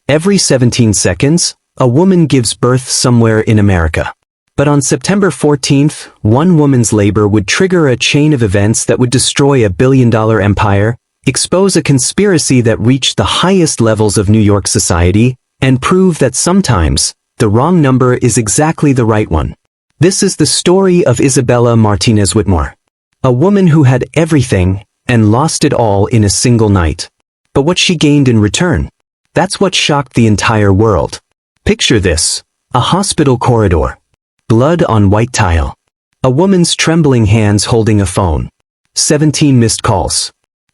Every 17 seconds, a woman gives birth somewhere in America. But on September 14th, one woman's labor would trigger a chain of events that would destroy a billion-dollar empire, expose a conspiracy that reached the highest levels of New York society, and prove that sometimes, the wrong number is exactly the right one. This is the story of Isabella Martinez Whitmore. A woman who had everything, and lost it all in a single night. But what she gained in return? That's what shocked the entire world. Picture this: a hospital corridor. Blood on white tile. A woman's trembling hands holding a phone. 17 missed calls.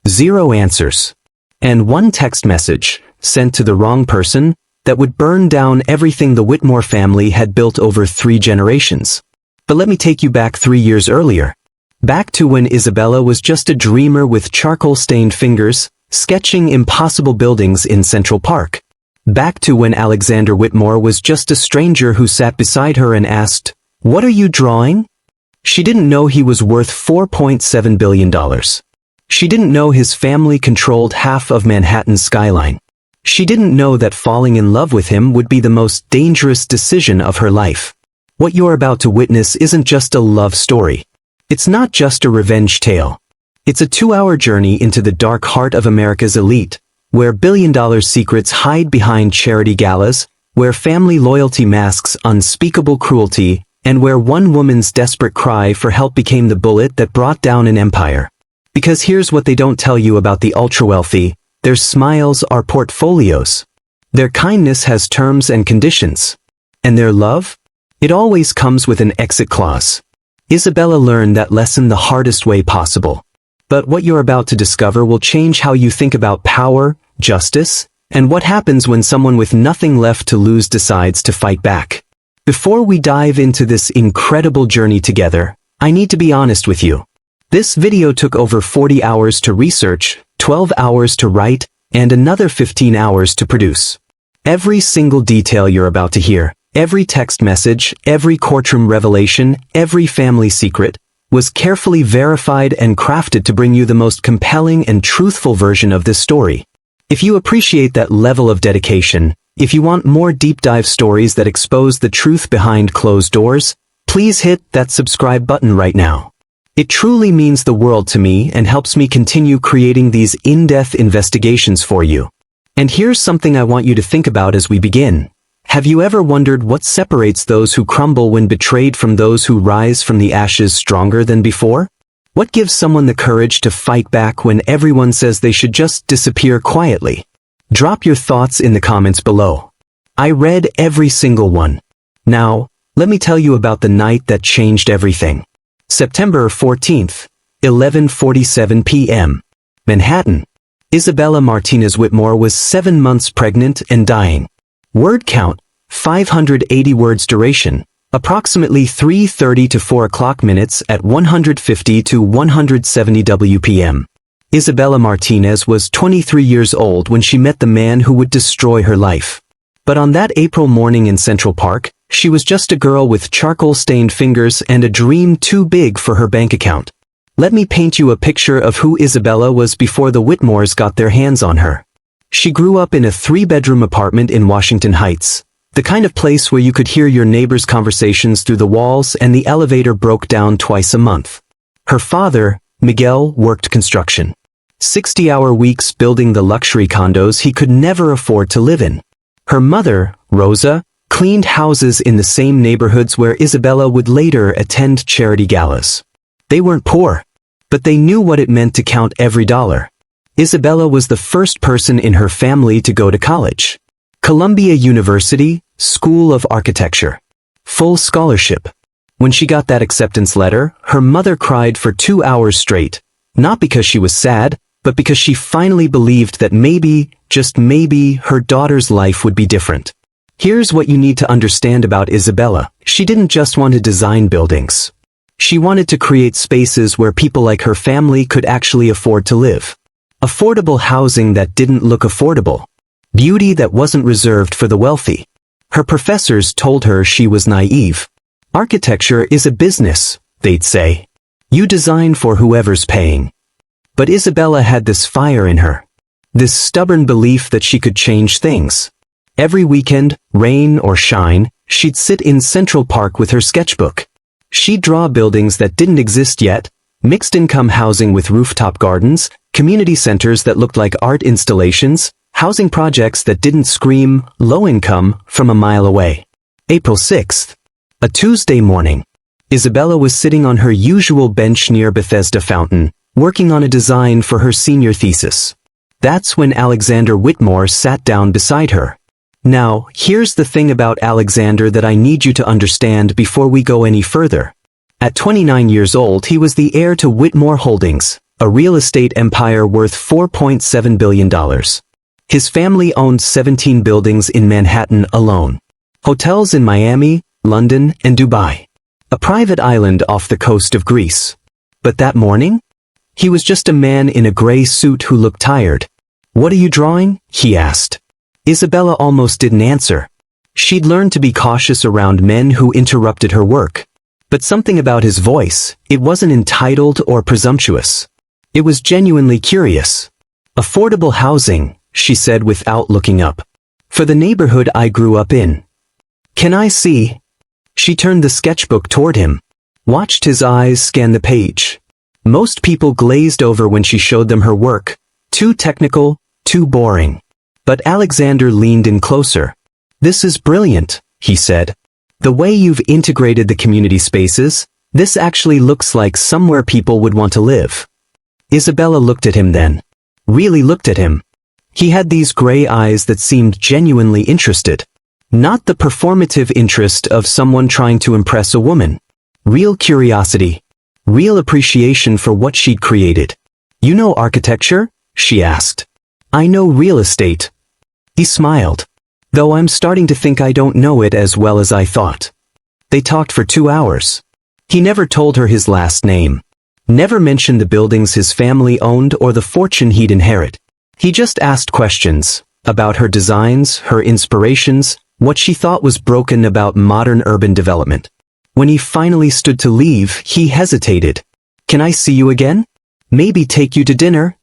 0 answers. And one text message, sent to the wrong person, that would burn down everything the Whitmore family had built over 3 generations. But let me take you back 3 years earlier. Back to when Isabella was just a dreamer with charcoal-stained fingers, sketching impossible buildings in Central Park. Back to when Alexander Whitmore was just a stranger who sat beside her and asked, "What are you drawing?" She didn't know he was worth $4.7 billion. She didn't know his family controlled half of Manhattan's skyline. She didn't know that falling in love with him would be the most dangerous decision of her life. What you're about to witness isn't just a love story. It's not just a revenge tale. It's a 2-hour journey into the dark heart of America's elite, where billion-dollar secrets hide behind charity galas, where family loyalty masks unspeakable cruelty, and where one woman's desperate cry for help became the bullet that brought down an empire. Because here's what they don't tell you about the ultra-wealthy: their smiles are portfolios. Their kindness has terms and conditions. And their love? It always comes with an exit clause. Isabella learned that lesson the hardest way possible. But what you're about to discover will change how you think about power, justice, and what happens when someone with nothing left to lose decides to fight back. Before we dive into this incredible journey together, I need to be honest with you. This video took over 40 hours to research, 12 hours to write, and another 15 hours to produce. Every single detail you're about to hear, every text message, every courtroom revelation, every family secret, was carefully verified and crafted to bring you the most compelling and truthful version of this story. If you appreciate that level of dedication, if you want more deep dive stories that expose the truth behind closed doors, please hit that subscribe button right now. It truly means the world to me and helps me continue creating these in-depth investigations for you. And here's something I want you to think about as we begin. Have you ever wondered what separates those who crumble when betrayed from those who rise from the ashes stronger than before? What gives someone the courage to fight back when everyone says they should just disappear quietly? Drop your thoughts in the comments below. I read every single one. Now, let me tell you about the night that changed everything. September 14th, 11:47 p.m. Manhattan. Isabella Martinez Whitmore was 7 months pregnant and dying. Word count, 580 words duration, approximately 3:30 to 4 o'clock minutes at 150 to 170 WPM. Isabella Martinez was 23 years old when she met the man who would destroy her life. But on that April morning in Central Park, she was just a girl with charcoal-stained fingers and a dream too big for her bank account. Let me paint you a picture of who Isabella was before the Whitmores got their hands on her. She grew up in a 3-bedroom apartment in Washington Heights, the kind of place where you could hear your neighbors' conversations through the walls and the elevator broke down twice a month. Her father, Miguel, worked construction. 60-hour weeks building the luxury condos he could never afford to live in. Her mother, Rosa, cleaned houses in the same neighborhoods where Isabella would later attend charity galas. They weren't poor, but they knew what it meant to count every dollar. Isabella was the first person in her family to go to college. Columbia University, School of Architecture. Full scholarship. When she got that acceptance letter, her mother cried for 2 hours straight, not because she was sad, but because she finally believed that maybe, just maybe, her daughter's life would be different. Here's what you need to understand about Isabella. She didn't just want to design buildings. She wanted to create spaces where people like her family could actually afford to live. Affordable housing that didn't look affordable. Beauty that wasn't reserved for the wealthy. Her professors told her she was naive. Architecture is a business, they'd say. You design for whoever's paying. But Isabella had this fire in her. This stubborn belief that she could change things. Every weekend, rain or shine, she'd sit in Central Park with her sketchbook. She'd draw buildings that didn't exist yet, mixed-income housing with rooftop gardens, community centers that looked like art installations, housing projects that didn't scream low income from a mile away. April 6th, a Tuesday morning. Isabella was sitting on her usual bench near Bethesda Fountain, working on a design for her senior thesis. That's when Alexander Whitmore sat down beside her. Now, here's the thing about Alexander that I need you to understand before we go any further. At 29 years old, he was the heir to Whitmore Holdings, a real estate empire worth $4.7 billion. His family owned 17 buildings in Manhattan alone. Hotels in Miami, London, and Dubai. A private island off the coast of Greece. But that morning? He was just a man in a gray suit who looked tired. "What are you drawing?" he asked. Isabella almost didn't answer. She'd learned to be cautious around men who interrupted her work. But something about his voice, it wasn't entitled or presumptuous. It was genuinely curious. "Affordable housing," she said without looking up. "For the neighborhood I grew up in." "Can I see?" She turned the sketchbook toward him. Watched his eyes scan the page. Most people glazed over when she showed them her work. Too technical, too boring. But Alexander leaned in closer. "This is brilliant," he said. "The way you've integrated the community spaces, this actually looks like somewhere people would want to live." Isabella looked at him then. Really looked at him. He had these gray eyes that seemed genuinely interested. Not the performative interest of someone trying to impress a woman. Real curiosity. Real appreciation for what she'd created. "You know architecture?" she asked. "I know real estate." He smiled. "Though I'm starting to think I don't know it as well as I thought." They talked for 2 hours. He never told her his last name. Never mentioned the buildings his family owned or the fortune he'd inherit. He just asked questions about her designs, her inspirations, what she thought was broken about modern urban development. When he finally stood to leave, he hesitated. "Can I see you again? Maybe take you to dinner?"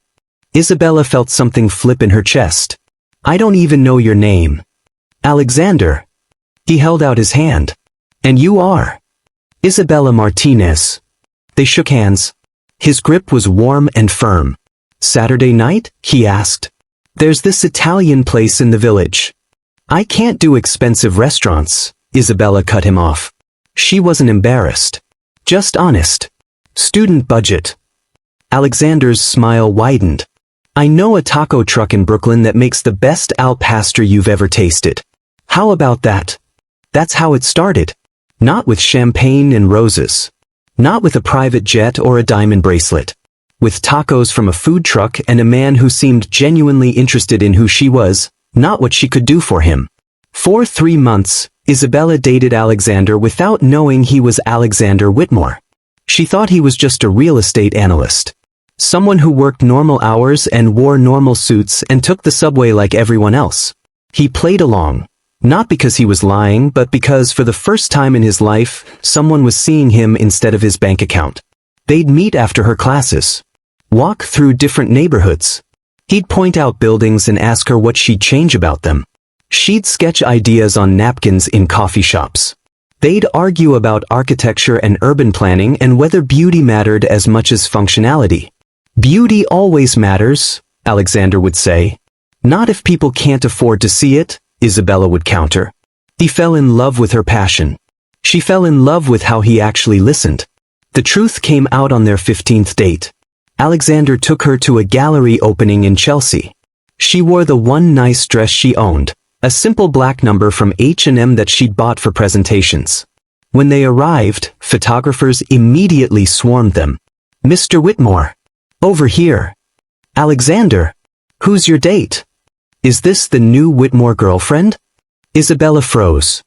Isabella felt something flip in her chest. "I don't even know your name." "Alexander." He held out his hand. "And you are?" "Isabella Martinez." They shook hands. His grip was warm and firm. "Saturday night?" he asked. "There's this Italian place in the village." "I can't do expensive restaurants," Isabella cut him off. She wasn't embarrassed. Just honest. "Student budget." Alexander's smile widened. "I know a taco truck in Brooklyn that makes the best al pastor you've ever tasted. How about that?" That's how it started. Not with champagne and roses. Not with a private jet or a diamond bracelet. With tacos from a food truck and a man who seemed genuinely interested in who she was, not what she could do for him. For 3 months, Isabella dated Alexander without knowing he was Alexander Whitmore. She thought he was just a real estate analyst. Someone who worked normal hours and wore normal suits and took the subway like everyone else. He played along. Not because he was lying, but because for the first time in his life, someone was seeing him instead of his bank account. They'd meet after her classes. Walk through different neighborhoods. He'd point out buildings and ask her what she'd change about them. She'd sketch ideas on napkins in coffee shops. They'd argue about architecture and urban planning and whether beauty mattered as much as functionality. "Beauty always matters," Alexander would say. "Not if people can't afford to see it," Isabella would counter. He fell in love with her passion. She fell in love with how he actually listened. The truth came out on their 15th date. Alexander took her to a gallery opening in Chelsea. She wore the one nice dress she owned, a simple black number from H&M that she'd bought for presentations. When they arrived, photographers immediately swarmed them. "Mr. Whitmore. Over here. Alexander. Who's your date? Is this the new Whitmore girlfriend?" Isabella froze.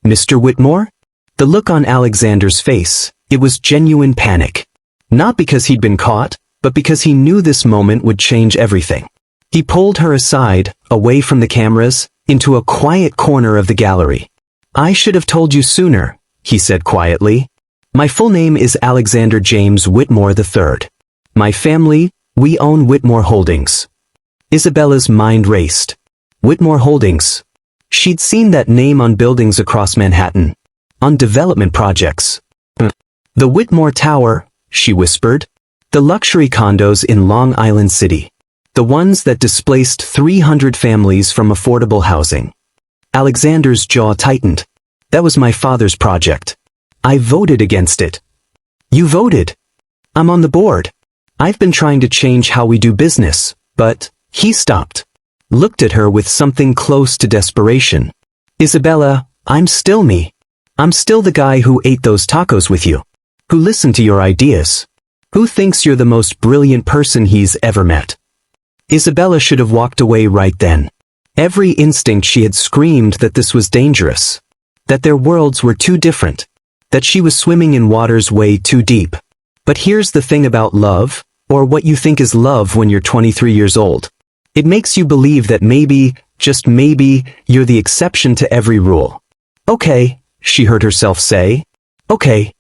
"Mr. Whitmore?" The look on Alexander's face, it was genuine panic. Not because he'd been caught, but because he knew this moment would change everything. He pulled her aside, away from the cameras, into a quiet corner of the gallery. "I should have told you sooner," he said quietly. "My full name is Alexander James Whitmore III. My family, we own Whitmore Holdings." Isabella's mind raced. Whitmore Holdings. She'd seen that name on buildings across Manhattan. On development projects. The Whitmore Tower, she whispered. The luxury condos in Long Island City. The ones that displaced 300 families from affordable housing. Alexander's jaw tightened. That was my father's project. I voted against it. You voted? I'm on the board. I've been trying to change how we do business, but... He stopped. Looked at her with something close to desperation. Isabella, I'm still me. I'm still the guy who ate those tacos with you. Who listened to your ideas. Who thinks you're the most brilliant person he's ever met. Isabella should have walked away right then. Every instinct she had screamed that this was dangerous. That their worlds were too different. That she was swimming in waters way too deep. But here's the thing about love, or what you think is love when you're 23 years old. It makes you believe that maybe, just maybe, you're the exception to every rule. Okay, she heard herself say. Okay.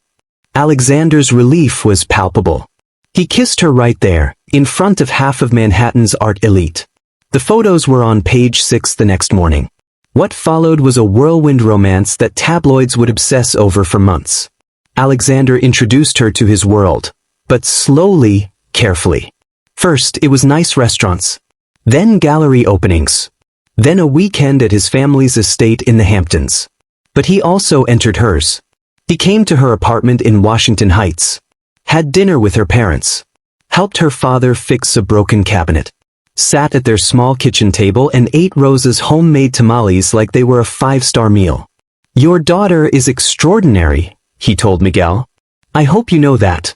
Alexander's relief was palpable. He kissed her right there, in front of half of Manhattan's art elite. The photos were on page 6 the next morning. What followed was a whirlwind romance that tabloids would obsess over for months. Alexander introduced her to his world, but slowly, carefully. First, it was nice restaurants. Then gallery openings. Then a weekend at his family's estate in the Hamptons. But he also entered hers. He came to her apartment in Washington Heights. Had dinner with her parents. Helped her father fix a broken cabinet. Sat at their small kitchen table and ate Rosa's homemade tamales like they were a 5-star meal. Your daughter is extraordinary, he told Miguel. I hope you know that.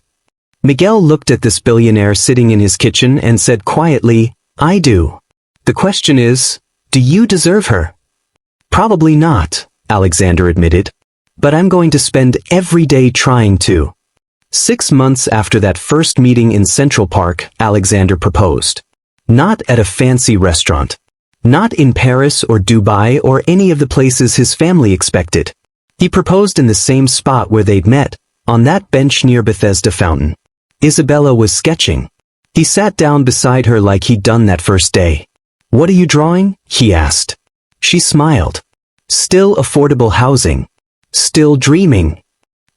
Miguel looked at this billionaire sitting in his kitchen and said quietly, I do. The question is, do you deserve her? Probably not, Alexander admitted. But I'm going to spend every day trying to. 6 months after that first meeting in Central Park, Alexander proposed. Not at a fancy restaurant. Not in Paris or Dubai or any of the places his family expected. He proposed in the same spot where they'd met, on that bench near Bethesda Fountain. Isabella was sketching. He sat down beside her like he'd done that first day. What are you drawing? He asked. She smiled. Still affordable housing. Still dreaming.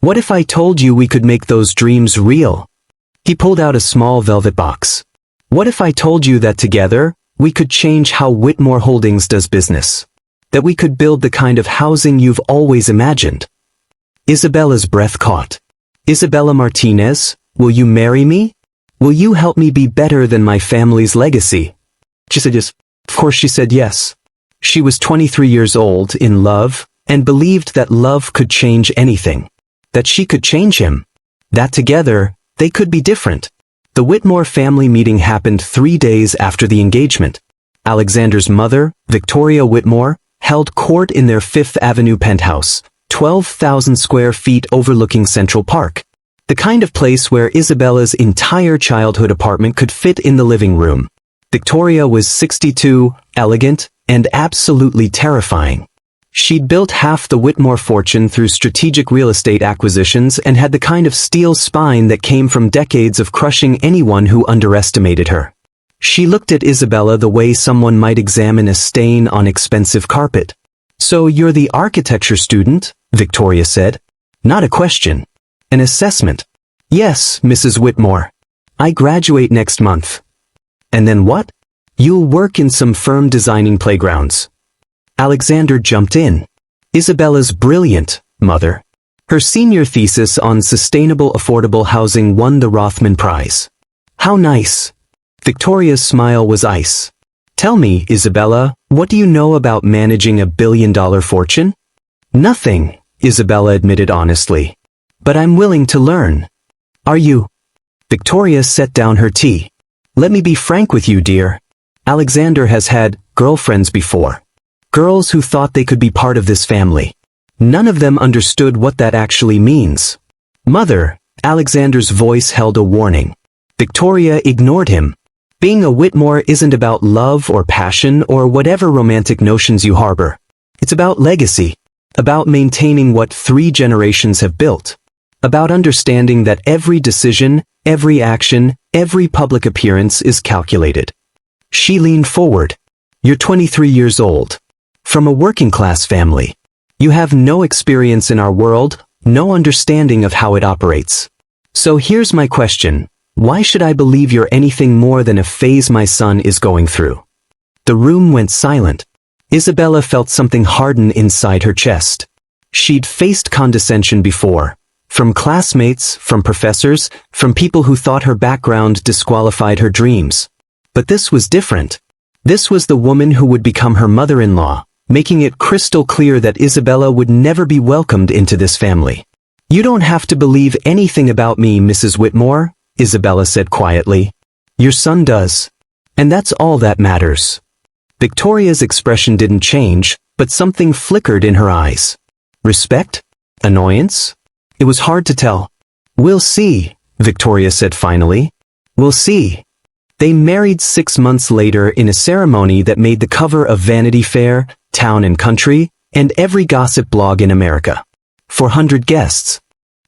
What if I told you we could make those dreams real? He pulled out a small velvet box. What if I told you that together, we could change how Whitmore Holdings does business? That we could build the kind of housing you've always imagined? Isabella's breath caught. Isabella Martinez, will you marry me? Will you help me be better than my family's legacy? She said yes. Of course she said yes. She was 23 years old, in love, and believed that love could change anything. That she could change him. That together, they could be different. The Whitmore family meeting happened 3 days after the engagement. Alexander's mother, Victoria Whitmore, held court in their Fifth Avenue penthouse, 12,000 square feet overlooking Central Park. The kind of place where Isabella's entire childhood apartment could fit in the living room. Victoria was 62, elegant, and absolutely terrifying. She'd built half the Whitmore fortune through strategic real estate acquisitions and had the kind of steel spine that came from decades of crushing anyone who underestimated her. She looked at Isabella the way someone might examine a stain on expensive carpet. So you're the architecture student, Victoria said. Not a question. An assessment. Yes, Mrs. Whitmore. I graduate next month. And then what? You'll work in some firm designing playgrounds. Alexander jumped in. Isabella's brilliant, mother. Her senior thesis on sustainable affordable housing won the Rothman Prize. How nice. Victoria's smile was ice. Tell me, Isabella, what do you know about managing $1 billion fortune? Nothing, Isabella admitted honestly. But I'm willing to learn. Are you? Victoria set down her tea. Let me be frank with you, dear. Alexander has had girlfriends before. Girls who thought they could be part of this family. None of them understood what that actually means. Mother, Alexander's voice held a warning. Victoria ignored him. Being a Whitmore isn't about love or passion or whatever romantic notions you harbor. It's about legacy. About maintaining what 3 generations have built. About understanding that every decision, every action, every public appearance is calculated. She leaned forward. You're 23 years old. From a working-class family. You have no experience in our world, no understanding of how it operates. So here's my question. Why should I believe you're anything more than a phase my son is going through? The room went silent. Isabella felt something harden inside her chest. She'd faced condescension before. From classmates, from professors, from people who thought her background disqualified her dreams. But this was different. This was the woman who would become her mother-in-law, making it crystal clear that Isabella would never be welcomed into this family. You don't have to believe anything about me, Mrs. Whitmore, Isabella said quietly. Your son does. And that's all that matters. Victoria's expression didn't change, but something flickered in her eyes. Respect? Annoyance? It was hard to tell. We'll see, Victoria said finally. We'll see. They married 6 months later in a ceremony that made the cover of Vanity Fair, Town and Country, and every gossip blog in America. 400 guests.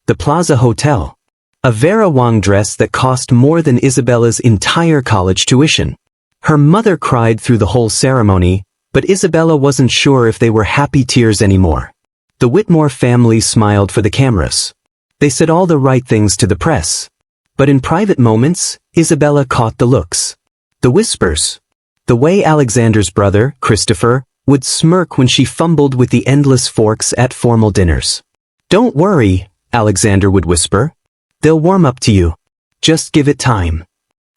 The Plaza Hotel. A Vera Wang dress that cost more than Isabella's entire college tuition. Her mother cried through the whole ceremony, but Isabella wasn't sure if they were happy tears anymore. The Whitmore family smiled for the cameras. They said all the right things to the press. But in private moments, Isabella caught the looks. The whispers. The way Alexander's brother, Christopher, would smirk when she fumbled with the endless forks at formal dinners. Don't worry, Alexander would whisper. They'll warm up to you. Just give it time.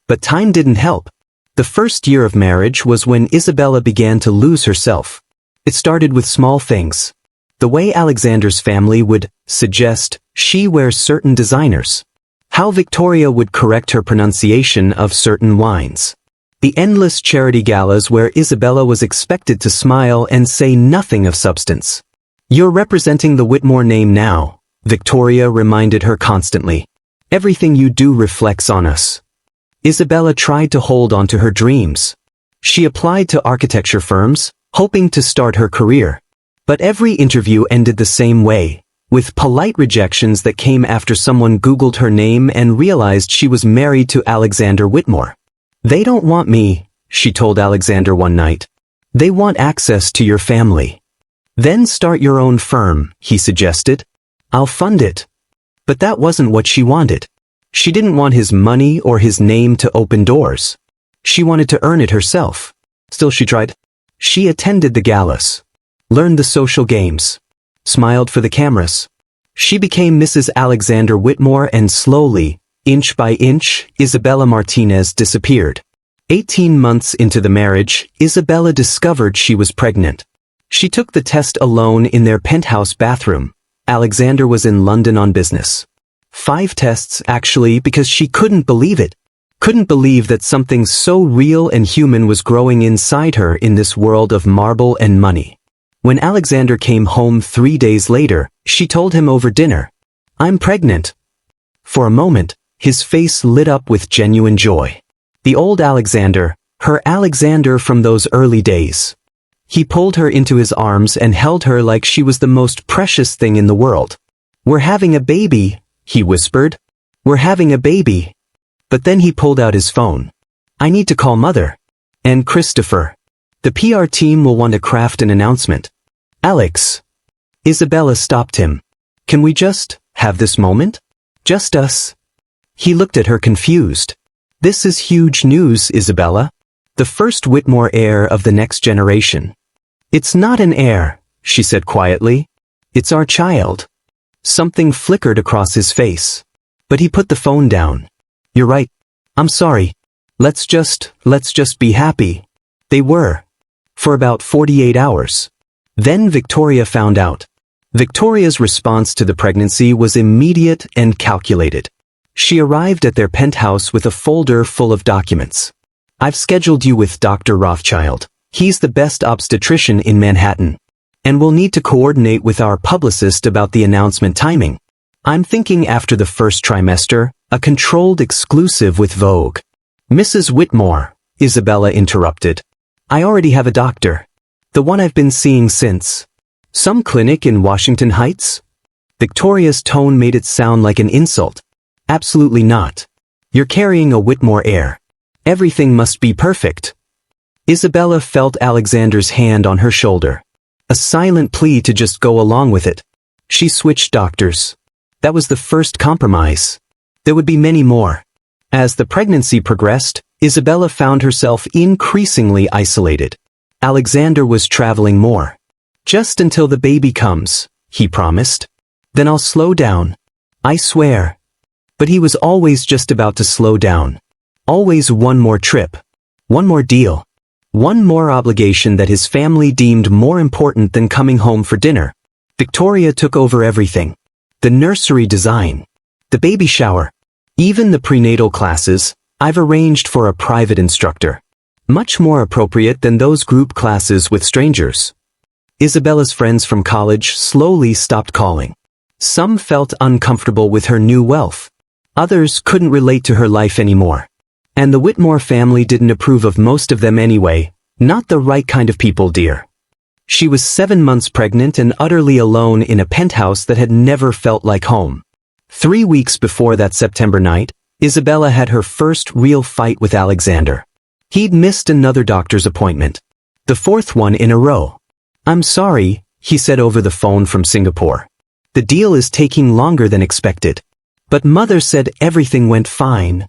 But time didn't help. The first year of marriage was when Isabella began to lose herself. It started with small things. The way Alexander's family would suggest she wears certain designers. How Victoria would correct her pronunciation of certain wines. The endless charity galas where Isabella was expected to smile and say nothing of substance. You're representing the Whitmore name now, Victoria reminded her constantly. Everything you do reflects on us. Isabella tried to hold on to her dreams. She applied to architecture firms, hoping to start her career. But every interview ended the same way, with polite rejections that came after someone Googled her name and realized she was married to Alexander Whitmore. They don't want me, she told Alexander one night. They want access to your family. Then start your own firm, he suggested. I'll fund it. But that wasn't what she wanted. She didn't want his money or his name to open doors. She wanted to earn it herself. Still she tried. She attended the galas. Learned the social games. Smiled for the cameras. She became Mrs. Alexander Whitmore and slowly, inch by inch, Isabella Martinez disappeared. 18 months into the marriage, Isabella discovered she was pregnant. She took the test alone in their penthouse bathroom. Alexander was in London on business. 5 tests actually because she couldn't believe it. Couldn't believe that something so real and human was growing inside her in this world of marble and money. When Alexander came home 3 days later, she told him over dinner, I'm pregnant. For a moment, his face lit up with genuine joy. The old Alexander, her Alexander from those early days. He pulled her into his arms and held her like she was the most precious thing in the world. We're having a baby, he whispered. We're having a baby. But then he pulled out his phone. I need to call Mother. And Christopher. The PR team will want to craft an announcement. Alex. Isabella stopped him. Can we just have this moment? Just us? He looked at her confused. This is huge news, Isabella. The first Whitmore heir of the next generation. It's not an heir, she said quietly. It's our child. Something flickered across his face. But he put the phone down. You're right. I'm sorry. Let's just be happy. They were. For about 48 hours. Then Victoria found out. Victoria's response to the pregnancy was immediate and calculated. She arrived at their penthouse with a folder full of documents. I've scheduled you with Dr. Rothschild. He's the best obstetrician in Manhattan. And we'll need to coordinate with our publicist about the announcement timing. I'm thinking after the first trimester, a controlled exclusive with Vogue. Mrs. Whitmore, Isabella interrupted. I already have a doctor. The one I've been seeing since. Some clinic in Washington Heights? Victoria's tone made it sound like an insult. Absolutely not. You're carrying a Whitmore heir. Everything must be perfect. Isabella felt Alexander's hand on her shoulder. A silent plea to just go along with it. She switched doctors. That was the first compromise. There would be many more. As the pregnancy progressed, Isabella found herself increasingly isolated. Alexander was traveling more. Just until the baby comes, he promised. Then I'll slow down. I swear. But he was always just about to slow down. Always one more trip. One more deal. One more obligation that his family deemed more important than coming home for dinner. Victoria took over everything. The nursery design. The baby shower. Even the prenatal classes. I've arranged for a private instructor. Much more appropriate than those group classes with strangers. Isabella's friends from college slowly stopped calling. Some felt uncomfortable with her new wealth. Others couldn't relate to her life anymore. And the Whitmore family didn't approve of most of them anyway. Not the right kind of people, dear. She was 7 months pregnant and utterly alone in a penthouse that had never felt like home. 3 weeks before that September night, Isabella had her first real fight with Alexander. He'd missed another doctor's appointment. The 4th one in a row. I'm sorry, he said over the phone from Singapore. The deal is taking longer than expected. But Mother said everything went fine.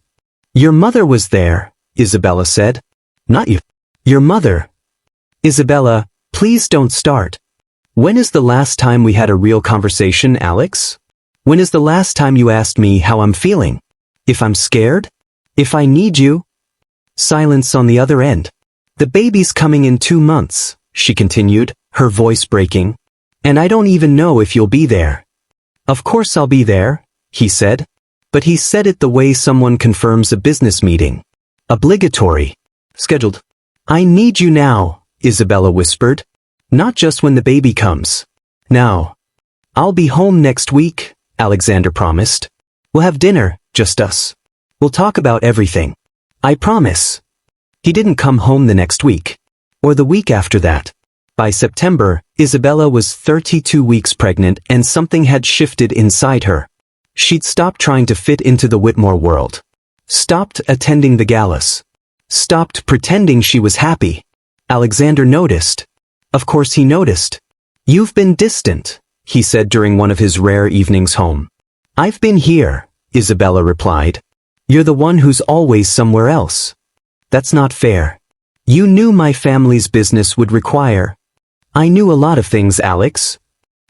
Your mother was there, Isabella said. Not you. Your mother. Isabella, please don't start. When is the last time we had a real conversation, Alex? When is the last time you asked me how I'm feeling? If I'm scared? If I need you? Silence on the other end. The baby's coming in 2 months, she continued, her voice breaking. And I don't even know if you'll be there. Of course I'll be there, he said. But he said it the way someone confirms a business meeting. Obligatory. Scheduled. I need you now, Isabella whispered. Not just when the baby comes. Now. I'll be home next week, Alexander promised. We'll have dinner, just us. We'll talk about everything. I promise. He didn't come home the next week. Or the week after that. By September, Isabella was 32 weeks pregnant and something had shifted inside her. She'd stopped trying to fit into the Whitmore world. Stopped attending the galas. Stopped pretending she was happy. Alexander noticed. Of course he noticed. You've been distant, he said during one of his rare evenings home. I've been here, Isabella replied. You're the one who's always somewhere else. That's not fair. You knew my family's business would require. I knew a lot of things, Alex.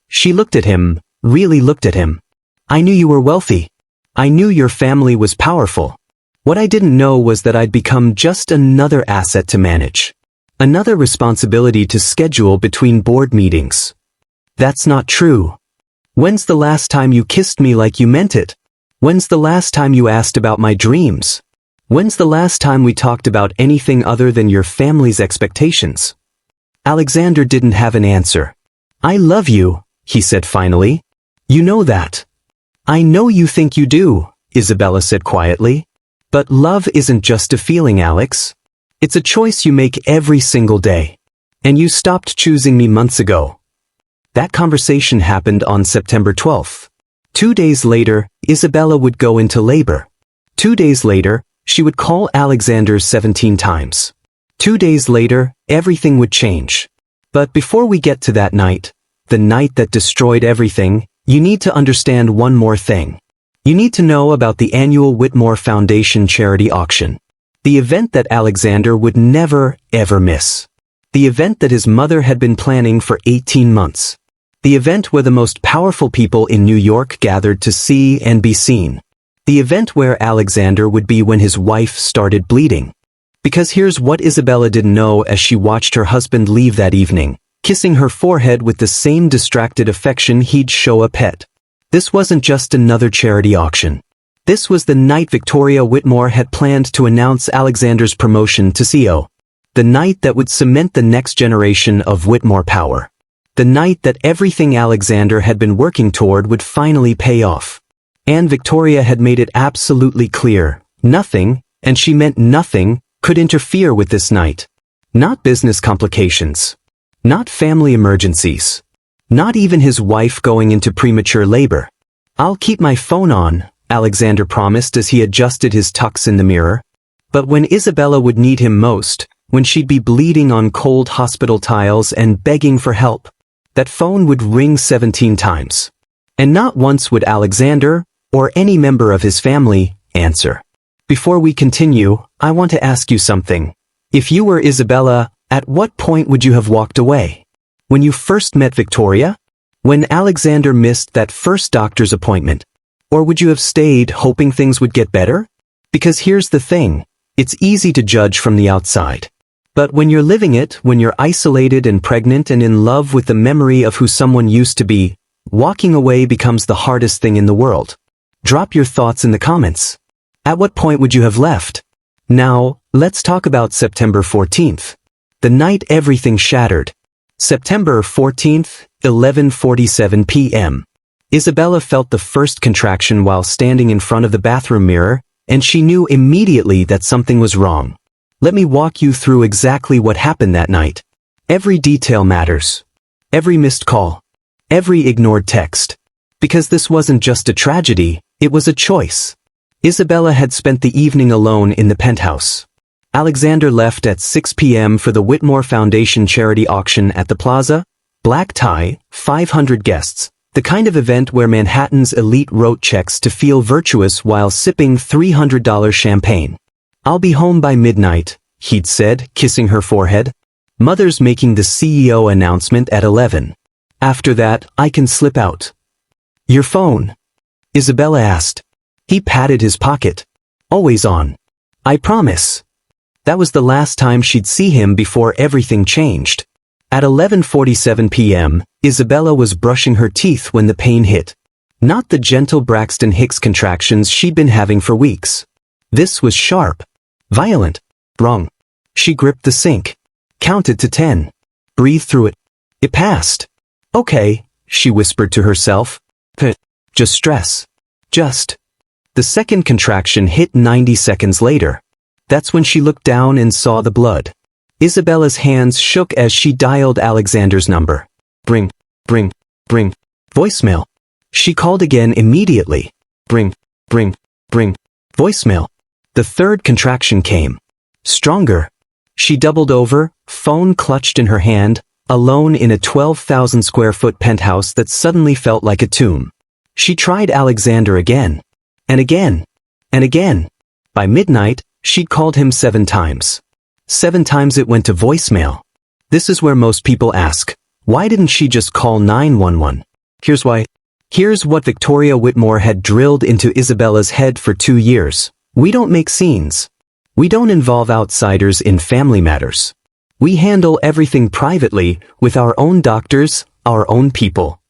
She looked at him, really looked at him. I knew you were wealthy. I knew your family was powerful. What I didn't know was that I'd become just another asset to manage. Another responsibility to schedule between board meetings. That's not true. When's the last time you kissed me like you meant it? When's the last time you asked about my dreams? When's the last time we talked about anything other than your family's expectations? Alexander didn't have an answer. I love you, he said finally. You know that. I know you think you do, Isabella said quietly. But love isn't just a feeling, Alex. It's a choice you make every single day. And you stopped choosing me months ago. That conversation happened on September 12th. 2 days later, Isabella would go into labor. 2 days later, she would call Alexander 17 times. 2 days later, everything would change. But before we get to that night, the night that destroyed everything, you need to understand one more thing. You need to know about the annual Whitmore Foundation charity auction. The event that Alexander would never, ever miss. The event that his mother had been planning for 18 months. The event where the most powerful people in New York gathered to see and be seen. The event where Alexander would be when his wife started bleeding. Because here's what Isabella didn't know as she watched her husband leave that evening, kissing her forehead with the same distracted affection he'd show a pet. This wasn't just another charity auction. This was the night Victoria Whitmore had planned to announce Alexander's promotion to CEO. The night that would cement the next generation of Whitmore power. The night that everything Alexander had been working toward would finally pay off. And Victoria had made it absolutely clear, nothing, and she meant nothing, could interfere with this night. Not business complications. Not family emergencies. Not even his wife going into premature labor. I'll keep my phone on, Alexander promised as he adjusted his tux in the mirror. But when Isabella would need him most, when she'd be bleeding on cold hospital tiles and begging for help, that phone would ring 17 times. And not once would Alexander, or any member of his family, answer. Before we continue, I want to ask you something. If you were Isabella, at what point would you have walked away? When you first met Victoria? When Alexander missed that first doctor's appointment? Or would you have stayed hoping things would get better? Because here's the thing, it's easy to judge from the outside. But when you're living it, when you're isolated and pregnant and in love with the memory of who someone used to be, walking away becomes the hardest thing in the world. Drop your thoughts in the comments. At what point would you have left? Now, let's talk about September 14th. The night everything shattered. September 14th, 11:47 p.m. Isabella felt the first contraction while standing in front of the bathroom mirror, and she knew immediately that something was wrong. Let me walk you through exactly what happened that night. Every detail matters. Every missed call. Every ignored text. Because this wasn't just a tragedy, it was a choice. Isabella had spent the evening alone in the penthouse. Alexander left at 6 p.m. for the Whitmore Foundation charity auction at the plaza. Black tie, 500 guests. The kind of event where Manhattan's elite wrote checks to feel virtuous while sipping $300 champagne. I'll be home by midnight, he'd said, kissing her forehead. Mother's making the CEO announcement at 11. After that, I can slip out. Your phone? Isabella asked. He patted his pocket. Always on. I promise. That was the last time she'd see him before everything changed. At 11:47 p.m., Isabella was brushing her teeth when the pain hit. Not the gentle Braxton Hicks contractions she'd been having for weeks. This was sharp. Violent. Wrong. She gripped the sink. Counted to 10. Breathed through it. It passed. Okay, she whispered to herself. Just stress. Just. The second contraction hit 90 seconds later. That's when she looked down and saw the blood. Isabella's hands shook as she dialed Alexander's number. Bring. Voicemail. She called again immediately. Bring. Voicemail. The third contraction came. Stronger. She doubled over, phone clutched in her hand, alone in a 12,000 square foot penthouse that suddenly felt like a tomb. She tried Alexander again. And again. And again. By midnight, she'd called him 7 times. 7 times it went to voicemail. This is where most people ask, why didn't she just call 911? Here's why. Here's what Victoria Whitmore had drilled into Isabella's head for 2 years. We don't make scenes. We don't involve outsiders in family matters. We handle everything privately, with our own doctors, our own people.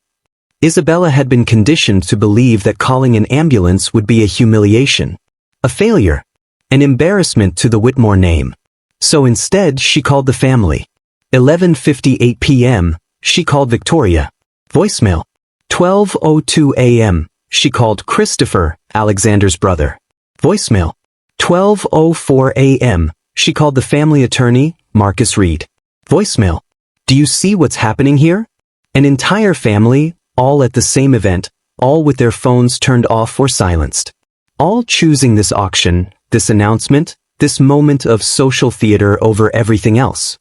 Isabella had been conditioned to believe that calling an ambulance would be a humiliation, a failure, an embarrassment to the Whitmore name. So instead, she called the family. 11:58 p.m., she called Victoria. Voicemail. 12:02 a.m., she called Christopher, Alexander's brother. Voicemail. 12:04 a.m., she called the family attorney, Marcus Reed. Voicemail. Do you see what's happening here? An entire family, all at the same event, all with their phones turned off or silenced. All choosing this auction, this announcement, this moment of social theater over everything else.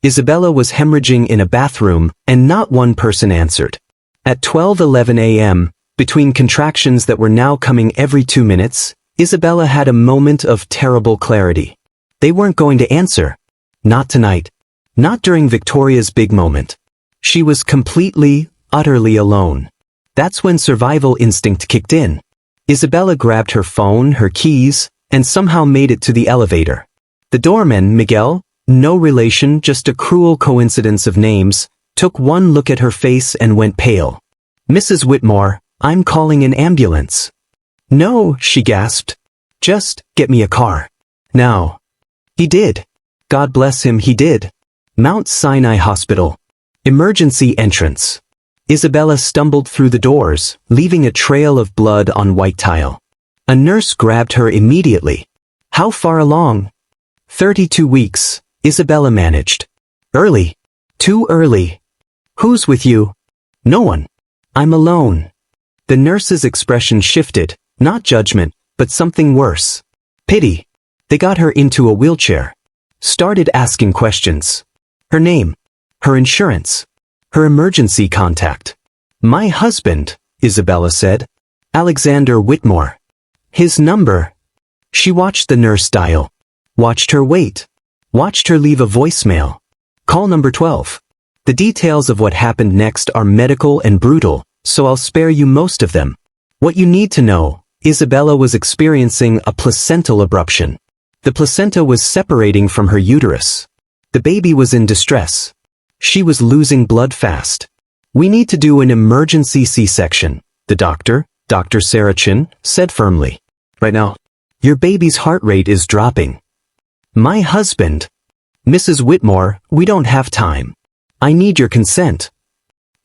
Isabella was hemorrhaging in a bathroom, and not one person answered. At 12:11 a.m., between contractions that were now coming every 2 minutes, Isabella had a moment of terrible clarity. They weren't going to answer. Not tonight. Not during Victoria's big moment. She was completely, utterly alone. That's when survival instinct kicked in. Isabella grabbed her phone, her keys, and somehow made it to the elevator. The doorman, Miguel, no relation, just a cruel coincidence of names, took one look at her face and went pale. Mrs. Whitmore, I'm calling an ambulance. No, she gasped. Just get me a car. Now. He did. God bless him, he did. Mount Sinai Hospital. Emergency entrance. Isabella stumbled through the doors, leaving a trail of blood on white tile. A nurse grabbed her immediately. How far along? 32 weeks, Isabella managed. Early. Too early. Who's with you? No one. I'm alone. The nurse's expression shifted, not judgment, but something worse. Pity. They got her into a wheelchair. Started asking questions. Her name. Her insurance. Her emergency contact. My husband, Isabella said. Alexander Whitmore. His number. She watched the nurse dial. Watched her wait. Watched her leave a voicemail. Call number 12. The details of what happened next are medical and brutal, so I'll spare you most of them. What you need to know, Isabella was experiencing a placental abruption. The placenta was separating from her uterus. The baby was in distress. She was losing blood fast. We need to do an emergency C-section, the doctor, Dr. Sarachin, said firmly. Right now, your baby's heart rate is dropping. My husband. Mrs. Whitmore, we don't have time. I need your consent.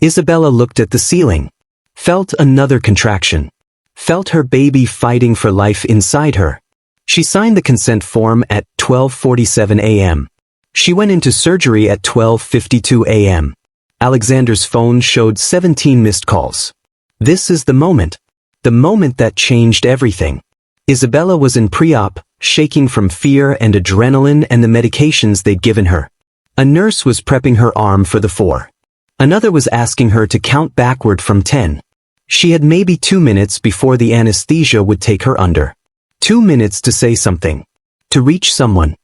Isabella looked at the ceiling. Felt another contraction. Felt her baby fighting for life inside her. She signed the consent form at 12:47 a.m. She went into surgery at 12:52 a.m. Alexander's phone showed 17 missed calls. This is the moment. The moment that changed everything. Isabella was in pre-op, shaking from fear and adrenaline and the medications they'd given her. A nurse was prepping her arm for the 4. Another was asking her to count backward from 10. She had maybe 2 minutes before the anesthesia would take her under. 2 minutes to say something. To reach someone.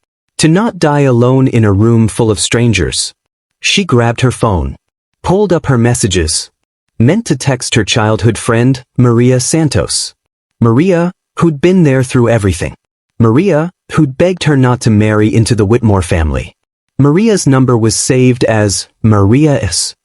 To not die alone in a room full of strangers. She grabbed her phone. Pulled up her messages. Meant to text her childhood friend, Maria Santos. Maria, who'd been there through everything. Maria, who'd begged her not to marry into the Whitmore family. Maria's number was saved as Maria S.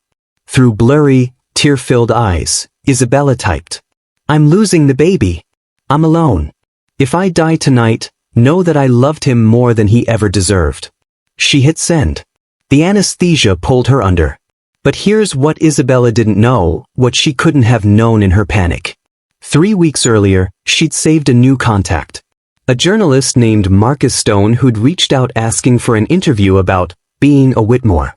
Through blurry, tear-filled eyes, Isabella typed. I'm losing the baby. I'm alone. If I die tonight, know that I loved him more than he ever deserved. She hit send. The anesthesia pulled her under. But here's what Isabella didn't know, what she couldn't have known in her panic. 3 weeks earlier, she'd saved a new contact. A journalist named Marcus Stone who'd reached out asking for an interview about being a Whitmore.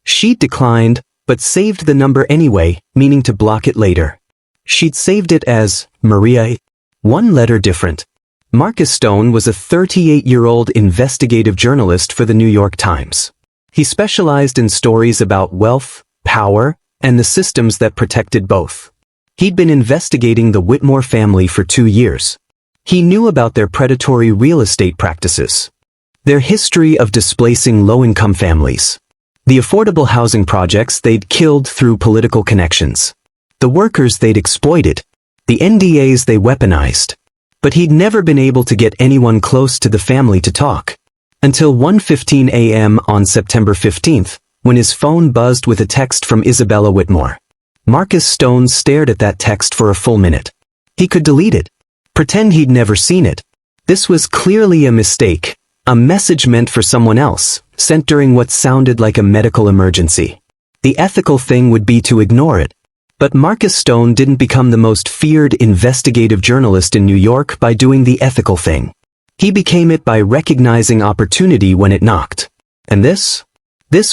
She'd declined, but saved the number anyway, meaning to block it later. She'd saved it as Maria. One letter different. Marcus Stone was a 38-year-old investigative journalist for the New York Times. He specialized in stories about wealth, power, and the systems that protected both. He'd been investigating the Whitmore family for 2 years. He knew about their predatory real estate practices, their history of displacing low-income families, the affordable housing projects they'd killed through political connections, the workers they'd exploited, the NDAs they weaponized. But he'd never been able to get anyone close to the family to talk. Until 1:15 a.m. on September 15th, when his phone buzzed with a text from Isabella Whitmore. Marcus Stone stared at that text for a full minute. He could delete it. Pretend he'd never seen it. This was clearly a mistake, a message meant for someone else, sent during what sounded like a medical emergency. The ethical thing would be to ignore it. But Marcus Stone didn't become the most feared investigative journalist in New York by doing the ethical thing. He became it by recognizing opportunity when it knocked. And this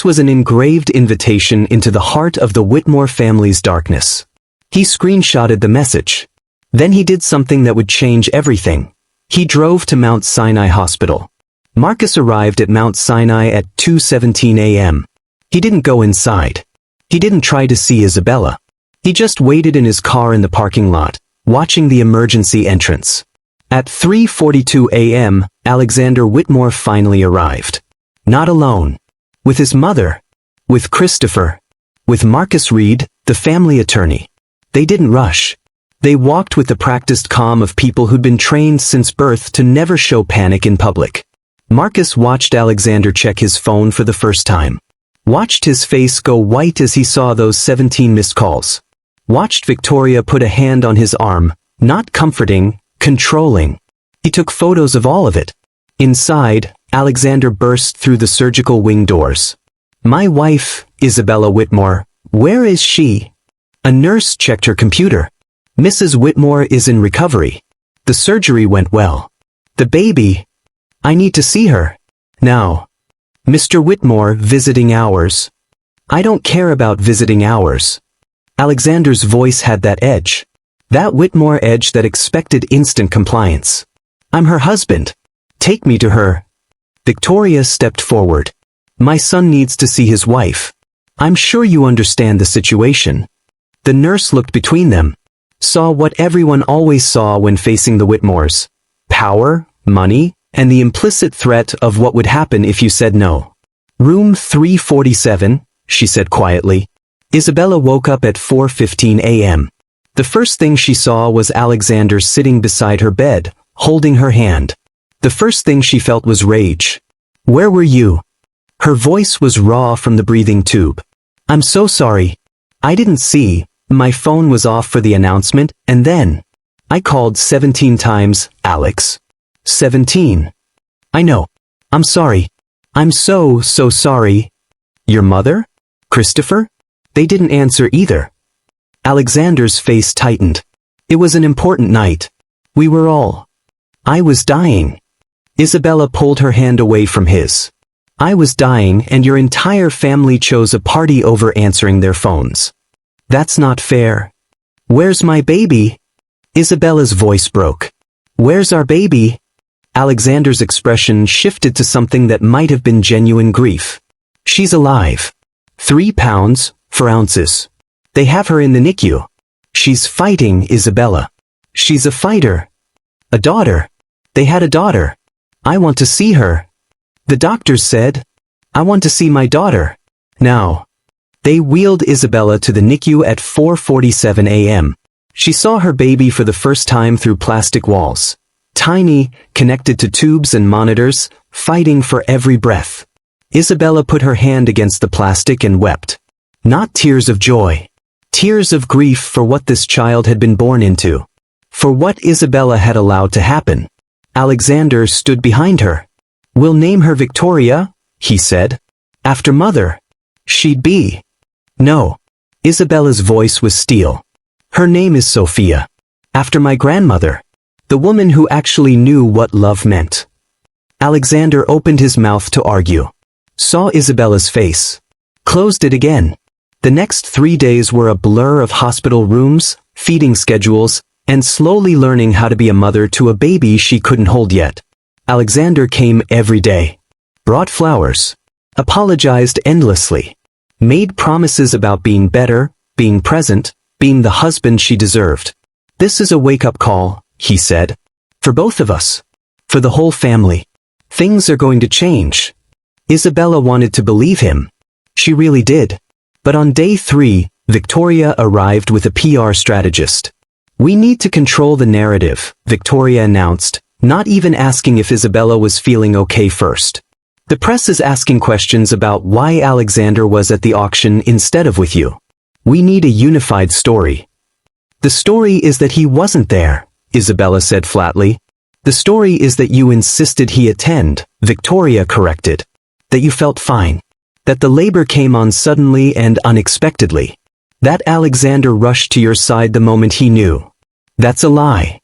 was an engraved invitation into the heart of the Whitmore family's darkness. He screenshotted the message. Then he did something that would change everything. He drove to Mount Sinai Hospital. Marcus arrived at Mount Sinai at 2:17 a.m. He didn't go inside. He didn't try to see Isabella. He just waited in his car in the parking lot, watching the emergency entrance. At 3:42 a.m., Alexander Whitmore finally arrived. Not alone. With his mother. With Christopher. With Marcus Reed, the family attorney. They didn't rush. They walked with the practiced calm of people who'd been trained since birth to never show panic in public. Marcus watched Alexander check his phone for the first time. Watched his face go white as he saw those 17 missed calls. Watched Victoria put a hand on his arm, not comforting, controlling. He took photos of all of it. Inside, Alexander burst through the surgical wing doors. My wife, Isabella Whitmore, where is she? A nurse checked her computer. Mrs. Whitmore is in recovery. The surgery went well. The baby. I need to see her. Now. Mr. Whitmore, visiting hours. I don't care about visiting hours. Alexander's voice had that edge. That Whitmore edge that expected instant compliance. I'm her husband. Take me to her. Victoria stepped forward. My son needs to see his wife. I'm sure you understand the situation. The nurse looked between them, saw what everyone always saw when facing the Whitmores: power, money, and the implicit threat of what would happen if you said no. Room 347, she said quietly. Isabella woke up at 4:15 a.m. The first thing she saw was Alexander sitting beside her bed, holding her hand. The first thing she felt was rage. Where were you? Her voice was raw from the breathing tube. I'm so sorry. I didn't see. My phone was off for the announcement, and then I called 17 times, Alex. 17. I know. I'm sorry. I'm so sorry. Your mother? Christopher? They didn't answer either. Alexander's face tightened. It was an important night. We were all. I was dying. Isabella pulled her hand away from his. I was dying, and your entire family chose a party over answering their phones. That's not fair. Where's my baby? Isabella's voice broke. Where's our baby? Alexander's expression shifted to something that might have been genuine grief. She's alive. 3 pounds, 4 ounces. They have her in the NICU. She's fighting, Isabella. She's a fighter. A daughter. They had a daughter. I want to see her. The doctors said, I want to see my daughter. Now. They wheeled Isabella to the NICU at 4:47 a.m. She saw her baby for the first time through plastic walls. Tiny, connected to tubes and monitors, fighting for every breath. Isabella put her hand against the plastic and wept. Not tears of joy. Tears of grief for what this child had been born into. For what Isabella had allowed to happen. Alexander stood behind her. We'll name her Victoria, he said. After mother. She'd be. No. Isabella's voice was steel. Her name is Sophia. After my grandmother. The woman who actually knew what love meant. Alexander opened his mouth to argue. Saw Isabella's face. Closed it again. The next 3 days were a blur of hospital rooms, feeding schedules, and slowly learning how to be a mother to a baby she couldn't hold yet. Alexander came every day. Brought flowers. Apologized endlessly. Made promises about being better, being present, being the husband she deserved. This is a wake-up call, he said. For both of us. For the whole family. Things are going to change. Isabella wanted to believe him. She really did. But on day 3, Victoria arrived with a PR strategist. We need to control the narrative, Victoria announced, not even asking if Isabella was feeling okay first. The press is asking questions about why Alexander was at the auction instead of with you. We need a unified story. The story is that he wasn't there, Isabella said flatly. The story is that you insisted he attend, Victoria corrected. That you felt fine. That the labor came on suddenly and unexpectedly. That Alexander rushed to your side the moment he knew. That's a lie.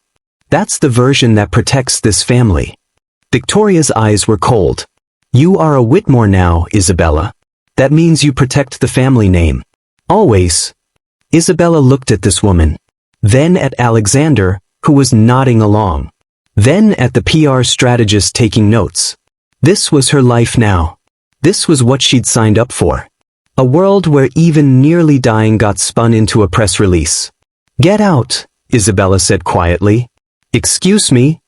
That's the version that protects this family. Victoria's eyes were cold. You are a Whitmore now, Isabella. That means you protect the family name. Always. Isabella looked at this woman. Then at Alexander, who was nodding along. Then at the PR strategist taking notes. This was her life now. This was what she'd signed up for. A world where even nearly dying got spun into a press release. Get out, Isabella said quietly. Excuse me?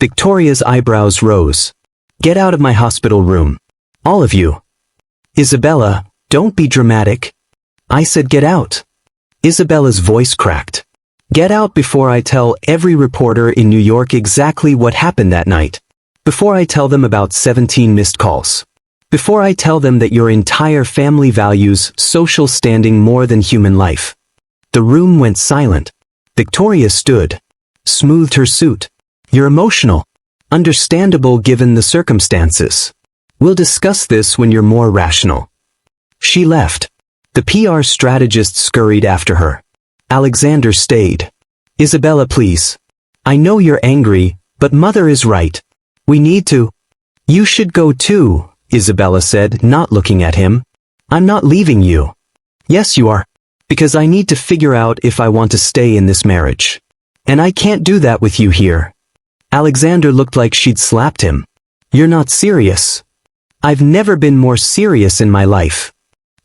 Victoria's eyebrows rose. Get out of my hospital room. All of you. Isabella, don't be dramatic. I said get out. Isabella's voice cracked. Get out before I tell every reporter in New York exactly what happened that night. Before I tell them about 17 missed calls. Before I tell them that your entire family values social standing more than human life. The room went silent. Victoria stood. Smoothed her suit. You're emotional. Understandable given the circumstances. We'll discuss this when you're more rational. She left. The PR strategist scurried after her. Alexander stayed. Isabella, please. I know you're angry, but Mother is right. We need to. You should go too, Isabella said, not looking at him. I'm not leaving you. Yes, you are. Because I need to figure out if I want to stay in this marriage. And I can't do that with you here. Alexander looked like she'd slapped him. You're not serious. I've never been more serious in my life.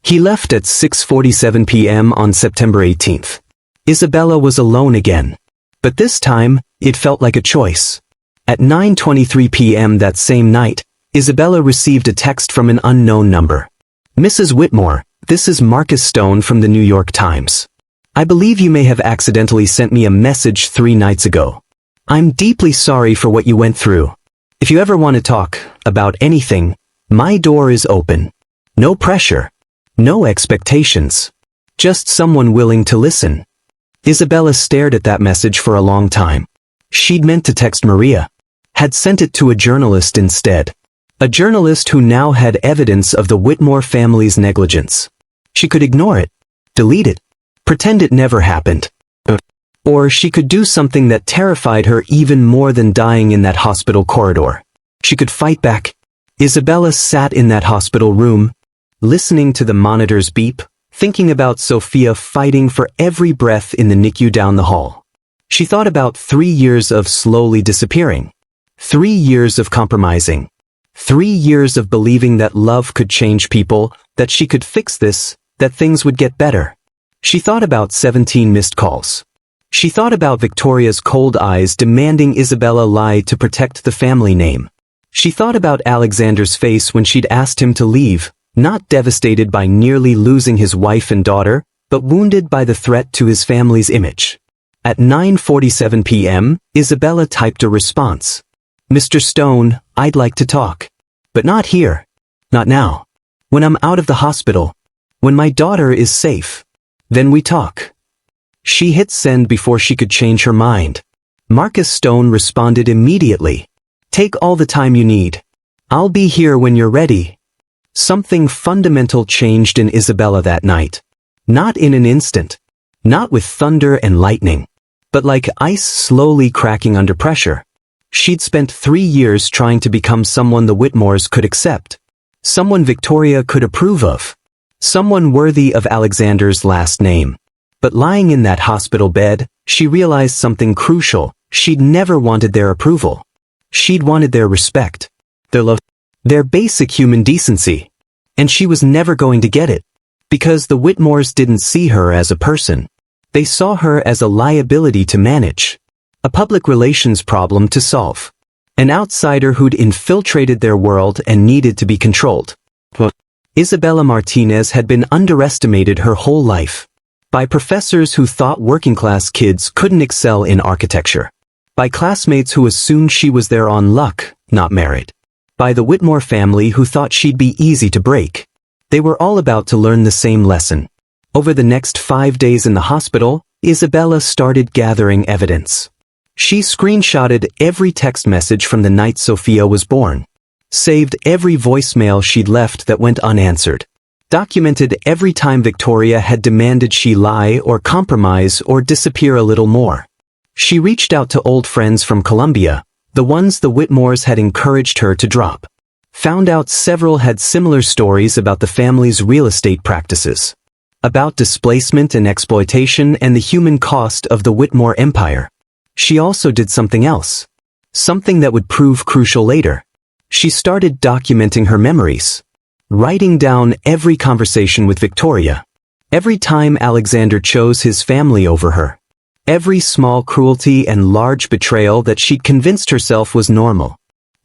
He left at 6:47 p.m. on September 18th. Isabella was alone again. But this time, it felt like a choice. At 9:23 p.m. that same night, Isabella received a text from an unknown number. "Mrs. Whitmore, this is Marcus Stone from the New York Times. I believe you may have accidentally sent me a message 3 nights ago. I'm deeply sorry for what you went through. If you ever want to talk about anything, my door is open. No pressure. No expectations. Just someone willing to listen." Isabella stared at that message for a long time. She'd meant to text Maria. Had sent it to a journalist instead. A journalist who now had evidence of the Whitmore family's negligence. She could ignore it, delete it, pretend it never happened. Or she could do something that terrified her even more than dying in that hospital corridor. She could fight back. Isabella sat in that hospital room, listening to the monitor's beep, thinking about Sophia fighting for every breath in the NICU down the hall. She thought about 3 years of slowly disappearing. 3 years of compromising. 3 years of believing that love could change people, that she could fix this, that things would get better. She thought about 17 missed calls. She thought about Victoria's cold eyes demanding Isabella lie to protect the family name. She thought about Alexander's face when she'd asked him to leave, not devastated by nearly losing his wife and daughter, but wounded by the threat to his family's image. At 9:47 p.m., Isabella typed a response. "Mr. Stone, I'd like to talk. But not here. Not now. When I'm out of the hospital. When my daughter is safe. Then we talk." She hit send before she could change her mind. Marcus Stone responded immediately. "Take all the time you need. I'll be here when you're ready." Something fundamental changed in Isabella that night. Not in an instant. Not with thunder and lightning. But like ice slowly cracking under pressure. She'd spent 3 years trying to become someone the Whitmores could accept. Someone Victoria could approve of. Someone worthy of Alexander's last name. But lying in that hospital bed, she realized something crucial. She'd never wanted their approval. She'd wanted their respect. Their love. Their basic human decency. And she was never going to get it. Because the Whitmores didn't see her as a person. They saw her as a liability to manage. A public relations problem to solve. An outsider who'd infiltrated their world and needed to be controlled. Isabella Martinez had been underestimated her whole life. By professors who thought working-class kids couldn't excel in architecture. By classmates who assumed she was there on luck, not merit. By the Whitmore family who thought she'd be easy to break. They were all about to learn the same lesson. Over the next 5 days in the hospital, Isabella started gathering evidence. She screenshotted every text message from the night Sophia was born. Saved every voicemail she'd left that went unanswered. Documented every time Victoria had demanded she lie or compromise or disappear a little more. She reached out to old friends from Colombia, the ones the Whitmores had encouraged her to drop. Found out several had similar stories about the family's real estate practices. About displacement and exploitation and the human cost of the Whitmore empire. She also did something else. Something that would prove crucial later. She started documenting her memories. Writing down every conversation with Victoria. Every time Alexander chose his family over her. Every small cruelty and large betrayal that she'd convinced herself was normal.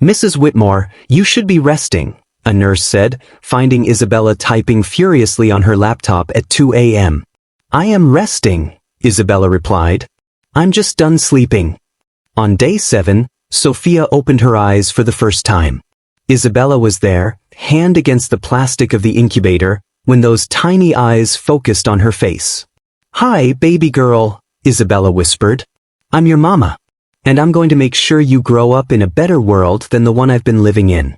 "Mrs. Whitmore, you should be resting," a nurse said, finding Isabella typing furiously on her laptop at 2 a.m. "I am resting," Isabella replied. "I'm just done sleeping." On day 7, Sophia opened her eyes for the first time. Isabella was there, hand against the plastic of the incubator, when those tiny eyes focused on her face. "Hi, baby girl," Isabella whispered. "I'm your mama. And I'm going to make sure you grow up in a better world than the one I've been living in."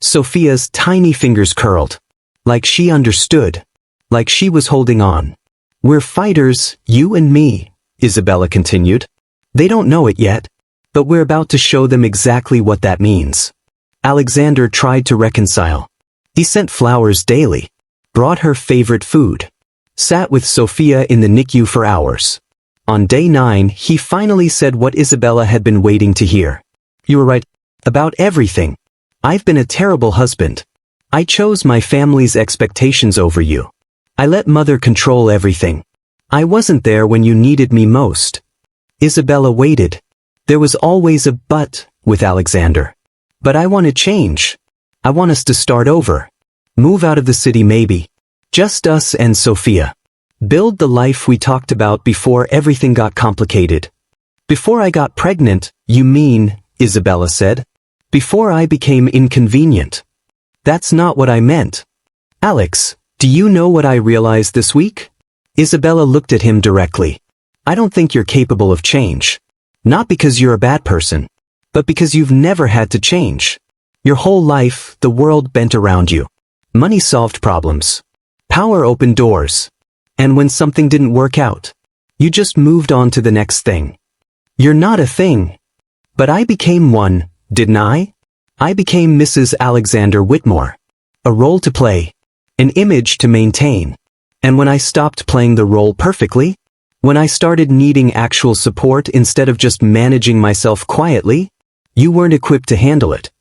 Sophia's tiny fingers curled. Like she understood. Like she was holding on. "We're fighters, you and me," Isabella continued. "They don't know it yet. But we're about to show them exactly what that means." Alexander tried to reconcile. He sent flowers daily. Brought her favorite food. Sat with Sophia in the NICU for hours. On day 9, he finally said what Isabella had been waiting to hear. "You were right. About everything. I've been a terrible husband. I chose my family's expectations over you. I let mother control everything. I wasn't there when you needed me most. Isabella waited. There was always a but with Alexander. But I want to change. I want us to start over. Move out of the city maybe. Just us and Sophia. Build the life we talked about before everything got complicated. Before I got pregnant, you mean, Isabella said. Before I became inconvenient. That's not what I meant. Alex, do you know what I realized this week? Isabella looked at him directly. I don't think you're capable of change. Not because you're a bad person, but because you've never had to change. Your whole life, the world bent around you. Money solved problems. Power opened doors. And when something didn't work out, you just moved on to the next thing. You're not a thing. But I became one, didn't I? I became Mrs. Alexander Whitmore. A role to play. An image to maintain. And when I stopped playing the role perfectly, when I started needing actual support instead of just managing myself quietly, you weren't equipped to handle it.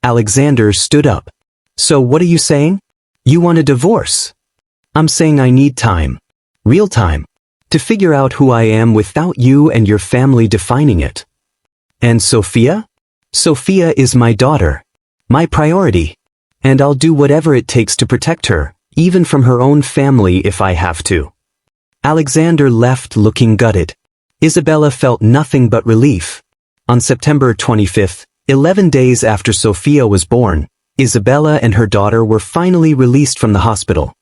Alexander stood up. So what are you saying? You want a divorce? I'm saying I need time. Real time. To figure out who I am without you and your family defining it. And Sophia? Sophia is my daughter. My priority. And I'll do whatever it takes to protect her, even from her own family if I have to. Alexander left looking gutted. Isabella felt nothing but relief. On September 25th, 11 days after Sophia was born, Isabella and her daughter were finally released from the hospital.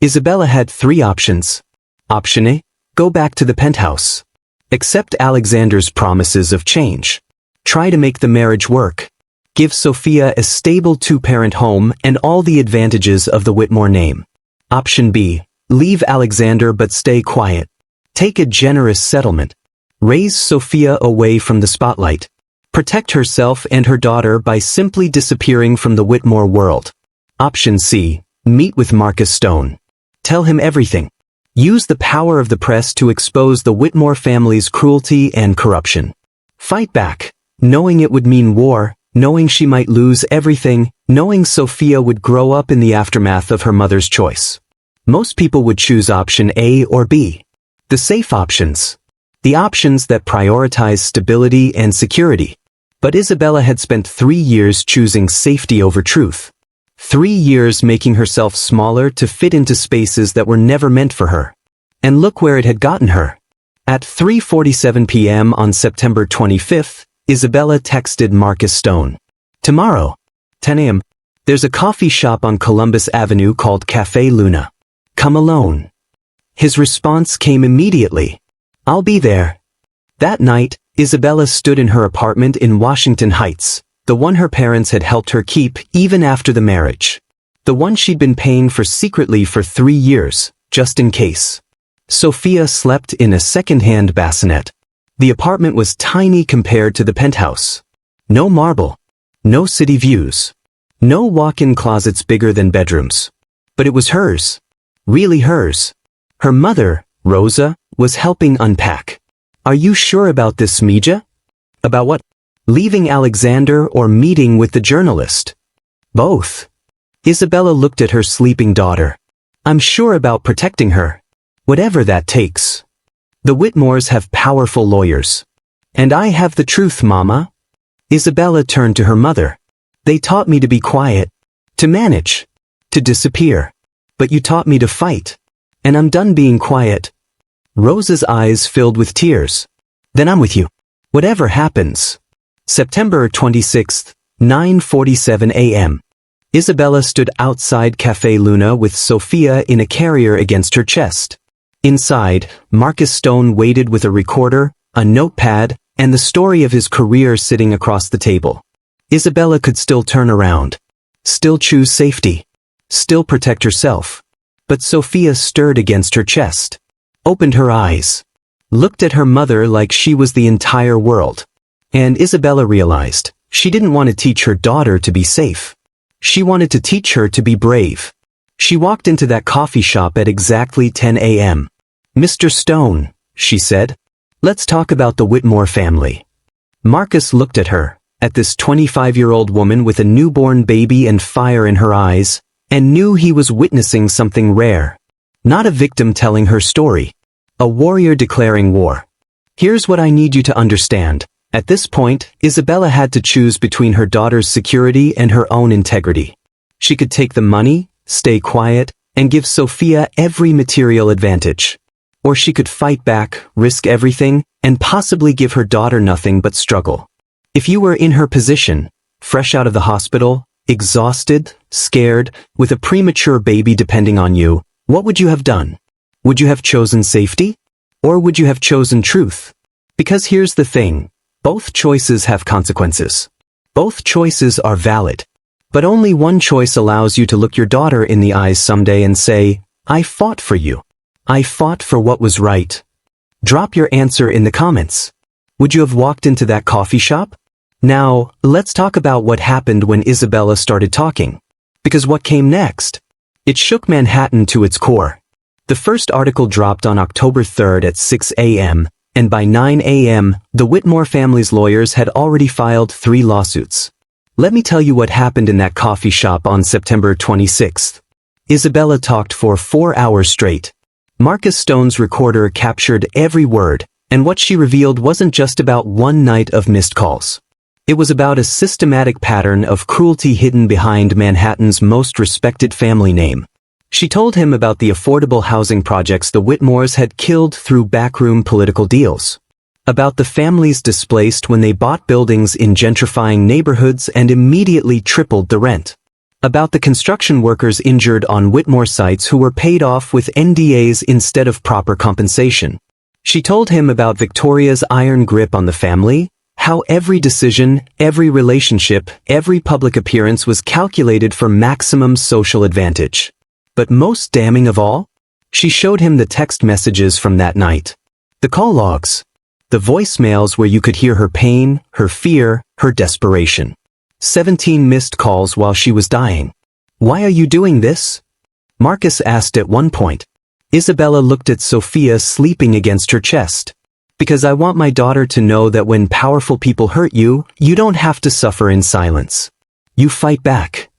Isabella had 3 options. Option A, go back to the penthouse. Accept Alexander's promises of change. Try to make the marriage work. Give Sophia a stable 2-parent home and all the advantages of the Whitmore name. Option B, leave Alexander but stay quiet. Take a generous settlement. Raise Sophia away from the spotlight. Protect herself and her daughter by simply disappearing from the Whitmore world. Option C, meet with Marcus Stone. Tell him everything. Use the power of the press to expose the Whitmore family's cruelty and corruption. Fight back, knowing it would mean war, knowing she might lose everything, knowing Sophia would grow up in the aftermath of her mother's choice. Most people would choose option A or B. The safe options. The options that prioritize stability and security. But Isabella had spent 3 years choosing safety over truth. 3 years making herself smaller to fit into spaces that were never meant for her. And look where it had gotten her. At 3:47 p.m. on September 25th, Isabella texted Marcus Stone. Tomorrow, 10 a.m., there's a coffee shop on Columbus Avenue called Café Luna. Come alone. His response came immediately. I'll be there. That night, Isabella stood in her apartment in Washington Heights, the one her parents had helped her keep even after the marriage. The one she'd been paying for secretly for 3 years, just in case. Sophia slept in a second-hand bassinet. The apartment was tiny compared to the penthouse. No marble. No city views. No walk-in closets bigger than bedrooms. But it was hers. Really hers. Her mother, Rosa, was helping unpack. Are you sure about this, Mija? About what? Leaving Alexander or meeting with the journalist? Both. Isabella looked at her sleeping daughter. I'm sure about protecting her. Whatever that takes. The Whitmores have powerful lawyers. And I have the truth, Mama. Isabella turned to her mother. They taught me to be quiet. To manage. To disappear. But you taught me to fight. And I'm done being quiet. Rosa's eyes filled with tears. Then I'm with you. Whatever happens. September 26th, 9:47 a.m. Isabella stood outside Café Luna with Sophia in a carrier against her chest. Inside, Marcus Stone waited with a recorder, a notepad, and the story of his career sitting across the table. Isabella could still turn around. Still choose safety. Still protect herself. But Sophia stirred against her chest. Opened her eyes. Looked at her mother like she was the entire world. And Isabella realized, she didn't want to teach her daughter to be safe. She wanted to teach her to be brave. She walked into that coffee shop at exactly 10 a.m. Mr. Stone, she said. Let's talk about the Whitmore family. Marcus looked at her, at this 25-year-old woman with a newborn baby and fire in her eyes, and knew he was witnessing something rare. Not a victim telling her story. A warrior declaring war. Here's what I need you to understand. At this point, Isabella had to choose between her daughter's security and her own integrity. She could take the money, stay quiet, and give Sophia every material advantage. Or she could fight back, risk everything, and possibly give her daughter nothing but struggle. If you were in her position, fresh out of the hospital, exhausted, scared, with a premature baby depending on you, what would you have done? Would you have chosen safety? Or would you have chosen truth? Because here's the thing, both choices have consequences. Both choices are valid. But only one choice allows you to look your daughter in the eyes someday and say, I fought for you. I fought for what was right. Drop your answer in the comments. Would you have walked into that coffee shop? Now, let's talk about what happened when Isabella started talking. Because what came next? It shook Manhattan to its core. The first article dropped on October 3rd at 6 a.m., and by 9 a.m., the Whitmore family's lawyers had already filed 3 lawsuits. Let me tell you what happened in that coffee shop on September 26th. Isabella talked for 4 hours straight. Marcus Stone's recorder captured every word, and what she revealed wasn't just about one night of missed calls. It was about a systematic pattern of cruelty hidden behind Manhattan's most respected family name. She told him about the affordable housing projects the Whitmores had killed through backroom political deals. About the families displaced when they bought buildings in gentrifying neighborhoods and immediately tripled the rent. About the construction workers injured on Whitmore sites who were paid off with NDAs instead of proper compensation. She told him about Victoria's iron grip on the family, how every decision, every relationship, every public appearance was calculated for maximum social advantage. But most damning of all, she showed him the text messages from that night. The call logs. The voicemails where you could hear her pain, her fear, her desperation. 17 missed calls while she was dying. Why are you doing this? Marcus asked at one point. Isabella looked at Sophia sleeping against her chest. Because I want my daughter to know that when powerful people hurt you, you don't have to suffer in silence. You fight back.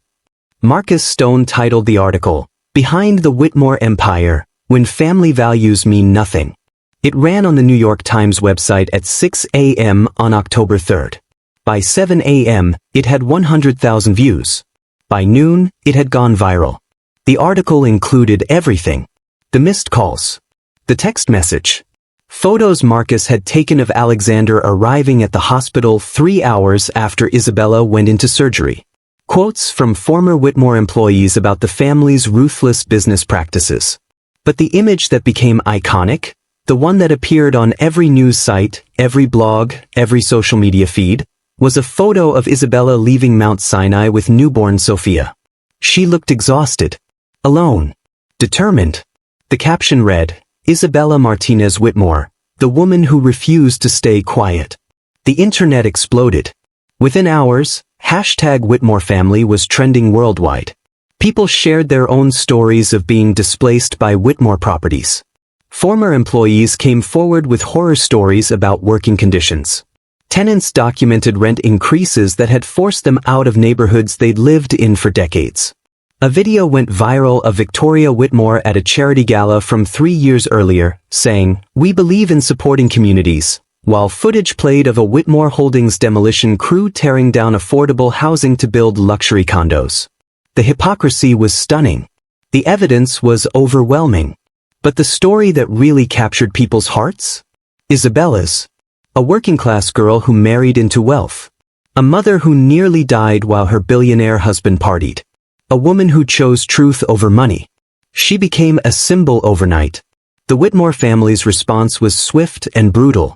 Marcus Stone titled the article, Behind the Whitmore Empire, When Family Values Mean Nothing. It ran on the New York Times website at 6 a.m. on October 3rd. By 7 a.m., it had 100,000 views. By noon, it had gone viral. The article included everything. The missed calls. The text message. Photos Marcus had taken of Alexander arriving at the hospital 3 hours after Isabella went into surgery. Quotes from former Whitmore employees about the family's ruthless business practices. But the image that became iconic, the one that appeared on every news site, every blog, every social media feed, was a photo of Isabella leaving Mount Sinai with newborn Sophia. She looked exhausted, alone, determined. The caption read, Isabella Martinez Whitmore, the woman who refused to stay quiet. The internet exploded. Within hours, #WhitmoreFamily was trending worldwide. People shared their own stories of being displaced by Whitmore properties. Former employees came forward with horror stories about working conditions. Tenants documented rent increases that had forced them out of neighborhoods they'd lived in for decades. A video went viral of Victoria Whitmore at a charity gala from 3 years earlier, saying, "We believe in supporting communities," while footage played of a Whitmore Holdings demolition crew tearing down affordable housing to build luxury condos. The hypocrisy was stunning. The evidence was overwhelming. But the story that really captured people's hearts? Isabella's. A working-class girl who married into wealth. A mother who nearly died while her billionaire husband partied. A woman who chose truth over money. She became a symbol overnight. The Whitmore family's response was swift and brutal.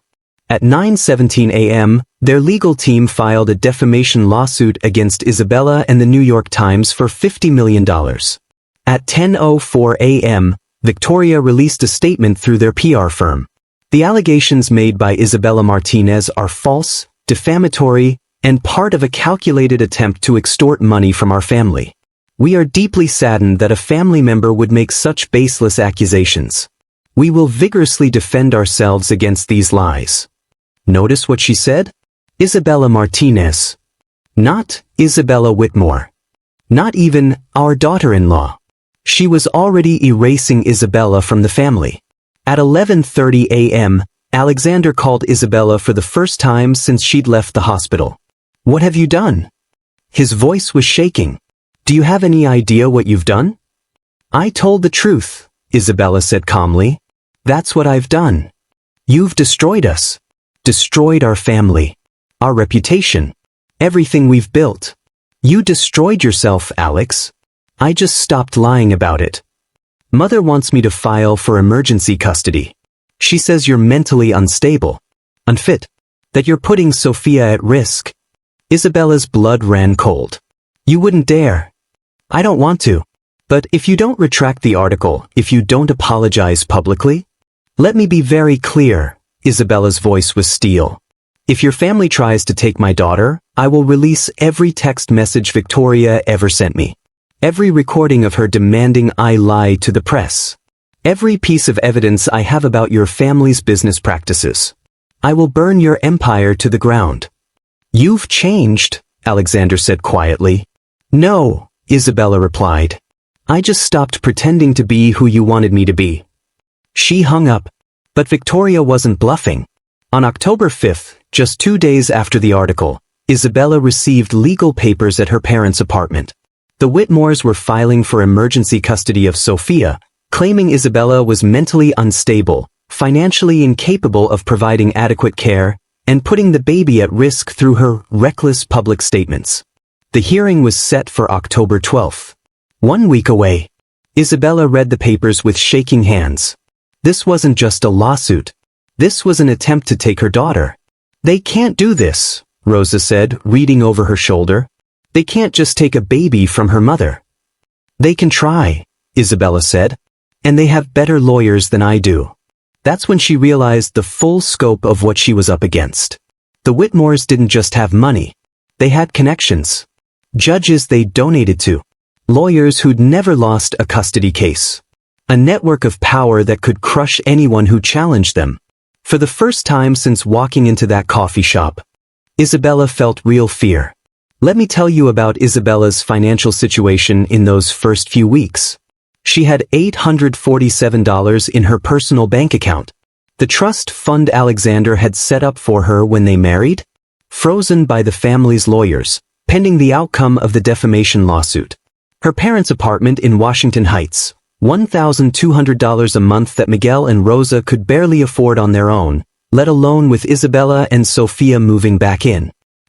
At 9:17 a.m., their legal team filed a defamation lawsuit against Isabella and the New York Times for $50 million. At 10:04 a.m., Victoria released a statement through their PR firm. The allegations made by Isabella Martinez are false, defamatory, and part of a calculated attempt to extort money from our family. We are deeply saddened that a family member would make such baseless accusations. We will vigorously defend ourselves against these lies. Notice what she said? Isabella Martinez. Not Isabella Whitmore. Not even our daughter-in-law. She was already erasing Isabella from the family. At 11:30 a.m., Alexander called Isabella for the first time since she'd left the hospital. "What have you done?" His voice was shaking. "Do you have any idea what you've done?" "I told the truth," Isabella said calmly. "That's what I've done. You've destroyed us. Destroyed our family. Our reputation. Everything we've built. You destroyed yourself, Alex. I just stopped lying about it. Mother wants me to file for emergency custody. She says you're mentally unstable, unfit, that you're putting Sophia at risk." Isabella's blood ran cold. "You wouldn't dare." "I don't want to. But if you don't retract the article, if you don't apologize publicly..." "Let me be very clear," Isabella's voice was steel. "If your family tries to take my daughter, I will release every text message Victoria ever sent me. Every recording of her demanding I lie to the press. Every piece of evidence I have about your family's business practices. I will burn your empire to the ground." "You've changed," Alexander said quietly. "No," Isabella replied. "I just stopped pretending to be who you wanted me to be." She hung up. But Victoria wasn't bluffing. On October 5th, just 2 days after the article, Isabella received legal papers at her parents' apartment. The Whitmores were filing for emergency custody of Sophia, claiming Isabella was mentally unstable, financially incapable of providing adequate care, and putting the baby at risk through her reckless public statements. The hearing was set for October 12th. 1 week away. Isabella read the papers with shaking hands. This wasn't just a lawsuit. This was an attempt to take her daughter. "They can't do this," Rosa said, reading over her shoulder. "They can't just take a baby from her mother." "They can try," Isabella said. "And they have better lawyers than I do." That's when she realized the full scope of what she was up against. The Whitmores didn't just have money. They had connections. Judges they donated to. Lawyers who'd never lost a custody case. A network of power that could crush anyone who challenged them. For the first time since walking into that coffee shop, Isabella felt real fear. Let me tell you about Isabella's financial situation in those first few weeks. She had $847 in her personal bank account. The trust fund Alexander had set up for her when they married, frozen by the family's lawyers, pending the outcome of the defamation lawsuit. Her parents' apartment in Washington Heights, $1,200 a month that Miguel and Rosa could barely afford on their own, let alone with Isabella and Sophia moving back in.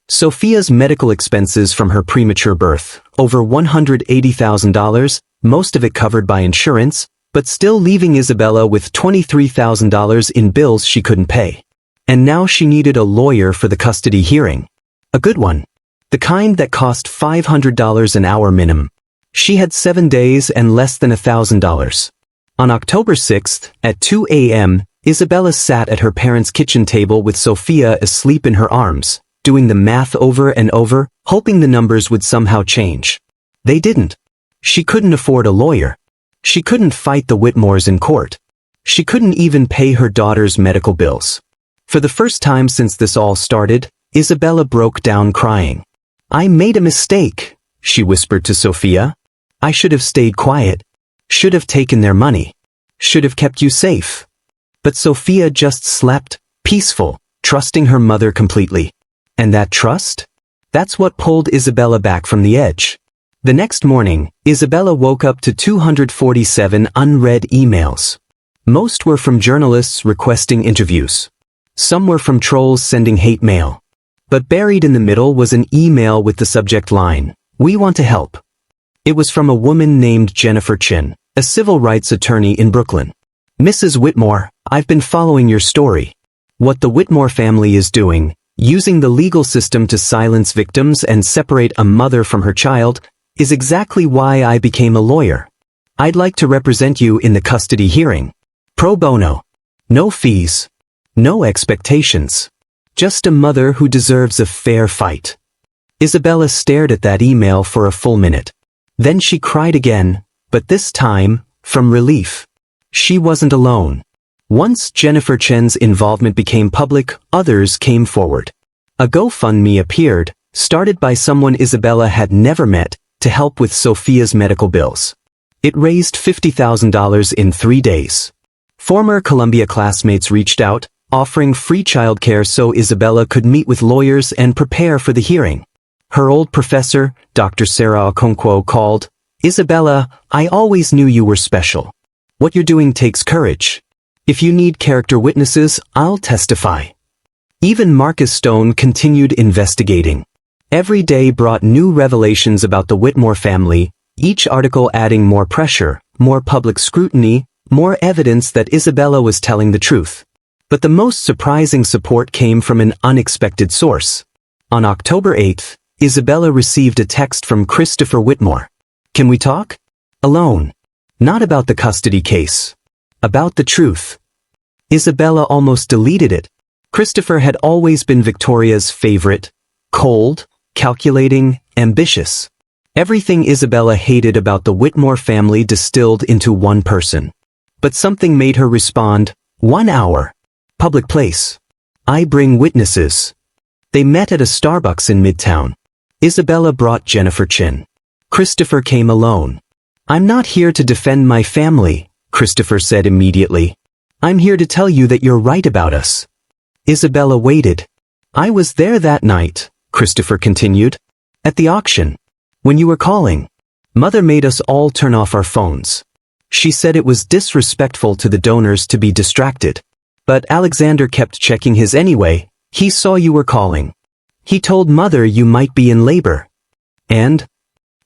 Sophia's medical expenses from her premature birth, over $180,000, most of it covered by insurance, but still leaving Isabella with $23,000 in bills she couldn't pay. And now she needed a lawyer for the custody hearing. A good one. The kind that cost $500 an hour minimum. She had 7 days and less than $1,000. On October 6th, at 2 a.m., Isabella sat at her parents' kitchen table with Sophia asleep in her arms, doing the math over and over, hoping the numbers would somehow change. They didn't. She couldn't afford a lawyer. She couldn't fight the Whitmores in court. She couldn't even pay her daughter's medical bills. For the first time since this all started, Isabella broke down crying. "I made a mistake," she whispered to Sophia. "I should have stayed quiet. Should have taken their money. Should have kept you safe." But Sophia just slept, peaceful, trusting her mother completely. And that trust? That's what pulled Isabella back from the edge. The next morning, Isabella woke up to 247 unread emails. Most were from journalists requesting interviews. Some were from trolls sending hate mail. But buried in the middle was an email with the subject line, "We want to help." It was from a woman named Jennifer Chin, a civil rights attorney in Brooklyn. "Mrs. Whitmore, I've been following your story. What the Whitmore family is doing, using the legal system to silence victims and separate a mother from her child, is exactly why I became a lawyer. I'd like to represent you in the custody hearing. Pro bono. No fees. No expectations. Just a mother who deserves a fair fight." Isabella stared at that email for a full minute. Then she cried again, but this time, from relief. She wasn't alone. Once Jennifer Chen's involvement became public, others came forward. A GoFundMe appeared, started by someone Isabella had never met, to help with Sophia's medical bills. It raised $50,000 in 3 days. Former Columbia classmates reached out, offering free childcare so Isabella could meet with lawyers and prepare for the hearing. Her old professor, Dr. Sarah Okonkwo, called, "Isabella, I always knew you were special. What you're doing takes courage. If you need character witnesses, I'll testify." Even Marcus Stone continued investigating. Every day brought new revelations about the Whitmore family, each article adding more pressure, more public scrutiny, more evidence that Isabella was telling the truth. But the most surprising support came from an unexpected source. On October 8th, Isabella received a text from Christopher Whitmore. "Can we talk?" Alone. Not about the custody case. About the truth. Isabella almost deleted it. Christopher had always been Victoria's favorite. Cold, calculating, ambitious. Everything Isabella hated about the Whitmore family distilled into one person. But something made her respond, 1 hour. Public place. I bring witnesses. They met at a Starbucks in Midtown. Isabella brought Jennifer Chin. Christopher came alone. "I'm not here to defend my family," Christopher said immediately. "I'm here to tell you that you're right about us." Isabella waited. "I was there that night," Christopher continued. "At the auction. When you were calling. Mother made us all turn off our phones. She said it was disrespectful to the donors to be distracted. But Alexander kept checking his anyway. He saw you were calling. He told Mother you might be in labor. And?"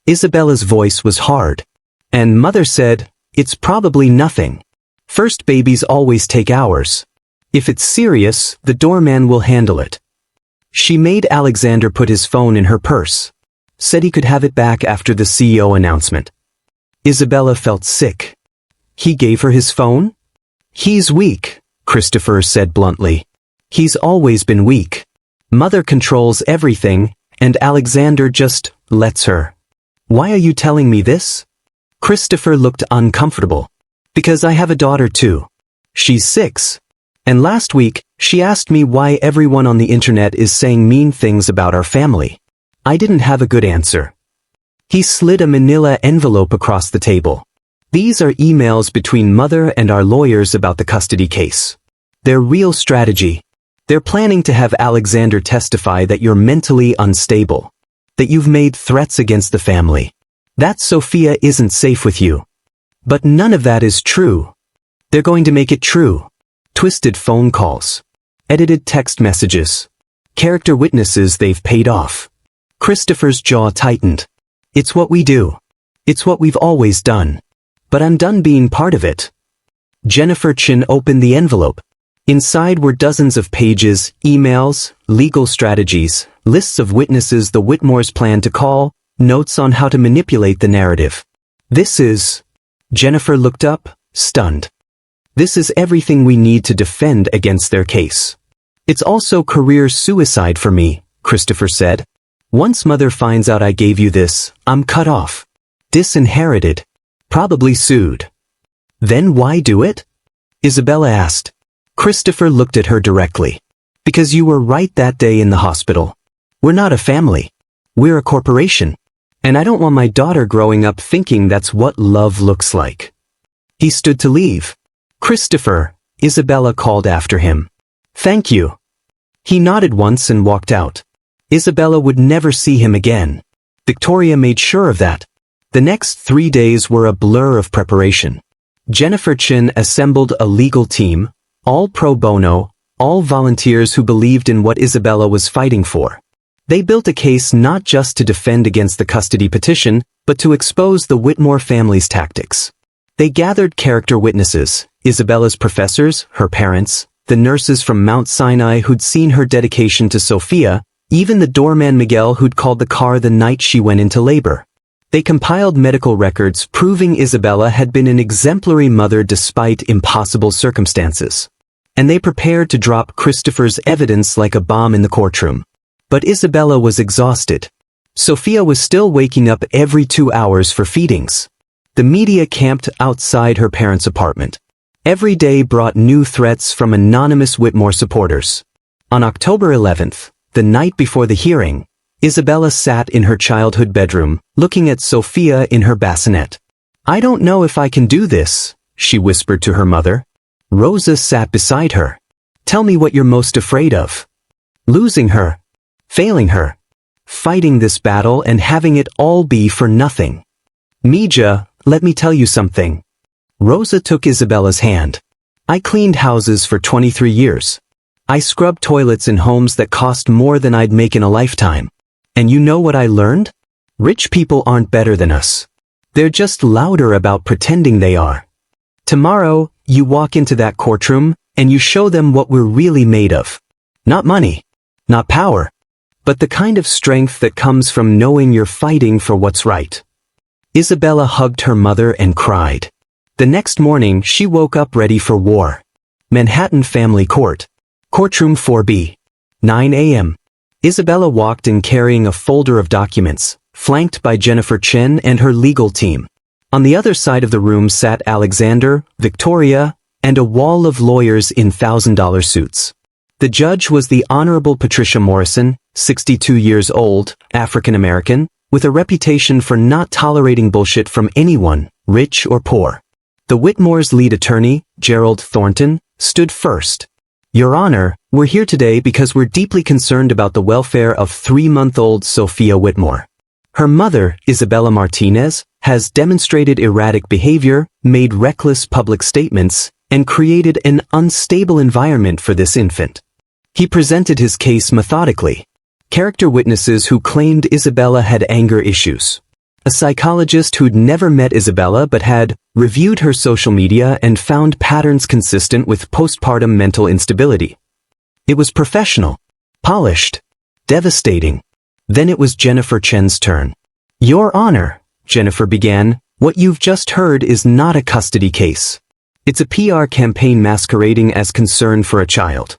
Isabella's voice was hard. "And Mother said, it's probably nothing. First babies always take hours. If it's serious, the doorman will handle it." She made Alexander put his phone in her purse. Said he could have it back after the CEO announcement. Isabella felt sick. He gave her his phone? "He's weak," Christopher said bluntly. "He's always been weak. Mother controls everything, and Alexander just lets her." "Why are you telling me this?" Christopher looked uncomfortable. "Because I have a daughter too. She's 6. And last week, she asked me why everyone on the internet is saying mean things about our family. I didn't have a good answer." He slid a manila envelope across the table. "These are emails between Mother and our lawyers about the custody case. They're real strategy. They're planning to have Alexander testify that you're mentally unstable. That you've made threats against the family. That Sophia isn't safe with you. But none of that is true. They're going to make it true." Twisted phone calls. Edited text messages. Character witnesses they've paid off. Christopher's jaw tightened. "It's what we do. It's what we've always done. But I'm done being part of it." Jennifer Chin opened the envelope. Inside were dozens of pages, emails, legal strategies, lists of witnesses the Whitmores plan to call, notes on how to manipulate the narrative. "This is..." Jennifer looked up, stunned. "This is everything we need to defend against their case. It's also career suicide for me," Christopher said. "Once Mother finds out I gave you this, I'm cut off. Disinherited. Probably sued." "Then why do it?" Isabella asked. Christopher looked at her directly. "Because you were right that day in the hospital. We're not a family. We're a corporation. And I don't want my daughter growing up thinking that's what love looks like." He stood to leave. "Christopher," Isabella called after him. "Thank you." He nodded once and walked out. Isabella would never see him again. Victoria made sure of that. The next 3 days were a blur of preparation. Jennifer Chin assembled a legal team, all pro bono, all volunteers who believed in what Isabella was fighting for. They built a case not just to defend against the custody petition, but to expose the Whitmore family's tactics. They gathered character witnesses, Isabella's professors, her parents, the nurses from Mount Sinai who'd seen her dedication to Sophia, even the doorman Miguel who'd called the car the night she went into labor. They compiled medical records proving Isabella had been an exemplary mother despite impossible circumstances. And they prepared to drop Christopher's evidence like a bomb in the courtroom. But Isabella was exhausted. Sophia was still waking up every 2 hours for feedings. The media camped outside her parents' apartment. Every day brought new threats from anonymous Whitmore supporters. On October 11th, The night before the hearing, Isabella sat in her childhood bedroom, looking at Sophia in her bassinet. "I don't know if I can do this," she whispered to her mother. Rosa sat beside her. "Tell me what you're most afraid of." "Losing her. Failing her. Fighting this battle and having it all be for nothing." "Mija, let me tell you something." Rosa took Isabella's hand. "I cleaned houses for 23 years. I scrubbed toilets in homes that cost more than I'd make in a lifetime. And you know what I learned? Rich people aren't better than us. They're just louder about pretending they are. Tomorrow, you walk into that courtroom, and you show them what we're really made of. Not money, not power, but the kind of strength that comes from knowing you're fighting for what's right." Isabella hugged her mother and cried. The next morning, she woke up ready for war. Manhattan Family Court. Courtroom 4B. 9 a.m. Isabella walked in carrying a folder of documents, flanked by Jennifer Chen and her legal team. On the other side of the room sat Alexander, Victoria, and a wall of lawyers in $1,000 suits. The judge was the Honorable Patricia Morrison, 62 years old, African American, with a reputation for not tolerating bullshit from anyone, rich or poor. The Whitmore's lead attorney, Gerald Thornton, stood first. "Your Honor, we're here today because we're deeply concerned about the welfare of 3-month-old Sophia Whitmore. Her mother, Isabella Martinez, has demonstrated erratic behavior, made reckless public statements, and created an unstable environment for this infant." He presented his case methodically. Character witnesses who claimed Isabella had anger issues. A psychologist who'd never met Isabella but had reviewed her social media and found patterns consistent with postpartum mental instability. It was professional, polished, devastating. Then it was Jennifer Chen's turn. "Your Honor," Jennifer began, "what you've just heard is not a custody case. It's a PR campaign masquerading as concern for a child."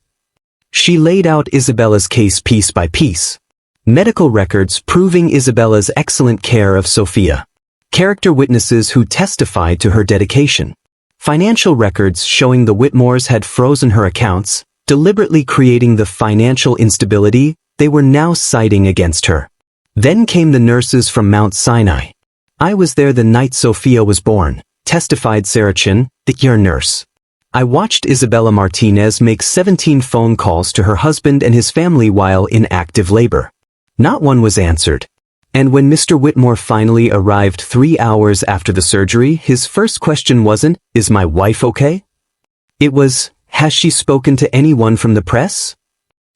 She laid out Isabella's case piece by piece. Medical records proving Isabella's excellent care of Sophia. Character witnesses who testified to her dedication. Financial records showing the Whitmores had frozen her accounts, deliberately creating the financial instability they were now citing against her. Then came the nurses from Mount Sinai. "I was there the night Sophia was born," testified Sarah Chin, the ER nurse. "I watched Isabella Martinez make 17 phone calls to her husband and his family while in active labor. Not one was answered. And when Mr. Whitmore finally arrived 3 hours after the surgery, his first question wasn't, 'Is my wife okay?' It was, 'Has she spoken to anyone from the press?'"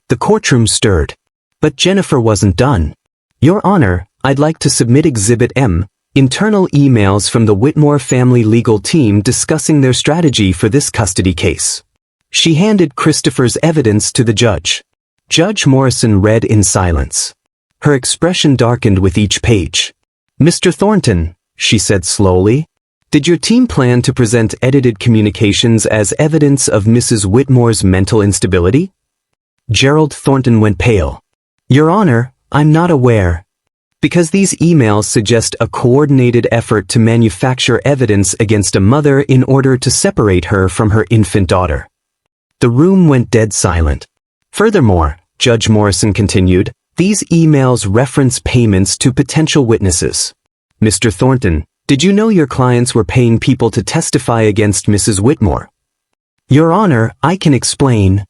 The courtroom stirred. But Jennifer wasn't done. "Your Honor, I'd like to submit Exhibit M, internal emails from the Whitmore family legal team discussing their strategy for this custody case." She handed Christopher's evidence to the judge. Judge Morrison read in silence. Her expression darkened with each page. "Mr. Thornton," she said slowly, "did your team plan to present edited communications as evidence of Mrs. Whitmore's mental instability?" Gerald Thornton went pale. "Your Honor, I'm not aware. Because these emails suggest a coordinated effort to manufacture evidence against a mother in order to separate her from her infant daughter." The room went dead silent. "Furthermore," Judge Morrison continued, "these emails reference payments to potential witnesses. Mr. Thornton, did you know your clients were paying people to testify against Mrs. Whitmore?" "Your Honor, I can explain."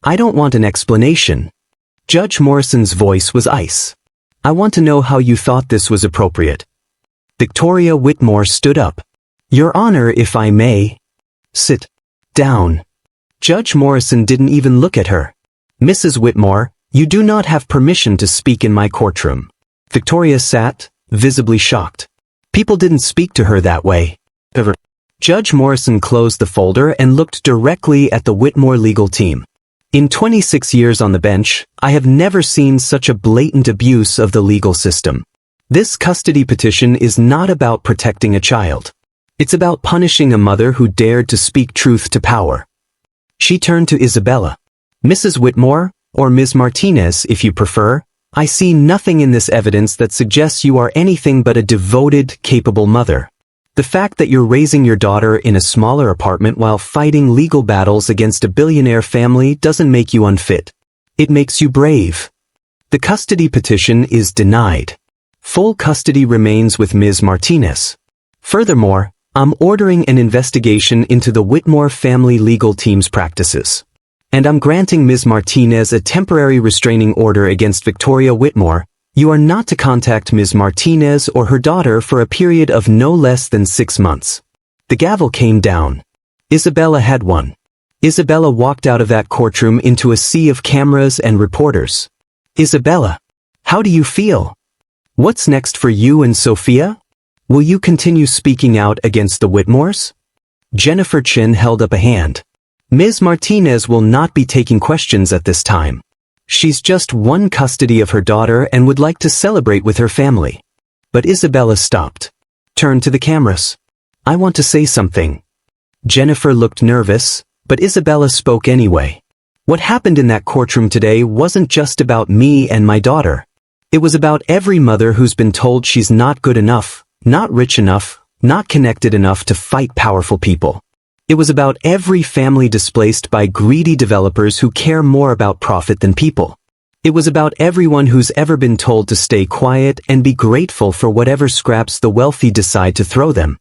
"I don't want an explanation." Judge Morrison's voice was ice. "I want to know how you thought this was appropriate." Victoria Whitmore stood up. "Your Honor, if I may." "Sit down." Judge Morrison didn't even look at her. "Mrs. Whitmore, you do not have permission to speak in my courtroom." Victoria sat, visibly shocked. People didn't speak to her that way. Ever. Judge Morrison closed the folder and looked directly at the Whitmore legal team. "In 26 years on the bench, I have never seen such a blatant abuse of the legal system. This custody petition is not about protecting a child. It's about punishing a mother who dared to speak truth to power." She turned to Isabella. "Mrs. Whitmore, or Ms. Martinez if you prefer, I see nothing in this evidence that suggests you are anything but a devoted, capable mother. The fact that you're raising your daughter in a smaller apartment while fighting legal battles against a billionaire family doesn't make you unfit. It makes you brave." The custody petition is denied. Full custody remains with Ms. Martinez. Furthermore, I'm ordering an investigation into the Whitmore family legal team's practices. And I'm granting Ms. Martinez a temporary restraining order against Victoria Whitmore. You are not to contact Ms. Martinez or her daughter for a period of no less than 6 months. The gavel came down. Isabella had won. Isabella walked out of that courtroom into a sea of cameras and reporters. Isabella, how do you feel? What's next for you and Sophia? Will you continue speaking out against the Whitmores? Jennifer Chin held up a hand. Ms. Martinez will not be taking questions at this time. She's just won custody of her daughter and would like to celebrate with her family. But Isabella stopped. Turned to the cameras. I want to say something. Jennifer looked nervous, but Isabella spoke anyway. What happened in that courtroom today wasn't just about me and my daughter. It was about every mother who's been told she's not good enough, not rich enough, not connected enough to fight powerful people. It was about every family displaced by greedy developers who care more about profit than people. It was about everyone who's ever been told to stay quiet and be grateful for whatever scraps the wealthy decide to throw them.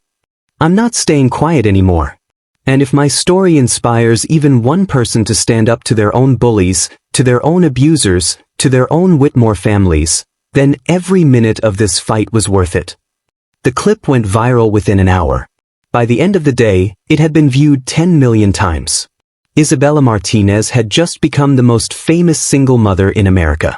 I'm not staying quiet anymore. And if my story inspires even one person to stand up to their own bullies, to their own abusers, to their own Whitmore families, then every minute of this fight was worth it. The clip went viral within an hour. By the end of the day, it had been viewed 10 million times. Isabella Martinez had just become the most famous single mother in America.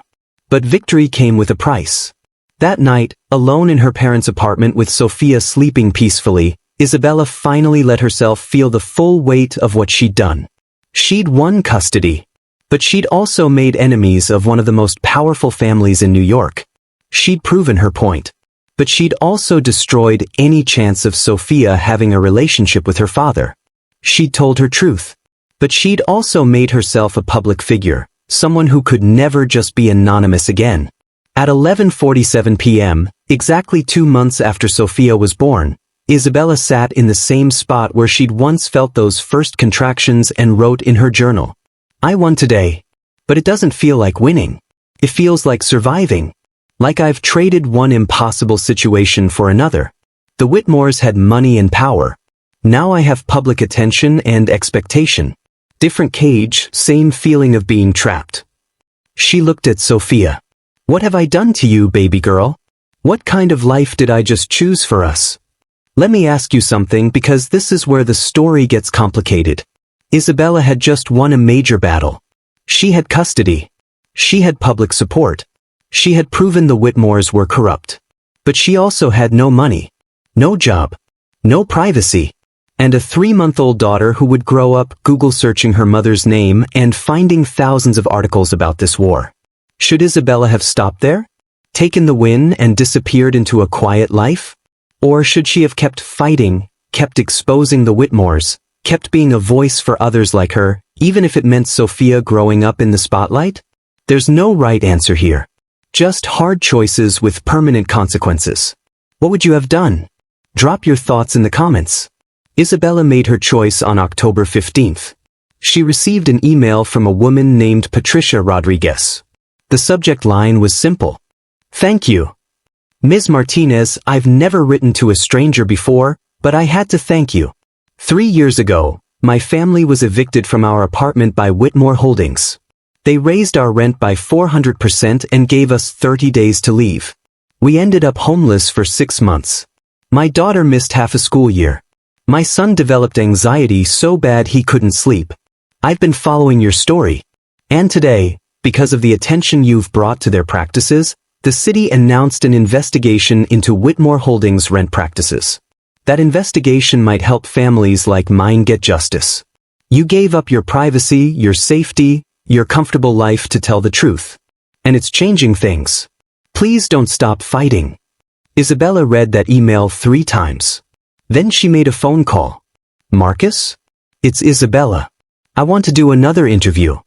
But victory came with a price. That night, alone in her parents' apartment with Sophia sleeping peacefully, Isabella finally let herself feel the full weight of what she'd done. She'd won custody. But she'd also made enemies of one of the most powerful families in New York. She'd proven her point. But she'd also destroyed any chance of Sophia having a relationship with her father. She'd told her truth. But she'd also made herself a public figure, someone who could never just be anonymous again. At 11:47 p.m., exactly 2 months after Sophia was born, Isabella sat in the same spot where she'd once felt those first contractions and wrote in her journal, I won today. But it doesn't feel like winning. It feels like surviving. Like I've traded one impossible situation for another. The Whitmores had money and power. Now I have public attention and expectation. Different cage, same feeling of being trapped. She looked at Sophia. What have I done to you, baby girl? What kind of life did I just choose for us? Let me ask you something because this is where the story gets complicated. Isabella had just won a major battle. She had custody. She had public support. She had proven the Whitmores were corrupt. But she also had no money, no job, no privacy, and a 3-month-old daughter who would grow up Google searching her mother's name and finding thousands of articles about this war. Should Isabella have stopped there? Taken the win and disappeared into a quiet life? Or should she have kept fighting, kept exposing the Whitmores, kept being a voice for others like her, even if it meant Sophia growing up in the spotlight? There's no right answer here. Just hard choices with permanent consequences. What would you have done? Drop your thoughts in the comments. Isabella made her choice on October 15th. She received an email from a woman named Patricia Rodriguez. The subject line was simple. Thank you. Ms. Martinez, I've never written to a stranger before, but I had to thank you. 3 years ago, my family was evicted from our apartment by Whitmore Holdings. They raised our rent by 400% and gave us 30 days to leave. We ended up homeless for 6 months. My daughter missed half a school year. My son developed anxiety so bad he couldn't sleep. I've been following your story. And today, because of the attention you've brought to their practices, the city announced an investigation into Whitmore Holdings' rent practices. That investigation might help families like mine get justice. You gave up your privacy, your safety, your comfortable life to tell the truth. And it's changing things. Please don't stop fighting. Isabella read that email 3 times. Then she made a phone call. Marcus? It's Isabella. I want to do another interview.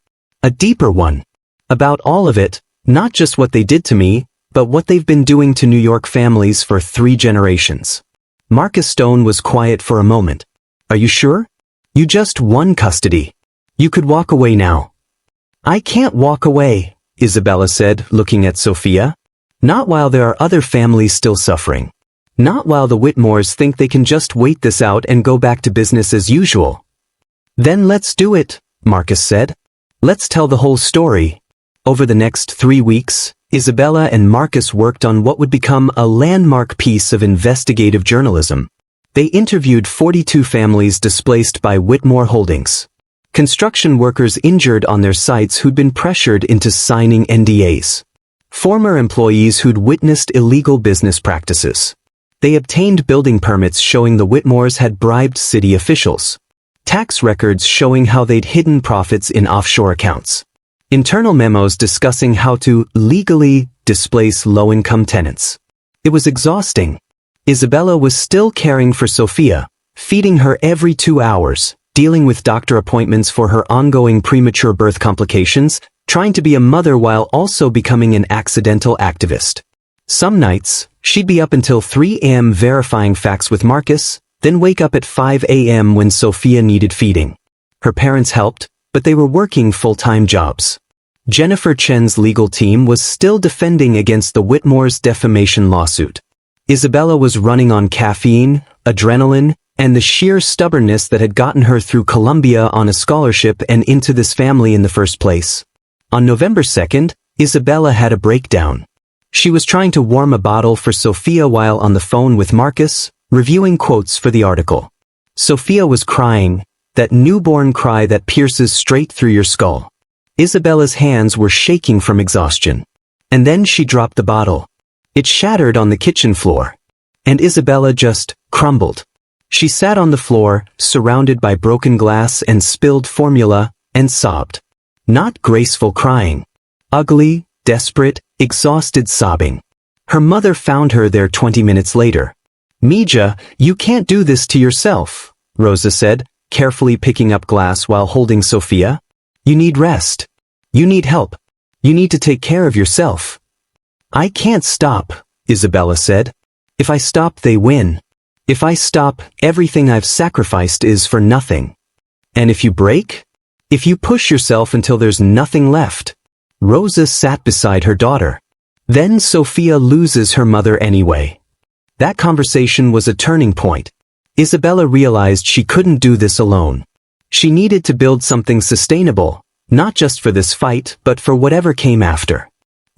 A deeper one. About all of it, not just what they did to me, but what they've been doing to New York families for 3 generations. Marcus Stone was quiet for a moment. Are you sure? You just won custody. You could walk away now. I can't walk away, Isabella said, looking at Sophia. Not while there are other families still suffering. Not while the Whitmores think they can just wait this out and go back to business as usual. Then let's do it, Marcus said. Let's tell the whole story. Over the next 3 weeks, Isabella and Marcus worked on what would become a landmark piece of investigative journalism. They interviewed 42 families displaced by Whitmore Holdings. Construction workers injured on their sites who'd been pressured into signing NDAs. Former employees who'd witnessed illegal business practices. They obtained building permits showing the Whitmores had bribed city officials. Tax records showing how they'd hidden profits in offshore accounts. Internal memos discussing how to legally displace low-income tenants. It was exhausting. Isabella was still caring for Sophia, feeding her every 2 hours, dealing with doctor appointments for her ongoing premature birth complications, trying to be a mother while also becoming an accidental activist. Some nights, she'd be up until 3 a.m. verifying facts with Marcus, then wake up at 5 a.m. when Sophia needed feeding. Her parents helped, but they were working full-time jobs. Jennifer Chen's legal team was still defending against the Whitmores' defamation lawsuit. Isabella was running on caffeine, adrenaline, and the sheer stubbornness that had gotten her through Columbia on a scholarship and into this family in the first place. On November 2nd, Isabella had a breakdown. She was trying to warm a bottle for Sophia while on the phone with Marcus, reviewing quotes for the article. Sophia was crying, that newborn cry that pierces straight through your skull. Isabella's hands were shaking from exhaustion. And then she dropped the bottle. It shattered on the kitchen floor. And Isabella just crumbled. She sat on the floor, surrounded by broken glass and spilled formula, and sobbed. Not graceful crying. Ugly, desperate, exhausted sobbing. Her mother found her there 20 minutes later. Mija, you can't do this to yourself, Rosa said, carefully picking up glass while holding Sophia. You need rest. You need help. You need to take care of yourself. I can't stop, Isabella said. If I stop, they win. If I stop, everything I've sacrificed is for nothing. And if you break? If you push yourself until there's nothing left. Rosa sat beside her daughter. Then Sophia loses her mother anyway. That conversation was a turning point. Isabella realized she couldn't do this alone. She needed to build something sustainable, not just for this fight, but for whatever came after.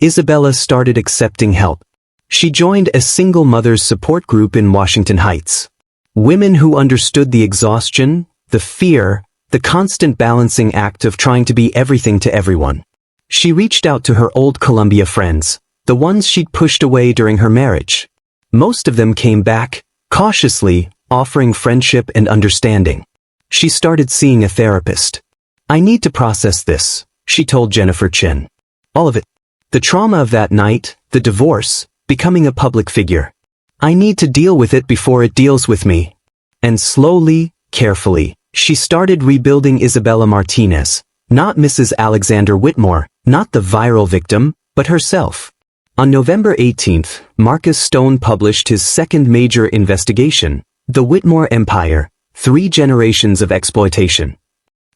Isabella started accepting help. She joined a single mother's support group in Washington Heights. Women who understood the exhaustion, the fear, the constant balancing act of trying to be everything to everyone. She reached out to her old Columbia friends, the ones she'd pushed away during her marriage. Most of them came back, cautiously, offering friendship and understanding. She started seeing a therapist. I need to process this, she told Jennifer Chen. All of it. The trauma of that night, the divorce, becoming a public figure. I need to deal with it before it deals with me. And slowly, carefully, she started rebuilding Isabella Martinez, not Mrs. Alexander Whitmore, not the viral victim, but herself. On November 18th, Marcus Stone published his second major investigation, The Whitmore Empire, 3 Generations of Exploitation.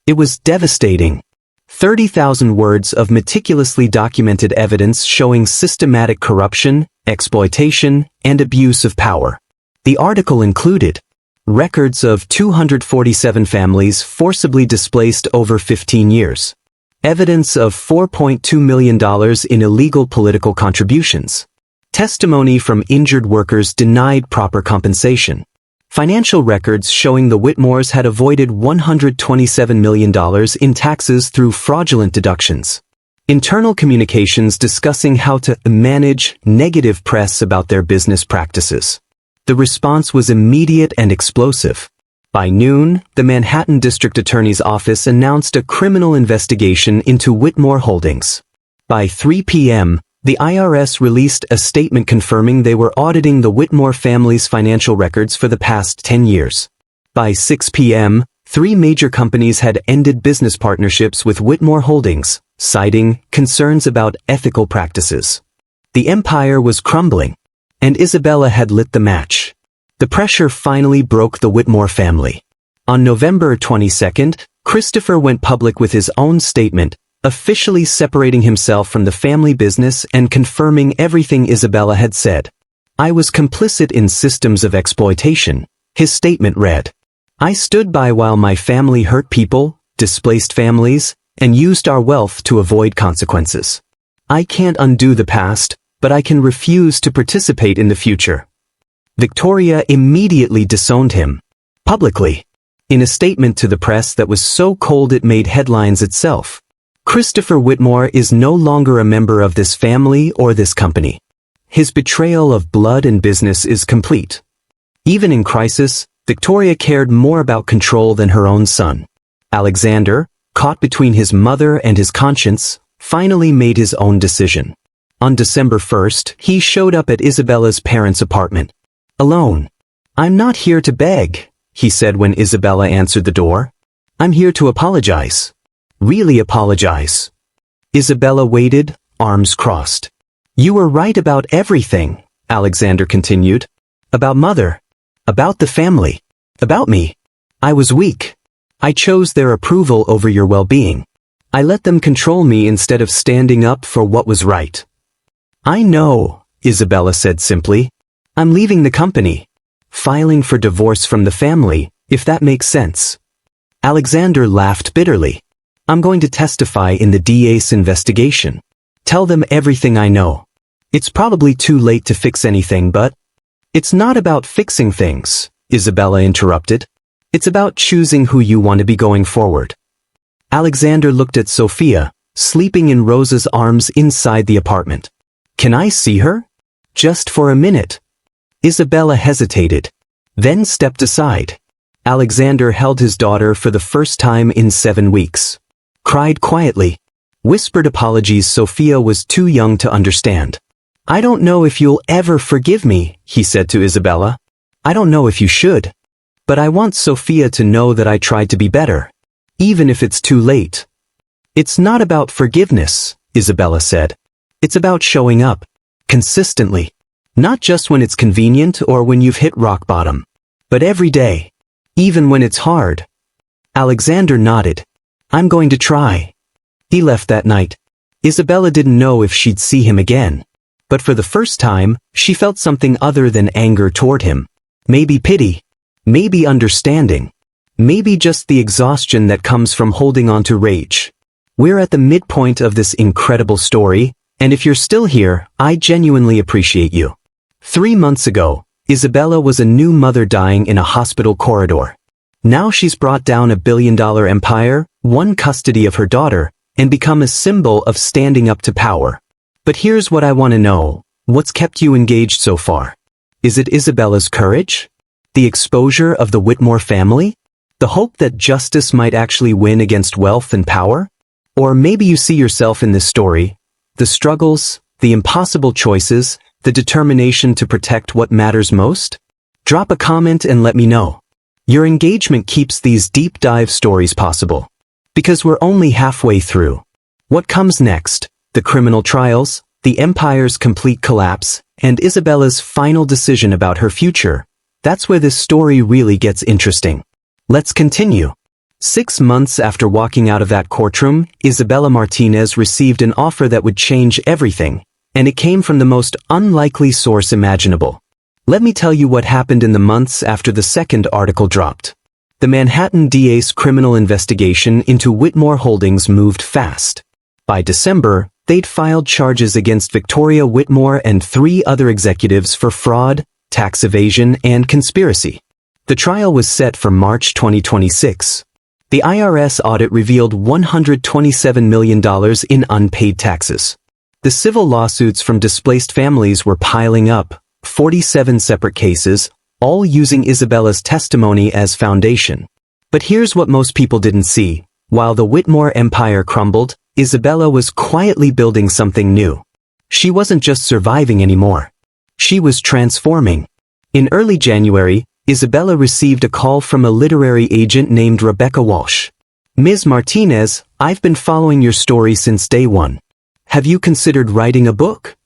It was devastating. 30,000 words of meticulously documented evidence showing systematic corruption, exploitation, and abuse of power. The article included records of 247 families forcibly displaced over 15 years. Evidence of $4.2 million in illegal political contributions. Testimony from injured workers denied proper compensation. Financial records showing the Whitmores had avoided $127 million in taxes through fraudulent deductions. Internal communications discussing how to manage negative press about their business practices. The response was immediate and explosive. By noon, the Manhattan District Attorney's Office announced a criminal investigation into Whitmore Holdings. By 3 p.m., the IRS released a statement confirming they were auditing the Whitmore family's financial records for the past 10 years. By 6 p.m., 3 major companies had ended business partnerships with Whitmore Holdings, citing concerns about ethical practices. The empire was crumbling, and Isabella had lit the match. The pressure finally broke the Whitmore family. On November 22nd, Christopher went public with his own statement, officially separating himself from the family business and confirming everything Isabella had said. "I was complicit in systems of exploitation," his statement read. "I stood by while my family hurt people, displaced families, and used our wealth to avoid consequences. I can't undo the past, but I can refuse to participate in the future." Victoria immediately disowned him. Publicly. In a statement to the press that was so cold it made headlines itself. "Christopher Whitmore is no longer a member of this family or this company. His betrayal of blood and business is complete." Even in crisis, Victoria cared more about control than her own son. Alexander, caught between his mother and his conscience, finally made his own decision. On December 1st, he showed up at Isabella's parents' apartment. Alone. "I'm not here to beg," he said when Isabella answered the door. "I'm here to apologize. Really apologize." Isabella waited, arms crossed. "You were right about everything," Alexander continued. "About mother. About the family. About me. I was weak. I chose their approval over your well-being. I let them control me instead of standing up for what was right." "I know," Isabella said simply. "I'm leaving the company. Filing for divorce from the family, if that makes sense." Alexander laughed bitterly. "I'm going to testify in the DA's investigation. Tell them everything I know. It's probably too late to fix anything, but—" "It's not about fixing things," Isabella interrupted. "It's about choosing who you want to be going forward." Alexander looked at Sophia, sleeping in Rosa's arms inside the apartment. "Can I see her? Just for a minute." Isabella hesitated, then stepped aside. Alexander held his daughter for the first time in 7 weeks. Cried quietly. Whispered apologies Sophia was too young to understand. "I don't know if you'll ever forgive me," he said to Isabella. "I don't know if you should. But I want Sophia to know that I tried to be better. Even if it's too late." "It's not about forgiveness," Isabella said. "It's about showing up. Consistently. Not just when it's convenient or when you've hit rock bottom. But every day. Even when it's hard." Alexander nodded. "I'm going to try." He left that night. Isabella didn't know if she'd see him again. But for the first time, she felt something other than anger toward him. Maybe pity. Maybe understanding. Maybe just the exhaustion that comes from holding on to rage. We're at the midpoint of this incredible story, and if you're still here, I genuinely appreciate you. 3 months ago, Isabella was a new mother dying in a hospital corridor. Now she's brought down a billion-dollar empire, won custody of her daughter, and become a symbol of standing up to power. But here's what I want to know. What's kept you engaged so far? Is it Isabella's courage? The exposure of the Whitmore family? The hope that justice might actually win against wealth and power? Or maybe you see yourself in this story, the struggles, the impossible choices, the determination to protect what matters most? Drop a comment and let me know. Your engagement keeps these deep dive stories possible. Because we're only halfway through. What comes next? The criminal trials, the empire's complete collapse, and Isabella's final decision about her future. That's where this story really gets interesting. Let's continue. 6 months after walking out of that courtroom, Isabella Martinez received an offer that would change everything, and it came from the most unlikely source imaginable. Let me tell you what happened in the months after the second article dropped. The Manhattan DA's criminal investigation into Whitmore Holdings moved fast. By December, they'd filed charges against Victoria Whitmore and 3 other executives for fraud, tax evasion, and conspiracy. The trial was set for March 2026. The IRS audit revealed $127 million in unpaid taxes. The civil lawsuits from displaced families were piling up, 47 separate cases, all using Isabella's testimony as foundation. But here's what most people didn't see. While the Whitmore empire crumbled, Isabella was quietly building something new. She wasn't just surviving anymore. She was transforming. In early January, Isabella received a call from a literary agent named Rebecca Walsh. "Ms. Martinez, I've been following your story since day one. Have you considered writing a book?"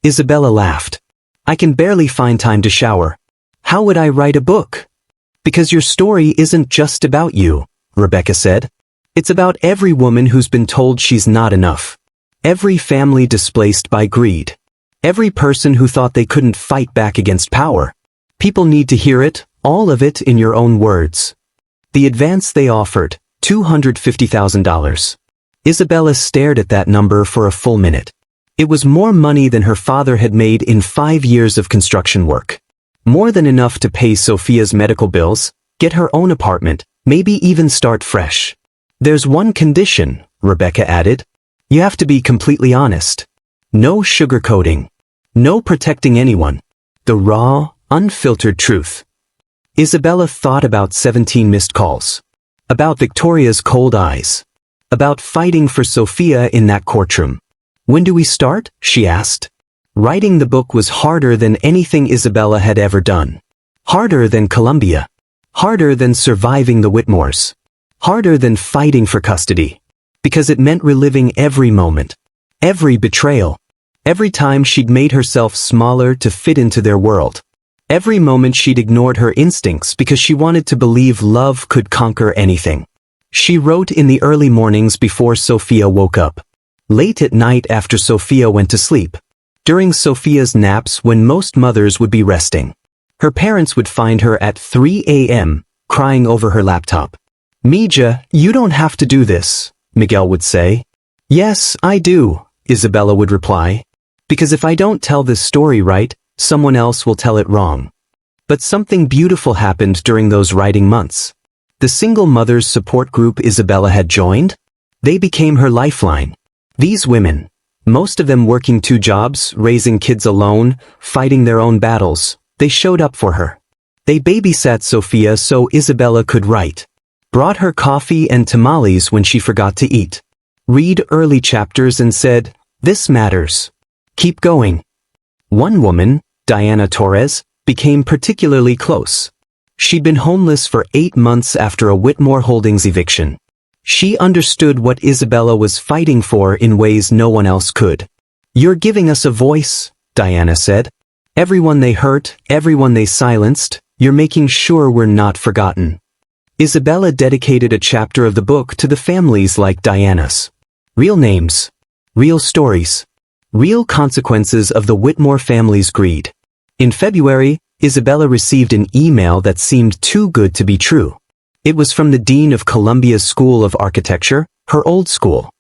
Isabella laughed. "I can barely find time to shower. How would I write a book?" "Because your story isn't just about you," Rebecca said. It's about every woman who's been told she's not enough. Every family displaced by greed. Every person who thought they couldn't fight back against power. People need to hear it, all of it in your own words. The advance they offered, $250,000. Isabella stared at that number for a full minute. It was more money than her father had made in 5 years of construction work. More than enough to pay Sophia's medical bills, get her own apartment, maybe even start fresh. There's one condition, Rebecca added. You have to be completely honest. No sugarcoating. No protecting anyone. The raw, unfiltered truth. Isabella thought about 17 missed calls. About Victoria's cold eyes. About fighting for Sophia in that courtroom. When do we start? She asked. Writing the book was harder than anything Isabella had ever done. Harder than Columbia. Harder than surviving the Whitmores. Harder than fighting for custody. Because it meant reliving every moment. Every betrayal. Every time she'd made herself smaller to fit into their world. Every moment she'd ignored her instincts because she wanted to believe love could conquer anything. She wrote in the early mornings before Sophia woke up. Late at night after Sophia went to sleep. During Sophia's naps when most mothers would be resting. Her parents would find her at 3 a.m., crying over her laptop. Mija, you don't have to do this, Miguel would say. Yes, I do, Isabella would reply. Because if I don't tell this story right, someone else will tell it wrong. But something beautiful happened during those writing months. The single mothers support group Isabella had joined? They became her lifeline. These women, most of them working 2 jobs, raising kids alone, fighting their own battles, they showed up for her. They babysat Sophia so Isabella could write. Brought her coffee and tamales when she forgot to eat. Read early chapters and said, "This matters. Keep going." One woman, Diana Torres, became particularly close. She'd been homeless for 8 months after a Whitmore Holdings eviction. She understood what Isabella was fighting for in ways no one else could. "You're giving us a voice," Diana said. "Everyone they hurt, everyone they silenced, you're making sure we're not forgotten." Isabella dedicated a chapter of the book to the families like Diana's. Real names. Real stories. Real consequences of the Whitmore family's greed. In February, Isabella received an email that seemed too good to be true. It was from the dean of Columbia's School of Architecture, her old school.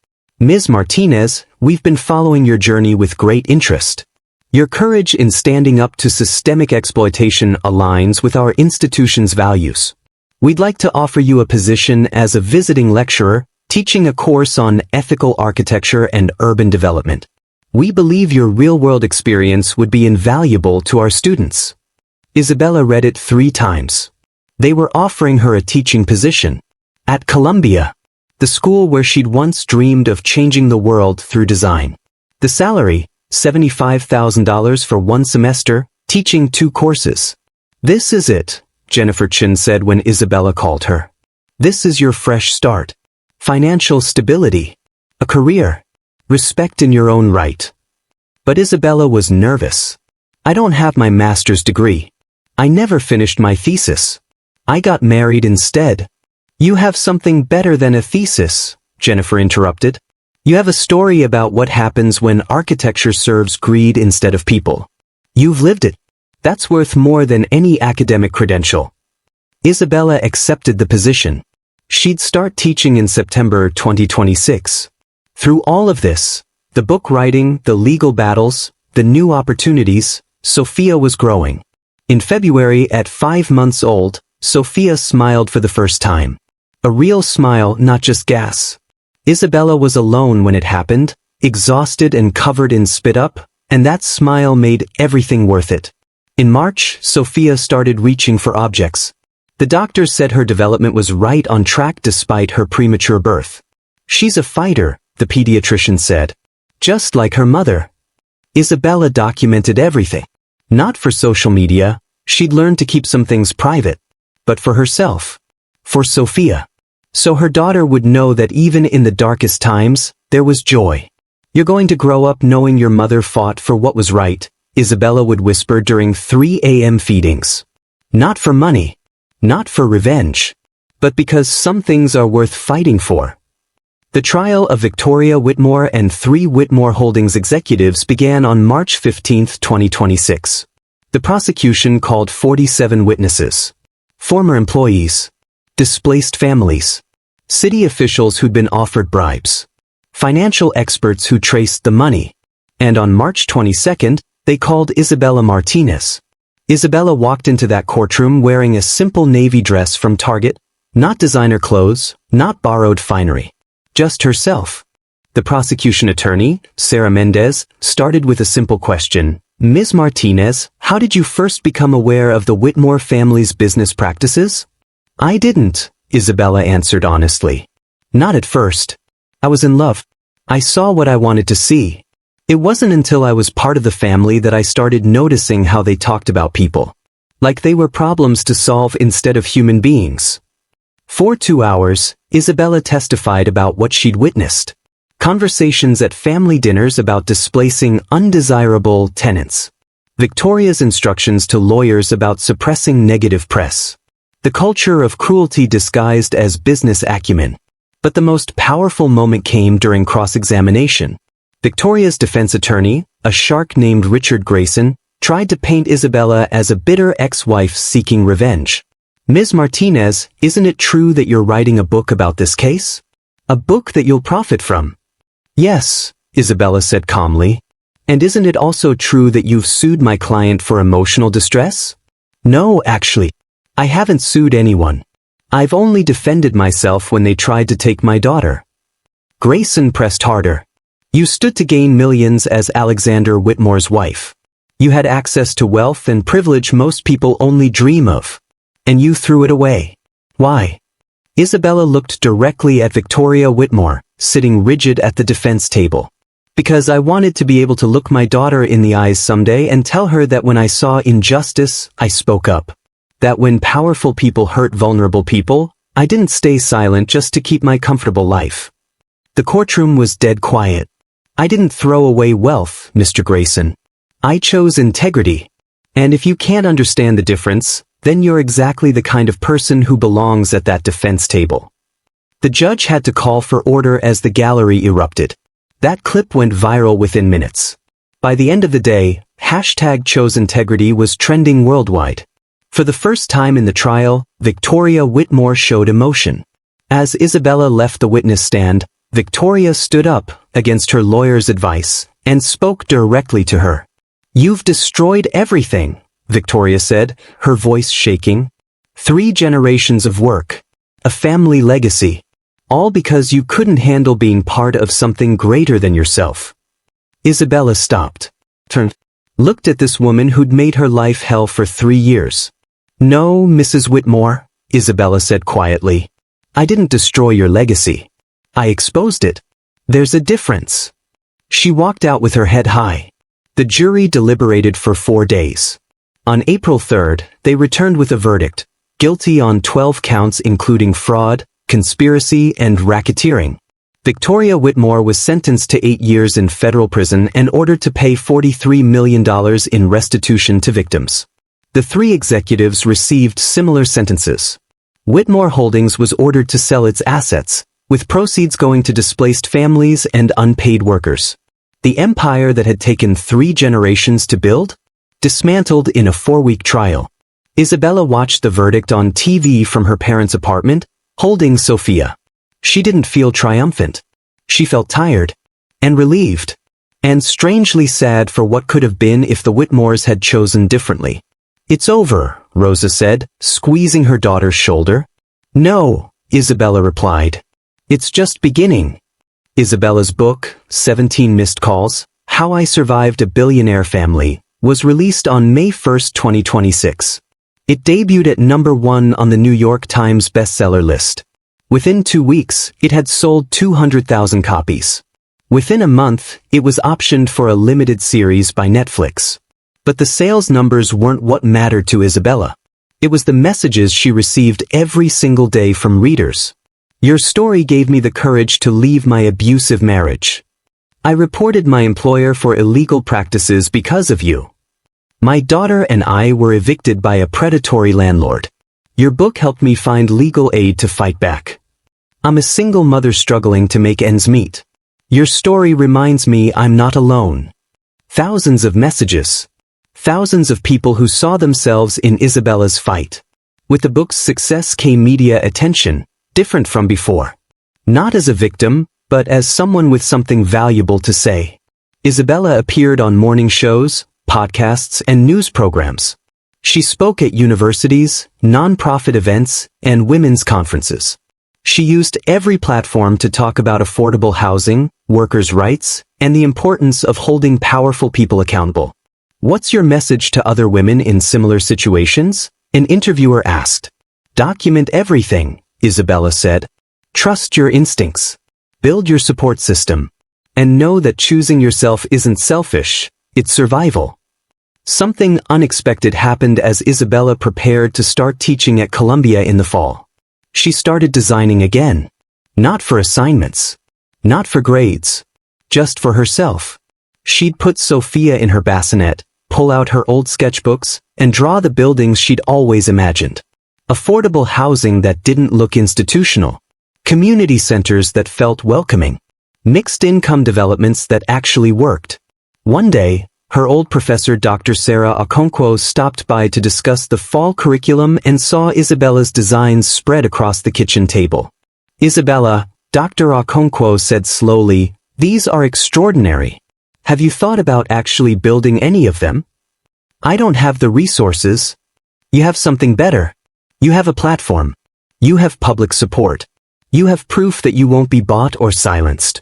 "Ms. Martinez, we've been following your journey with great interest. Your courage in standing up to systemic exploitation aligns with our institution's values. We'd like to offer you a position as a visiting lecturer, teaching a course on ethical architecture and urban development. We believe your real-world experience would be invaluable to our students." Isabella read it 3 times. They were offering her a teaching position. At Columbia, the school where she'd once dreamed of changing the world through design. The salary, $75,000 for 1 semester, teaching 2 courses. "This is it," Jennifer Chin said when Isabella called her. "This is your fresh start. Financial stability. A career. Respect in your own right." But Isabella was nervous. "I don't have my master's degree. I never finished my thesis. I got married instead." "You have something better than a thesis," Jennifer interrupted. "You have a story about what happens when architecture serves greed instead of people. You've lived it. That's worth more than any academic credential." Isabella accepted the position. She'd start teaching in September 2026. Through all of this, the book writing, the legal battles, the new opportunities, Sophia was growing. In February, at 5 months old, Sophia smiled for the first time. A real smile, not just gas. Isabella was alone when it happened, exhausted and covered in spit-up, and that smile made everything worth it. In March, Sophia started reaching for objects. The doctors said her development was right on track despite her premature birth. "She's a fighter," the pediatrician said. "Just like her mother." Isabella documented everything. Not for social media, she'd learned to keep some things private. But for herself. For Sophia. So her daughter would know that even in the darkest times, there was joy. "You're going to grow up knowing your mother fought for what was right," Isabella would whisper during 3 a.m. feedings. "Not for money. Not for revenge. But because some things are worth fighting for." The trial of Victoria Whitmore and 3 Whitmore Holdings executives began on March 15, 2026. The prosecution called 47 witnesses. Former employees. Displaced families. City officials who'd been offered bribes. Financial experts who traced the money. And on March 22, they called Isabella Martinez. Isabella walked into that courtroom wearing a simple navy dress from Target, not designer clothes, not borrowed finery. Just herself. The prosecution attorney, Sarah Mendez, started with a simple question. Ms. Martinez, how did you first become aware of the Whitmore family's business practices? I didn't, Isabella answered honestly. Not at first. I was in love. I saw what I wanted to see. It wasn't until I was part of the family that I started noticing how they talked about people. Like they were problems to solve instead of human beings. For 2 hours, Isabella testified about what she'd witnessed. Conversations at family dinners about displacing undesirable tenants. Victoria's instructions to lawyers about suppressing negative press. The culture of cruelty disguised as business acumen. But the most powerful moment came during cross-examination. Victoria's defense attorney, a shark named Richard Grayson, tried to paint Isabella as a bitter ex-wife seeking revenge. Ms. Martinez, isn't it true that you're writing a book about this case? A book that you'll profit from? Yes, Isabella said calmly. And isn't it also true that you've sued my client for emotional distress? No, actually. I haven't sued anyone. I've only defended myself when they tried to take my daughter. Grayson pressed harder. You stood to gain millions as Alexander Whitmore's wife. You had access to wealth and privilege most people only dream of. And you threw it away. Why? Isabella looked directly at Victoria Whitmore, sitting rigid at the defense table. Because I wanted to be able to look my daughter in the eyes someday and tell her that when I saw injustice, I spoke up. That when powerful people hurt vulnerable people, I didn't stay silent just to keep my comfortable life. The courtroom was dead quiet. I didn't throw away wealth, Mr. Grayson. I chose integrity. And if you can't understand the difference, then you're exactly the kind of person who belongs at that defense table. The judge had to call for order as the gallery erupted. That clip went viral within minutes. By the end of the day, #ChoseIntegrity was trending worldwide. For the first time in the trial, Victoria Whitmore showed emotion. As Isabella left the witness stand, Victoria stood up, against her lawyer's advice, and spoke directly to her. You've destroyed everything, Victoria said, her voice shaking. 3 generations of work. A family legacy. All because you couldn't handle being part of something greater than yourself. Isabella stopped. Turned. Looked at this woman who'd made her life hell for 3 years. No, Mrs. Whitmore, Isabella said quietly. I didn't destroy your legacy. I exposed it. There's a difference. She walked out with her head high. The jury deliberated for 4 days. On April 3rd, they returned with a verdict, guilty on 12 counts including fraud, conspiracy, and racketeering. Victoria Whitmore was sentenced to 8 years in federal prison and ordered to pay $43 million in restitution to victims. The 3 executives received similar sentences. Whitmore Holdings was ordered to sell its assets, with proceeds going to displaced families and unpaid workers. The empire that had taken 3 generations to build? Dismantled in a 4-week trial. Isabella watched the verdict on TV from her parents' apartment, holding Sophia. She didn't feel triumphant. She felt tired. And relieved. And strangely sad for what could have been if the Whitmores had chosen differently. It's over, Rosa said, squeezing her daughter's shoulder. No, Isabella replied. It's just beginning. Isabella's book, 17 Missed Calls, How I Survived a Billionaire Family, was released on May 1, 2026. It debuted at number 1 on the New York Times bestseller list. Within 2 weeks, it had sold 200,000 copies. Within a month, it was optioned for a limited series by Netflix. But the sales numbers weren't what mattered to Isabella. It was the messages she received every single day from readers. Your story gave me the courage to leave my abusive marriage. I reported my employer for illegal practices because of you. My daughter and I were evicted by a predatory landlord. Your book helped me find legal aid to fight back. I'm a single mother struggling to make ends meet. Your story reminds me I'm not alone. Thousands of messages. Thousands of people who saw themselves in Isabella's fight. With the book's success came media attention, different from before. Not as a victim, but as someone with something valuable to say. Isabella appeared on morning shows, podcasts, and news programs. She spoke at universities, non-profit events, and women's conferences. She used every platform to talk about affordable housing, workers' rights, and the importance of holding powerful people accountable. What's your message to other women in similar situations? An interviewer asked. Document everything, Isabella said. Trust your instincts. Build your support system. And know that choosing yourself isn't selfish, it's survival. Something unexpected happened as Isabella prepared to start teaching at Columbia in the fall. She started designing again. Not for assignments. Not for grades. Just for herself. She'd put Sophia in her bassinet, pull out her old sketchbooks, and draw the buildings she'd always imagined. Affordable housing that didn't look institutional. Community centers that felt welcoming. Mixed-income developments that actually worked. One day, her old professor Dr. Sarah Okonkwo stopped by to discuss the fall curriculum and saw Isabella's designs spread across the kitchen table. Isabella, Dr. Okonkwo said slowly, "These are extraordinary. Have you thought about actually building any of them?" "I don't have the resources." "You have something better. You have a platform. You have public support. You have proof that you won't be bought or silenced."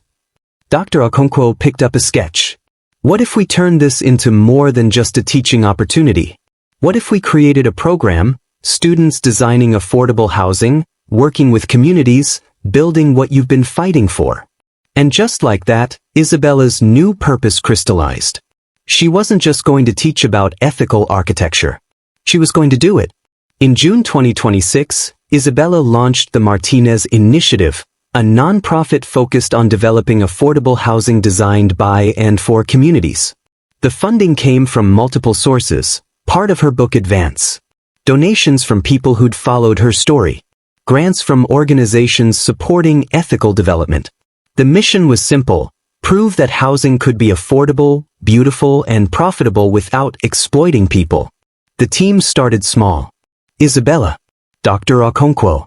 Dr. Okonkwo picked up a sketch. What if we turned this into more than just a teaching opportunity? What if we created a program, students designing affordable housing, working with communities, building what you've been fighting for? And just like that, Isabella's new purpose crystallized. She wasn't just going to teach about ethical architecture. She was going to do it. In June 2026, Isabella launched the Martinez Initiative, a nonprofit focused on developing affordable housing designed by and for communities. The funding came from multiple sources, part of her book Advance. Donations from people who'd followed her story. Grants from organizations supporting ethical development. The mission was simple: prove that housing could be affordable, beautiful, and profitable without exploiting people. The team started small. Isabella, Dr. Okonkwo,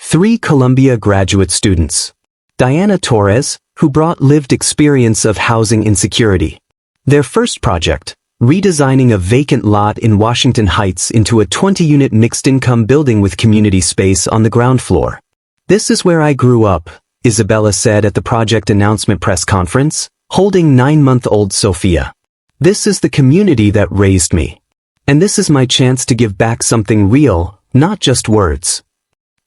3 Columbia graduate students. Diana Torres, who brought lived experience of housing insecurity. Their first project, redesigning a vacant lot in Washington Heights into a 20-unit mixed-income building with community space on the ground floor. "This is where I grew up," Isabella said at the project announcement press conference, holding 9-month-old Sophia. "This is the community that raised me. And this is my chance to give back something real, not just words."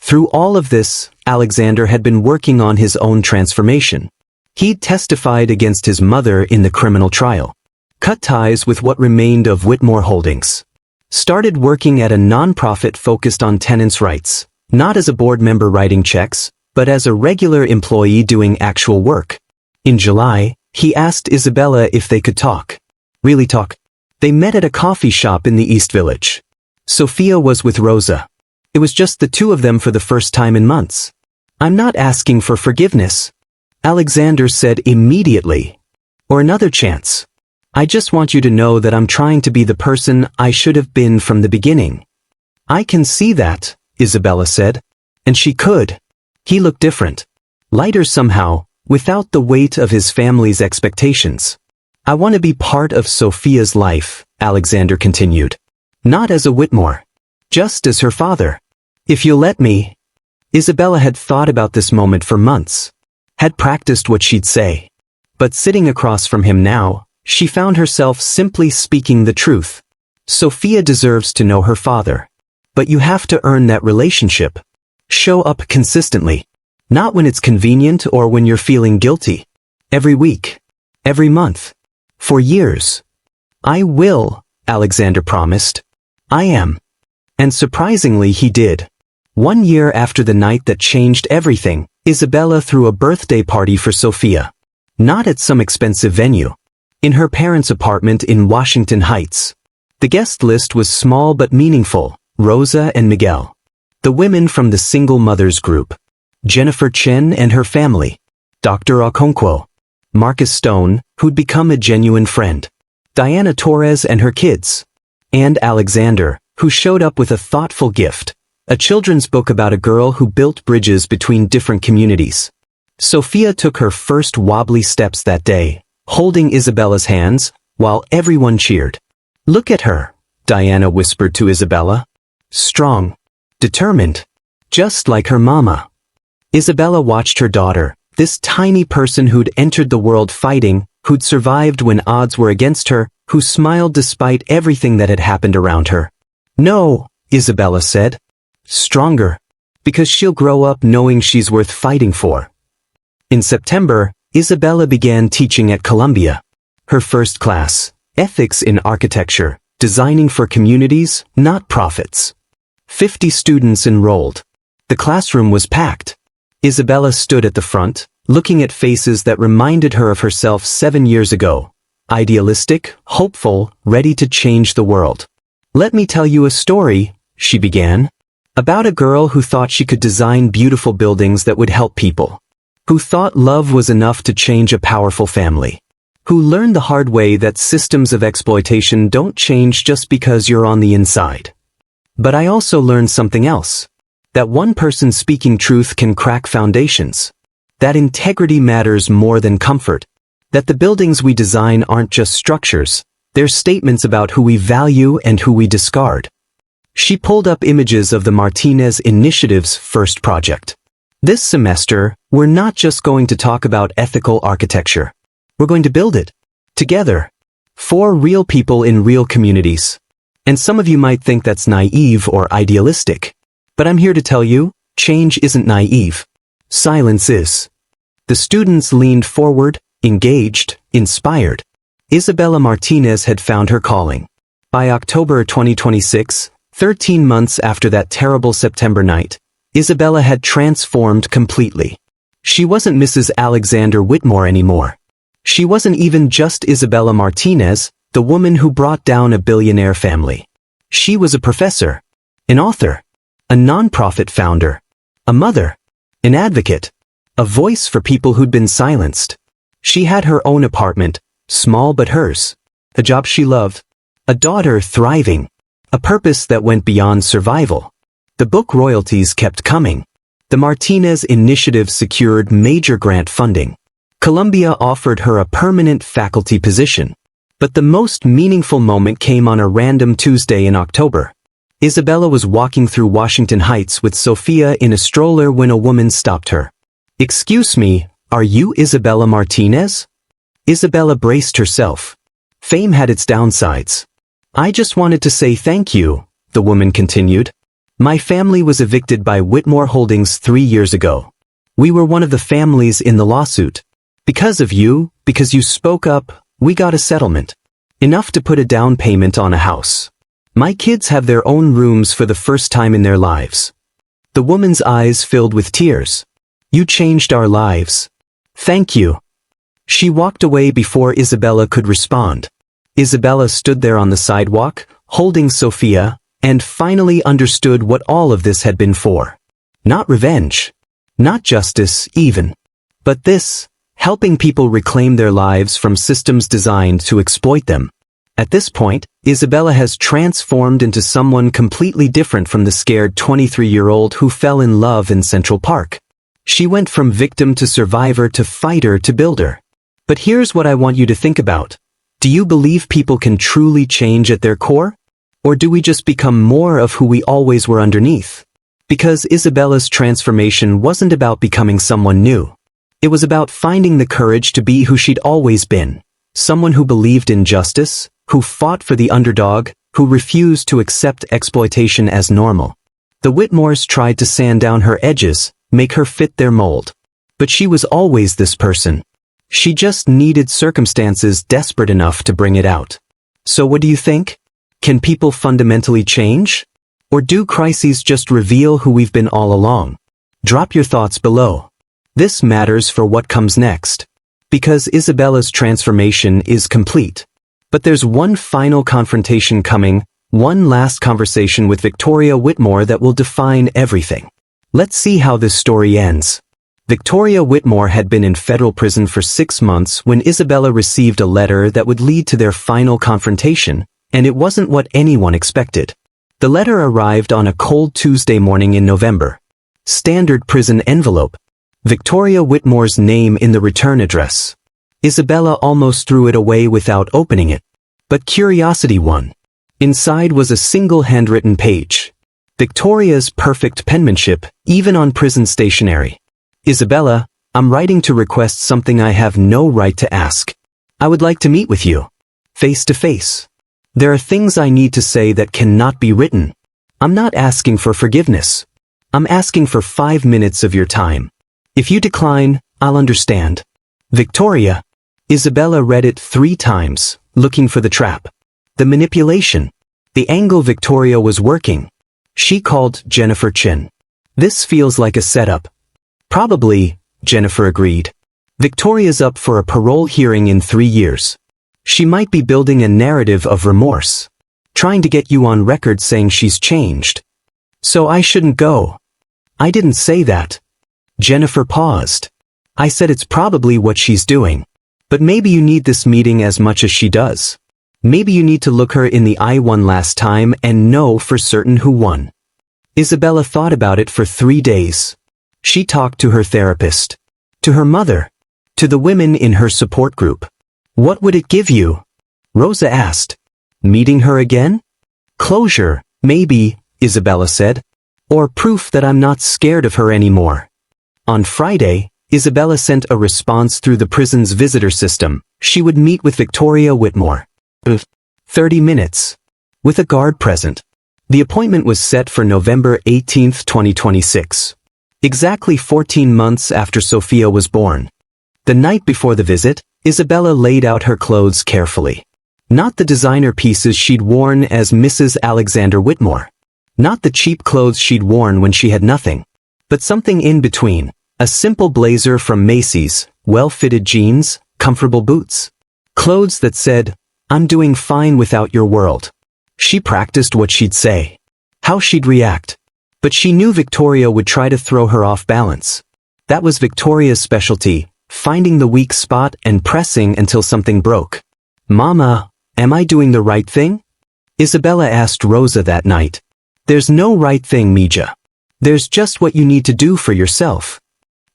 Through all of this, Alexander had been working on his own transformation. He'd testified against his mother in the criminal trial. Cut ties with what remained of Whitmore Holdings. Started working at a nonprofit focused on tenants' rights, not as a board member writing checks, but as a regular employee doing actual work. In July, he asked Isabella if they could talk. Really talk. They met at a coffee shop in the East Village. Sophia was with Rosa. It was just the two of them for the first time in months. "I'm not asking for forgiveness," Alexander said immediately. "Or another chance. I just want you to know that I'm trying to be the person I should have been from the beginning." "I can see that," Isabella said. And she could. He looked different. Lighter somehow, without the weight of his family's expectations. "I want to be part of Sophia's life," Alexander continued. "Not as a Whitmore. Just as her father. If you'll let me." Isabella had thought about this moment for months. Had practiced what she'd say. But sitting across from him now, she found herself simply speaking the truth. Sophia deserves to know her father. But you have to earn that relationship. Show up consistently. Not when it's convenient or when you're feeling guilty. Every week. Every month. For years. "I will," Alexander promised. "I am." And surprisingly he did. 1 year after the night that changed everything, Isabella threw a birthday party for Sophia. Not at some expensive venue. In her parents' apartment in Washington Heights. The guest list was small but meaningful: Rosa and Miguel. The women from the single mothers group. Jennifer Chen and her family, Dr. Okonkwo, Marcus Stone, who'd become a genuine friend, Diana Torres and her kids, and Alexander, who showed up with a thoughtful gift, a children's book about a girl who built bridges between different communities. Sophia took her first wobbly steps that day, holding Isabella's hands, while everyone cheered. "Look at her," Diana whispered to Isabella. "Strong, determined, just like her mama." Isabella watched her daughter, this tiny person who'd entered the world fighting, who'd survived when odds were against her, who smiled despite everything that had happened around her. "No," Isabella said. "Stronger. Because she'll grow up knowing she's worth fighting for." In September, Isabella began teaching at Columbia. Her first class, Ethics in Architecture, Designing for Communities, Not Profits. 50 students enrolled. The classroom was packed. Isabella stood at the front, looking at faces that reminded her of herself 7 years ago. Idealistic, hopeful, ready to change the world. "Let me tell you a story," she began, "about a girl who thought she could design beautiful buildings that would help people. Who thought love was enough to change a powerful family. Who learned the hard way that systems of exploitation don't change just because you're on the inside. But I also learned something else. That one person speaking truth can crack foundations. That integrity matters more than comfort. That the buildings we design aren't just structures, they're statements about who we value and who we discard." She pulled up images of the Martinez Initiative's first project. "This semester, we're not just going to talk about ethical architecture. We're going to build it. Together. For real people in real communities. And some of you might think that's naive or idealistic. But I'm here to tell you, change isn't naive. Silence is." The students leaned forward, engaged, inspired. Isabella Martinez had found her calling. By October 2026, 13 months after that terrible September night, Isabella had transformed completely. She wasn't Mrs. Alexander Whitmore anymore. She wasn't even just Isabella Martinez, the woman who brought down a billionaire family. She was a professor, an author, a nonprofit founder, a mother, an advocate, a voice for people who'd been silenced. She had her own apartment, small but hers, a job she loved, a daughter thriving, a purpose that went beyond survival. The book royalties kept coming. The Martinez Initiative secured major grant funding. Columbia offered her a permanent faculty position. But the most meaningful moment came on a random Tuesday in October. Isabella was walking through Washington Heights with Sophia in a stroller when a woman stopped her. "Excuse me, are you Isabella Martinez?" Isabella braced herself. Fame had its downsides. "I just wanted to say thank you," the woman continued. "My family was evicted by Whitmore Holdings 3 years ago. We were one of the families in the lawsuit. Because of you, because you spoke up, we got a settlement. Enough to put a down payment on a house. My kids have their own rooms for the first time in their lives." The woman's eyes filled with tears. "You changed our lives. Thank you." She walked away before Isabella could respond. Isabella stood there on the sidewalk, holding Sophia, and finally understood what all of this had been for. Not revenge. Not justice, even. But this, helping people reclaim their lives from systems designed to exploit them. At this point, Isabella has transformed into someone completely different from the scared 23-year-old who fell in love in Central Park. She went from victim to survivor to fighter to builder. But here's what I want you to think about. Do you believe people can truly change at their core? Or do we just become more of who we always were underneath? Because Isabella's transformation wasn't about becoming someone new. It was about finding the courage to be who she'd always been. Someone who believed in justice, who fought for the underdog, who refused to accept exploitation as normal. The Whitmores tried to sand down her edges, make her fit their mold. But she was always this person. She just needed circumstances desperate enough to bring it out. So what do you think? Can people fundamentally change? Or do crises just reveal who we've been all along? Drop your thoughts below. This matters for what comes next. Because Isabella's transformation is complete. But there's one final confrontation coming, one last conversation with Victoria Whitmore that will define everything. Let's see how this story ends. Victoria Whitmore had been in federal prison for 6 months when Isabella received a letter that would lead to their final confrontation, and it wasn't what anyone expected. The letter arrived on a cold Tuesday morning in November. Standard prison envelope. Victoria Whitmore's name in the return address. Isabella almost threw it away without opening it. But curiosity won. Inside was a single handwritten page. Victoria's perfect penmanship, even on prison stationery. Isabella, I'm writing to request something I have no right to ask. I would like to meet with you. Face to face. There are things I need to say that cannot be written. I'm not asking for forgiveness. I'm asking for 5 minutes of your time. If you decline, I'll understand. Victoria. Isabella read it 3 times, looking for the trap. The manipulation. The angle Victoria was working. She called Jennifer Chin. This feels like a setup. Probably, Jennifer agreed. Victoria's up for a parole hearing in 3 years. She might be building a narrative of remorse. Trying to get you on record saying she's changed. So I shouldn't go. I didn't say that. Jennifer paused. I said it's probably what she's doing. But maybe you need this meeting as much as she does. Maybe you need to look her in the eye one last time and know for certain who won. Isabella thought about it for 3 days. She talked to her therapist. To her mother. To the women in her support group. What would it give you? Rosa asked. Meeting her again? Closure, maybe, Isabella said. Or proof that I'm not scared of her anymore. On Friday, Isabella sent a response through the prison's visitor system. She would meet with Victoria Whitmore. 30 minutes. With a guard present. The appointment was set for November 18, 2026. Exactly 14 months after Sophia was born. The night before the visit, Isabella laid out her clothes carefully. Not the designer pieces she'd worn as Mrs. Alexander Whitmore. Not the cheap clothes she'd worn when she had nothing. But something in between. A simple blazer from Macy's, well-fitted jeans, comfortable boots. Clothes that said, I'm doing fine without your world. She practiced what she'd say. How she'd react. But she knew Victoria would try to throw her off balance. That was Victoria's specialty, finding the weak spot and pressing until something broke. Mama, am I doing the right thing? Isabella asked Rosa that night. There's no right thing, Mija. There's just what you need to do for yourself.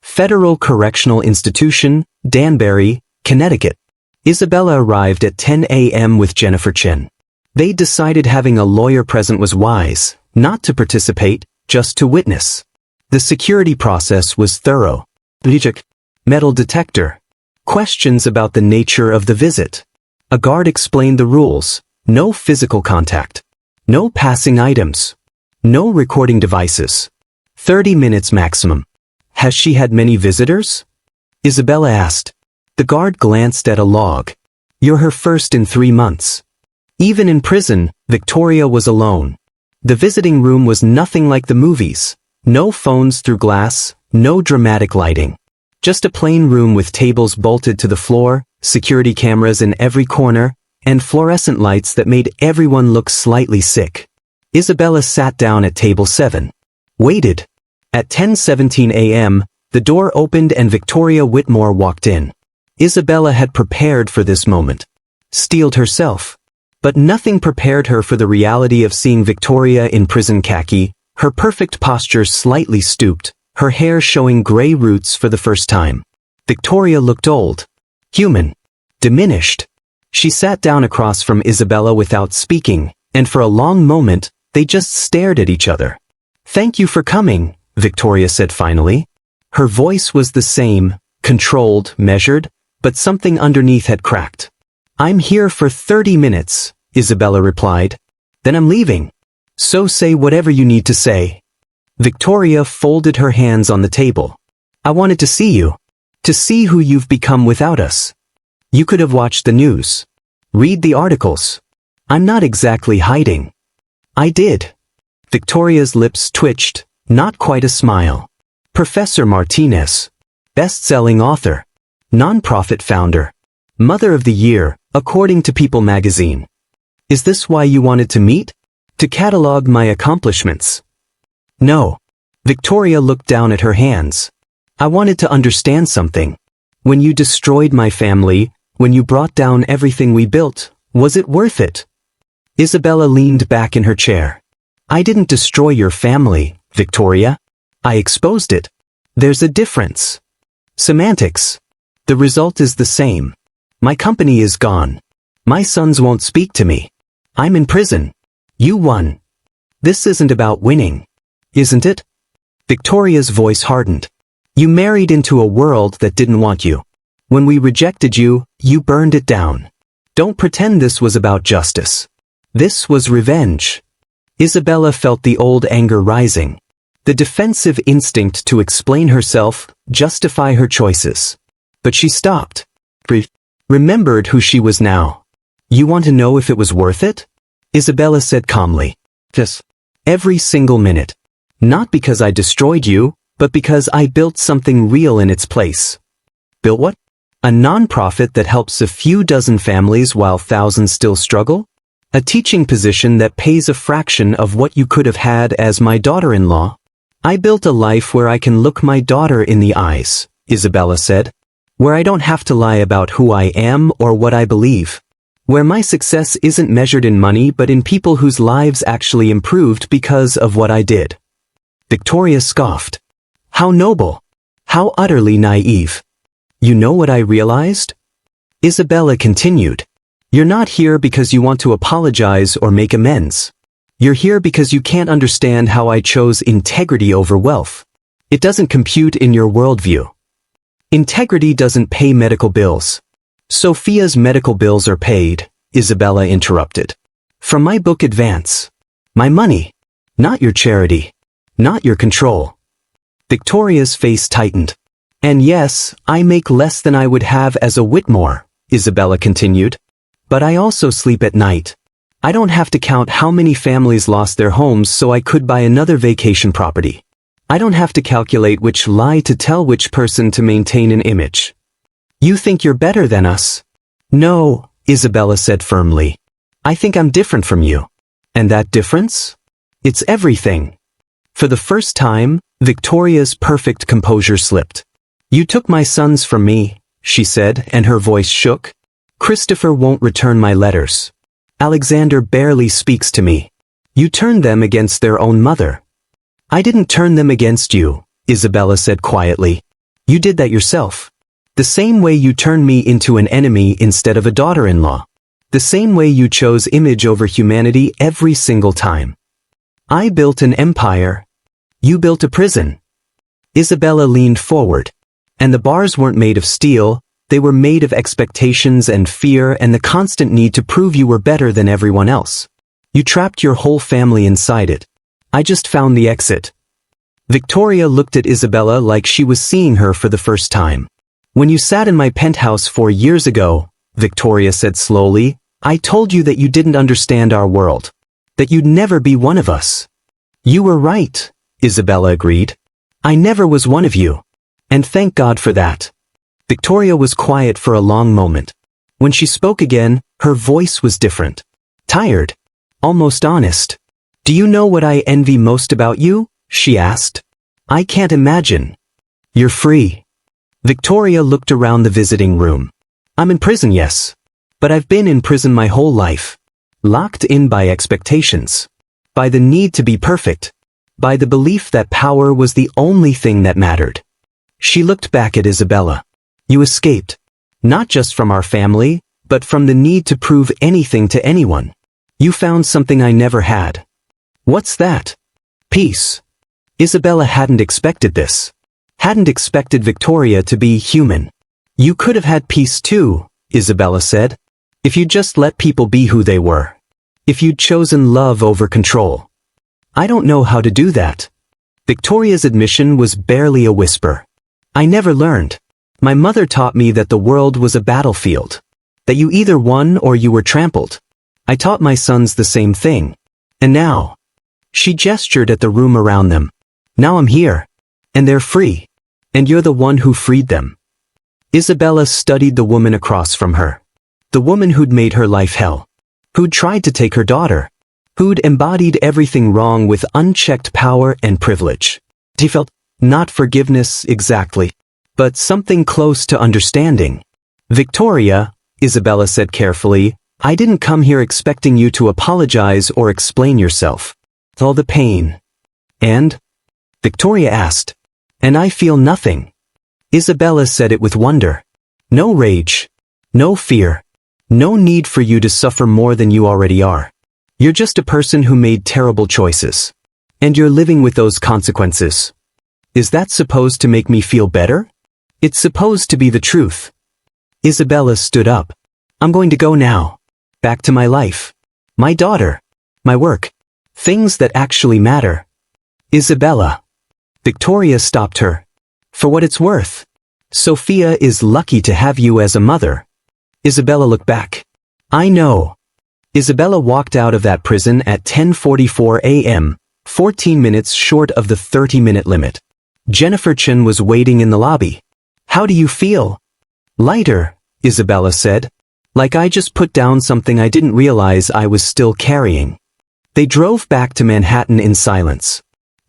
Federal Correctional Institution, Danbury, Connecticut. Isabella arrived at 10 a.m. with Jennifer Chin. They decided having a lawyer present was wise, not to participate, just to witness. The security process was thorough. Metal detector. Questions about the nature of the visit. A guard explained the rules. No physical contact. No passing items. No recording devices. 30 minutes maximum. Has she had many visitors? Isabella asked. The guard glanced at a log. You're her first in 3 months. Even in prison, Victoria was alone. The visiting room was nothing like the movies. No phones through glass, no dramatic lighting. Just a plain room with tables bolted to the floor, security cameras in every corner, and fluorescent lights that made everyone look slightly sick. Isabella sat down at table 7. Waited. At 10:17 a.m., the door opened and Victoria Whitmore walked in. Isabella had prepared for this moment. Steeled herself. But nothing prepared her for the reality of seeing Victoria in prison khaki, her perfect posture slightly stooped, her hair showing gray roots for the first time. Victoria looked old. Human. Diminished. She sat down across from Isabella without speaking, and for a long moment, they just stared at each other. Thank you for coming, Victoria said finally. Her voice was the same, controlled, measured, but something underneath had cracked. I'm here for 30 minutes, Isabella replied. Then I'm leaving. So say whatever you need to say. Victoria folded her hands on the table. I wanted to see you. To see who you've become without us. You could have watched the news. Read the articles. I'm not exactly hiding. I did. Victoria's lips twitched, not quite a smile. Professor Martinez. Best-selling author. Nonprofit founder. Mother of the Year, according to People magazine. Is this why you wanted to meet? To catalog my accomplishments? No. Victoria looked down at her hands. I wanted to understand something. When you destroyed my family, when you brought down everything we built, was it worth it? Isabella leaned back in her chair. I didn't destroy your family, Victoria. I exposed it. There's a difference. Semantics. The result is the same. My company is gone. My sons won't speak to me. I'm in prison. You won. This isn't about winning, isn't it? Victoria's voice hardened. You married into a world that didn't want you. When we rejected you, you burned it down. Don't pretend this was about justice. This was revenge. Isabella felt the old anger rising. The defensive instinct to explain herself, justify her choices. But she stopped. Remembered who she was now. You want to know if it was worth it? Isabella said calmly. Yes. Every single minute. Not because I destroyed you, but because I built something real in its place. Built what? A non-profit that helps a few dozen families while thousands still struggle? A teaching position that pays a fraction of what you could have had as my daughter-in-law? I built a life where I can look my daughter in the eyes, Isabella said. Where I don't have to lie about who I am or what I believe. Where my success isn't measured in money but in people whose lives actually improved because of what I did. Victoria scoffed. How noble. How utterly naive. You know what I realized? Isabella continued. You're not here because you want to apologize or make amends. You're here because you can't understand how I chose integrity over wealth. It doesn't compute in your worldview. Integrity doesn't pay medical bills. Sophia's medical bills are paid, Isabella interrupted. From my book Advance. My money. Not your charity. Not your control. Victoria's face tightened. And yes, I make less than I would have as a Whitmore, Isabella continued. But I also sleep at night. I don't have to count how many families lost their homes so I could buy another vacation property. I don't have to calculate which lie to tell which person to maintain an image. You think you're better than us? No, Isabella said firmly. I think I'm different from you. And that difference? It's everything. For the first time, Victoria's perfect composure slipped. You took my sons from me, she said, and her voice shook. Christopher won't return my letters. Alexander barely speaks to me. You turned them against their own mother. I didn't turn them against you, Isabella said quietly. You did that yourself. The same way you turned me into an enemy instead of a daughter-in-law. The same way you chose image over humanity every single time. I built an empire. You built a prison. Isabella leaned forward. And the bars weren't made of steel, they were made of expectations and fear and the constant need to prove you were better than everyone else. You trapped your whole family inside it. I just found the exit. Victoria looked at Isabella like she was seeing her for the first time. When you sat in my penthouse 4 years ago, Victoria said slowly, I told you that you didn't understand our world. That you'd never be one of us. You were right, Isabella agreed. I never was one of you. And thank God for that. Victoria was quiet for a long moment. When she spoke again, her voice was different. Tired. Almost honest. Do you know what I envy most about you? She asked. I can't imagine. You're free. Victoria looked around the visiting room. I'm in prison, yes. But I've been in prison my whole life. Locked in by expectations. By the need to be perfect. By the belief that power was the only thing that mattered. She looked back at Isabella. You escaped. Not just from our family, but from the need to prove anything to anyone. You found something I never had. What's that? Peace. Isabella hadn't expected this. Hadn't expected Victoria to be human. You could have had peace too, Isabella said. If you just let people be who they were. If you'd chosen love over control. I don't know how to do that. Victoria's admission was barely a whisper. I never learned. My mother taught me that the world was a battlefield. That you either won or you were trampled. I taught my sons the same thing. And now. She gestured at the room around them. Now I'm here. And they're free. And you're the one who freed them. Isabella studied the woman across from her. The woman who'd made her life hell. Who'd tried to take her daughter. Who'd embodied everything wrong with unchecked power and privilege. He felt, not forgiveness exactly, but something close to understanding. Victoria, Isabella said carefully, I didn't come here expecting you to apologize or explain yourself. All the pain. And? Victoria asked. And I feel nothing. Isabella said it with wonder. No rage. No fear. No need for you to suffer more than you already are. You're just a person who made terrible choices. And you're living with those consequences. Is that supposed to make me feel better? It's supposed to be the truth. Isabella stood up. I'm going to go now. Back to my life. My daughter. My work. Things that actually matter. Isabella. Victoria stopped her. For what it's worth. Sophia is lucky to have you as a mother. Isabella looked back. I know. Isabella walked out of that prison at 10:44 a.m., 14 minutes short of the 30-minute limit. Jennifer Chen was waiting in the lobby. How do you feel? Lighter, Isabella said. Like I just put down something I didn't realize I was still carrying. They drove back to Manhattan in silence.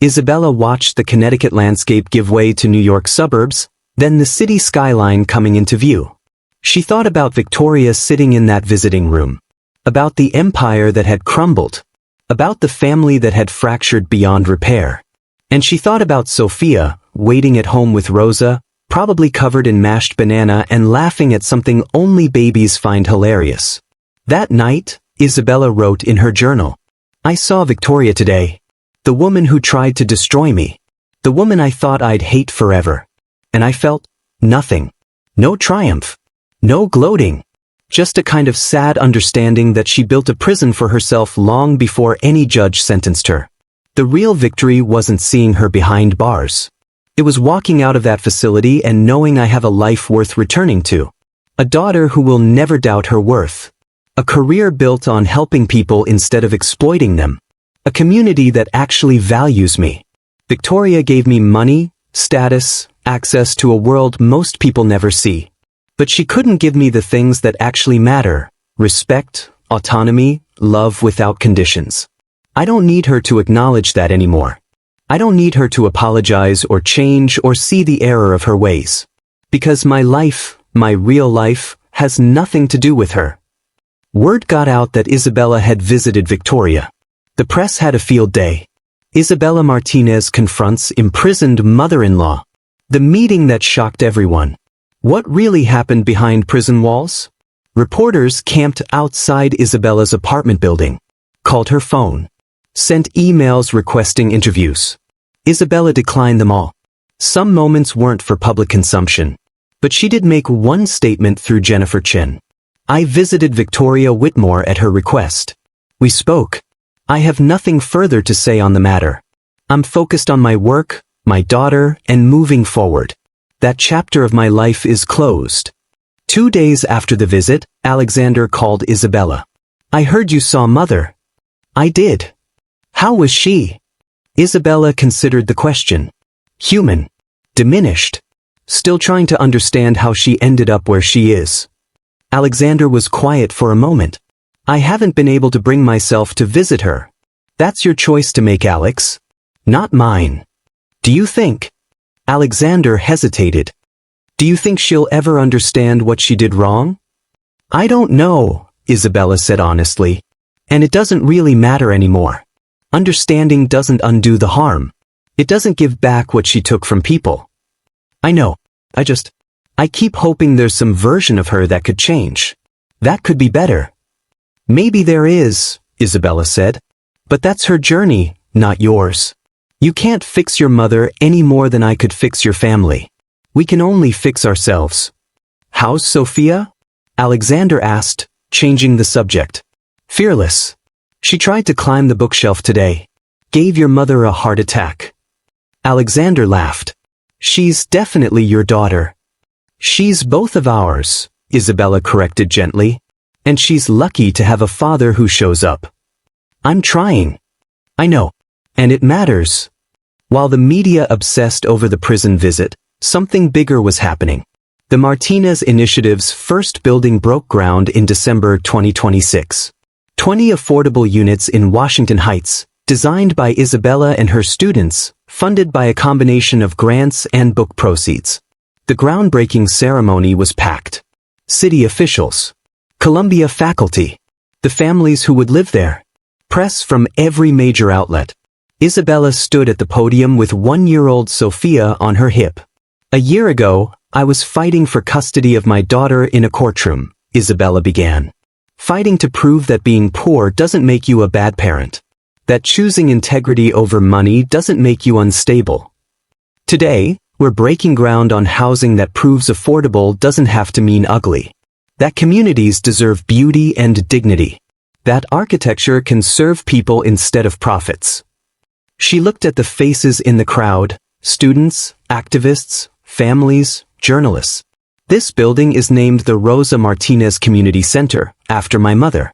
Isabella watched the Connecticut landscape give way to New York suburbs, then the city skyline coming into view. She thought about Victoria sitting in that visiting room. About the empire that had crumbled. About the family that had fractured beyond repair. And she thought about Sophia, waiting at home with Rosa, probably covered in mashed banana and laughing at something only babies find hilarious. That night, Isabella wrote in her journal, I saw Victoria today. The woman who tried to destroy me. The woman I thought I'd hate forever. And I felt nothing. No triumph. No gloating. Just a kind of sad understanding that she built a prison for herself long before any judge sentenced her. The real victory wasn't seeing her behind bars. It was walking out of that facility and knowing I have a life worth returning to. A daughter who will never doubt her worth. A career built on helping people instead of exploiting them. A community that actually values me. Victoria gave me money, status, access to a world most people never see. But she couldn't give me the things that actually matter. Respect, autonomy, love without conditions. I don't need her to acknowledge that anymore. I don't need her to apologize or change or see the error of her ways. Because my life, my real life, has nothing to do with her. Word got out that Isabella had visited Victoria. The press had a field day. Isabella Martinez confronts imprisoned mother-in-law. The meeting that shocked everyone. What really happened behind prison walls? Reporters camped outside Isabella's apartment building. Called her phone. Sent emails requesting interviews. Isabella declined them all. Some moments weren't for public consumption. But she did make one statement through Jennifer Chen. I visited Victoria Whitmore at her request. We spoke. I have nothing further to say on the matter. I'm focused on my work, my daughter, and moving forward. That chapter of my life is closed. 2 days after the visit, Alexander called Isabella. I heard you saw Mother. I did. How was she? Isabella considered the question. Human. Diminished. Still trying to understand how she ended up where she is. Alexander was quiet for a moment. I haven't been able to bring myself to visit her. That's your choice to make, Alex. Not mine. Do you think? Alexander hesitated. Do you think she'll ever understand what she did wrong? I don't know, Isabella said honestly. And it doesn't really matter anymore. Understanding doesn't undo the harm. It doesn't give back what she took from people. I know. I keep hoping there's some version of her that could change. That could be better. Maybe there is, Isabella said. But that's her journey, not yours. You can't fix your mother any more than I could fix your family. We can only fix ourselves. How's Sophia? Alexander asked, changing the subject. Fearless. She tried to climb the bookshelf today. Gave your mother a heart attack. Alexander laughed. She's definitely your daughter. She's both of ours, Isabella corrected gently. And she's lucky to have a father who shows up. I'm trying. I know. And it matters. While the media obsessed over the prison visit, something bigger was happening. The Martinez Initiative's first building broke ground in December 2026. 20 affordable units in Washington Heights, designed by Isabella and her students, funded by a combination of grants and book proceeds. The groundbreaking ceremony was packed. City officials, Columbia faculty, the families who would live there, press from every major outlet. Isabella stood at the podium with 1-year-old Sophia on her hip. "A year ago, I was fighting for custody of my daughter in a courtroom," Isabella began. "Fighting to prove that being poor doesn't make you a bad parent. That choosing integrity over money doesn't make you unstable. Today, we're breaking ground on housing that proves affordable doesn't have to mean ugly. That communities deserve beauty and dignity. That architecture can serve people instead of profits." She looked at the faces in the crowd, students, activists, families, journalists. "This building is named the Rosa Martinez Community Center, after my mother.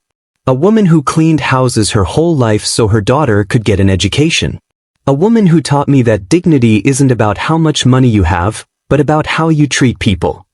A woman who cleaned houses her whole life so her daughter could get an education. A woman who taught me that dignity isn't about how much money you have, but about how you treat people."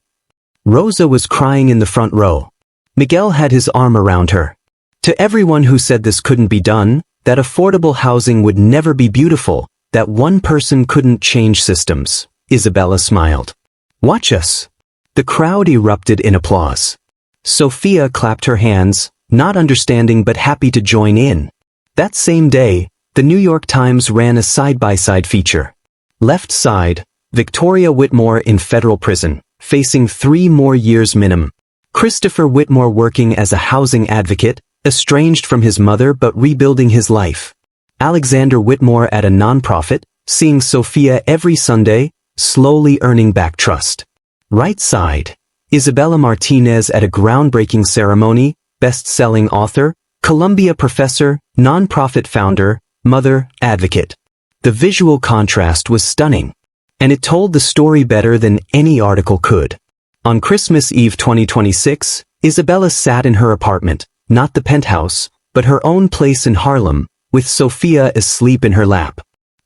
Rosa was crying in the front row. Miguel had his arm around her. "To everyone who said this couldn't be done, that affordable housing would never be beautiful, that one person couldn't change systems," Isabella smiled. "Watch us." The crowd erupted in applause. Sophia clapped her hands, not understanding but happy to join in. That same day, the New York Times ran a side-by-side feature. Left side, Victoria Whitmore in federal prison, facing 3 more years minimum. Christopher Whitmore working as a housing advocate, estranged from his mother but rebuilding his life. Alexander Whitmore at a nonprofit, seeing Sophia every Sunday, slowly earning back trust. Right side, Isabella Martinez at a groundbreaking ceremony, best-selling author, Columbia professor, nonprofit founder, mother, advocate. The visual contrast was stunning, and it told the story better than any article could. On Christmas Eve 2026, Isabella sat in her apartment, not the penthouse, but her own place in Harlem, with Sophia asleep in her lap.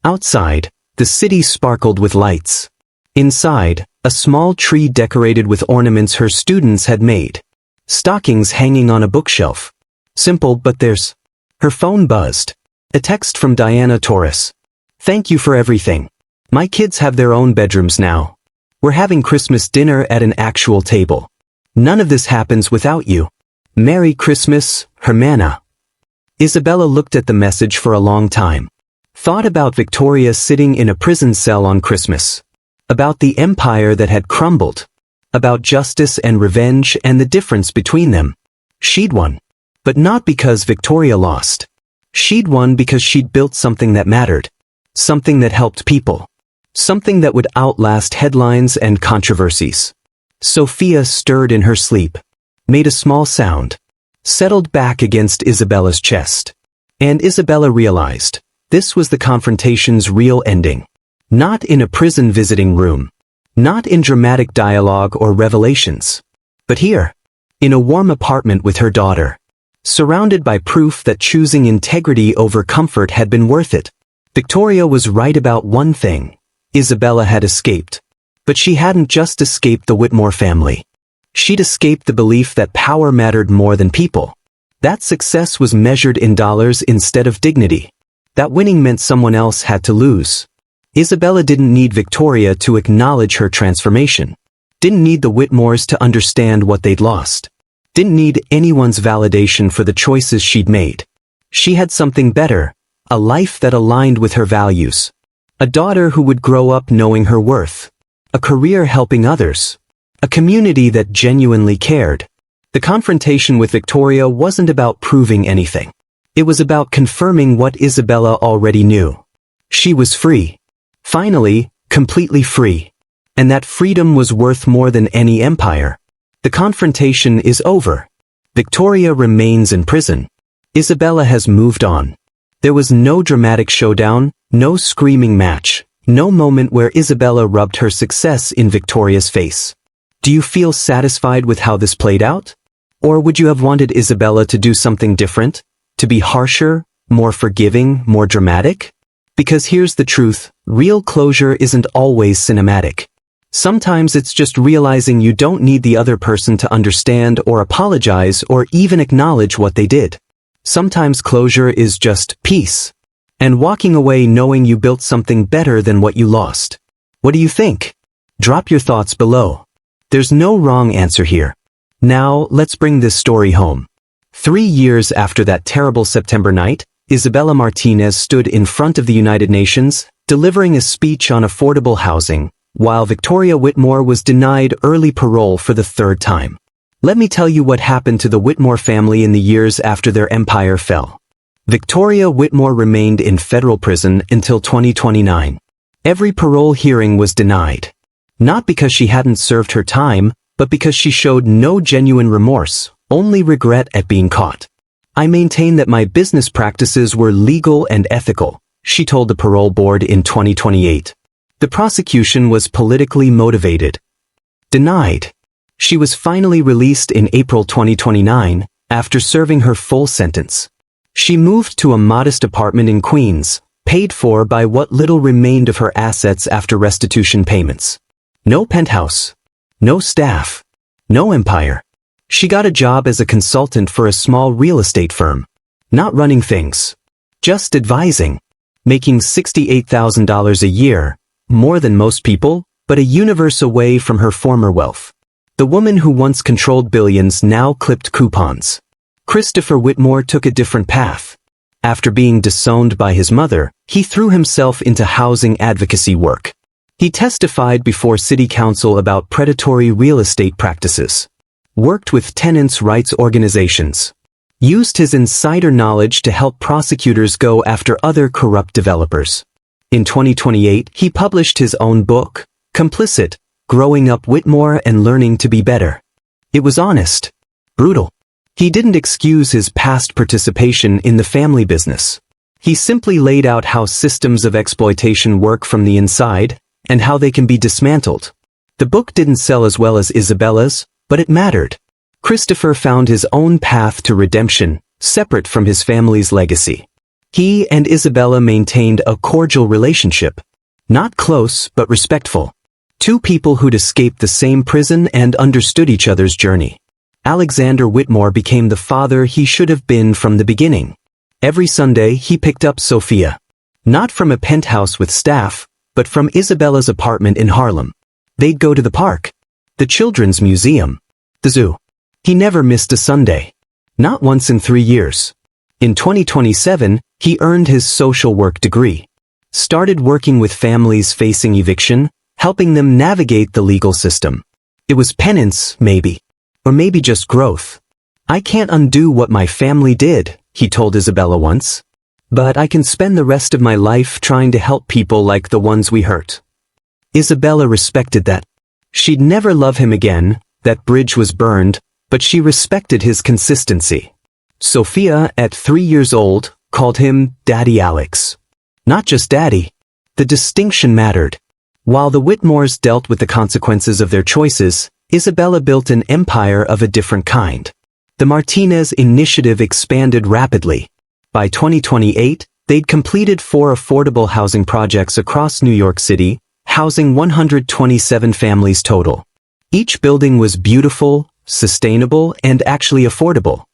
Outside, the city sparkled with lights. Inside, a small tree decorated with ornaments her students had made. Stockings hanging on a bookshelf. Simple, but there's... Her phone buzzed. A text from Diana Torres. "Thank you for everything. My kids have their own bedrooms now. We're having Christmas dinner at an actual table. None of this happens without you. Merry Christmas, Hermana." Isabella looked at the message for a long time. Thought about Victoria sitting in a prison cell on Christmas. About the empire that had crumbled. About justice and revenge and the difference between them. She'd won. But not because Victoria lost. She'd won because she'd built something that mattered. Something that helped people. Something that would outlast headlines and controversies. Sophia stirred in her sleep. Made a small sound. Settled back against Isabella's chest. And Isabella realized, this was the confrontation's real ending. Not in a prison visiting room. Not in dramatic dialogue or revelations. But here. In a warm apartment with her daughter. Surrounded by proof that choosing integrity over comfort had been worth it. Victoria was right about one thing. Isabella had escaped. But she hadn't just escaped the Whitmore family. She'd escaped the belief that power mattered more than people. That success was measured in dollars instead of dignity. That winning meant someone else had to lose. Isabella didn't need Victoria to acknowledge her transformation. Didn't need the Whitmores to understand what they'd lost. Didn't need anyone's validation for the choices she'd made. She had something better, a life that aligned with her values. A daughter who would grow up knowing her worth. A career helping others. A community that genuinely cared. The confrontation with Victoria wasn't about proving anything. It was about confirming what Isabella already knew. She was free. Finally, completely free. And that freedom was worth more than any empire. The confrontation is over. Victoria remains in prison. Isabella has moved on. There was no dramatic showdown, no screaming match, no moment where Isabella rubbed her success in Victoria's face. Do you feel satisfied with how this played out? Or would you have wanted Isabella to do something different? To be harsher, more forgiving, more dramatic? Because here's the truth, real closure isn't always cinematic. Sometimes it's just realizing you don't need the other person to understand or apologize or even acknowledge what they did. Sometimes closure is just peace. and walking away knowing you built something better than what you lost. What do you think? Drop your thoughts below. There's no wrong answer here. Now, let's bring this story home. 3 years after that terrible September night, Isabella Martinez stood in front of the United Nations, delivering a speech on affordable housing, while Victoria Whitmore was denied early parole for the 3rd time. Let me tell you what happened to the Whitmore family in the years after their empire fell. Victoria Whitmore remained in federal prison until 2029. Every parole hearing was denied. Not because she hadn't served her time, but because she showed no genuine remorse, only regret at being caught. I maintain that my business practices were legal and ethical, she told the parole board in 2028. The prosecution was politically motivated. Denied. She was finally released in April 2029, after serving her full sentence. She moved to a modest apartment in Queens, paid for by what little remained of her assets after restitution payments. No penthouse. No staff. No empire. She got a job as a consultant for a small real estate firm. Not running things. Just advising. Making $68,000 a year, more than most people, but a universe away from her former wealth. The woman who once controlled billions now clipped coupons. Christopher Whitmore took a different path. After being disowned by his mother, he threw himself into housing advocacy work. He testified before city council about predatory real estate practices. Worked with tenants' rights organizations. Used his insider knowledge to help prosecutors go after other corrupt developers. In 2028, he published his own book, Complicit, Growing Up Whitmore and Learning to Be Better. It was honest. Brutal. He didn't excuse his past participation in the family business. He simply laid out how systems of exploitation work from the inside, and how they can be dismantled. The book didn't sell as well as Isabella's, but it mattered. Christopher found his own path to redemption, separate from his family's legacy. He and Isabella maintained a cordial relationship. Not close, but respectful. Two people who'd escaped the same prison and understood each other's journey. Alexander Whitmore became the father he should have been from the beginning. Every Sunday he picked up Sophia. Not from a penthouse with staff, but from Isabella's apartment in Harlem. They'd go to the park, the children's museum, the zoo. He never missed a Sunday. Not once in 3 years. In 2027, he earned his social work degree. Started working with families facing eviction, helping them navigate the legal system. It was penance, maybe. Or maybe just growth. I can't undo what my family did, he told Isabella once. But I can spend the rest of my life trying to help people like the ones we hurt. Isabella respected that. She'd never love him again, that bridge was burned, but she respected his consistency. Sophia, at 3 years old, called him Daddy Alex. Not just Daddy. The distinction mattered. While the Whitmores dealt with the consequences of their choices, Isabella built an empire of a different kind. The Martinez initiative expanded rapidly. By 2028, they'd completed 4 affordable housing projects across New York City, housing 127 families total. Each building was beautiful, sustainable, and actually affordable.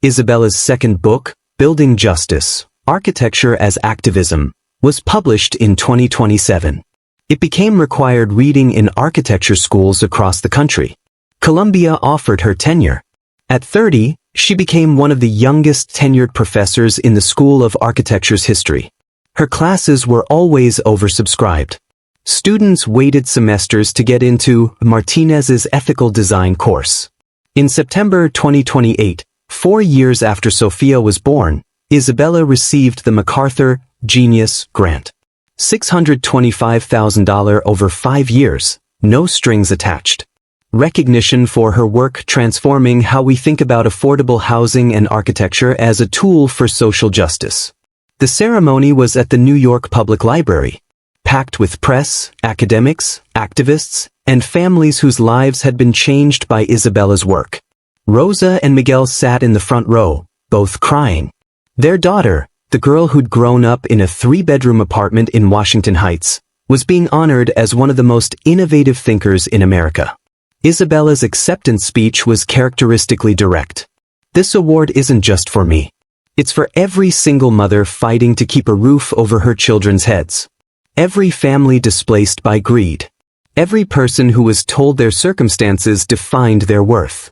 Isabella's second book, Building Justice, Architecture as Activism, was published in 2027. It became required reading in architecture schools across the country. Columbia offered her tenure. At 30, she became one of the youngest tenured professors in the School of Architecture's history. Her classes were always oversubscribed. Students waited semesters to get into Martinez's ethical design course. In September 2028, 4 years after Sophia was born, Isabella received the MacArthur Genius Grant. $625,000 over 5 years, no strings attached. Recognition for her work transforming how we think about affordable housing and architecture as a tool for social justice. The ceremony was at the New York Public Library, packed with press, academics, activists, and families whose lives had been changed by Isabella's work. Rosa and Miguel sat in the front row, both crying. Their daughter, the girl who'd grown up in a 3-bedroom apartment in Washington Heights, was being honored as one of the most innovative thinkers in America. Isabella's acceptance speech was characteristically direct. This award isn't just for me. It's for every single mother fighting to keep a roof over her children's heads. Every family displaced by greed. Every person who was told their circumstances defined their worth.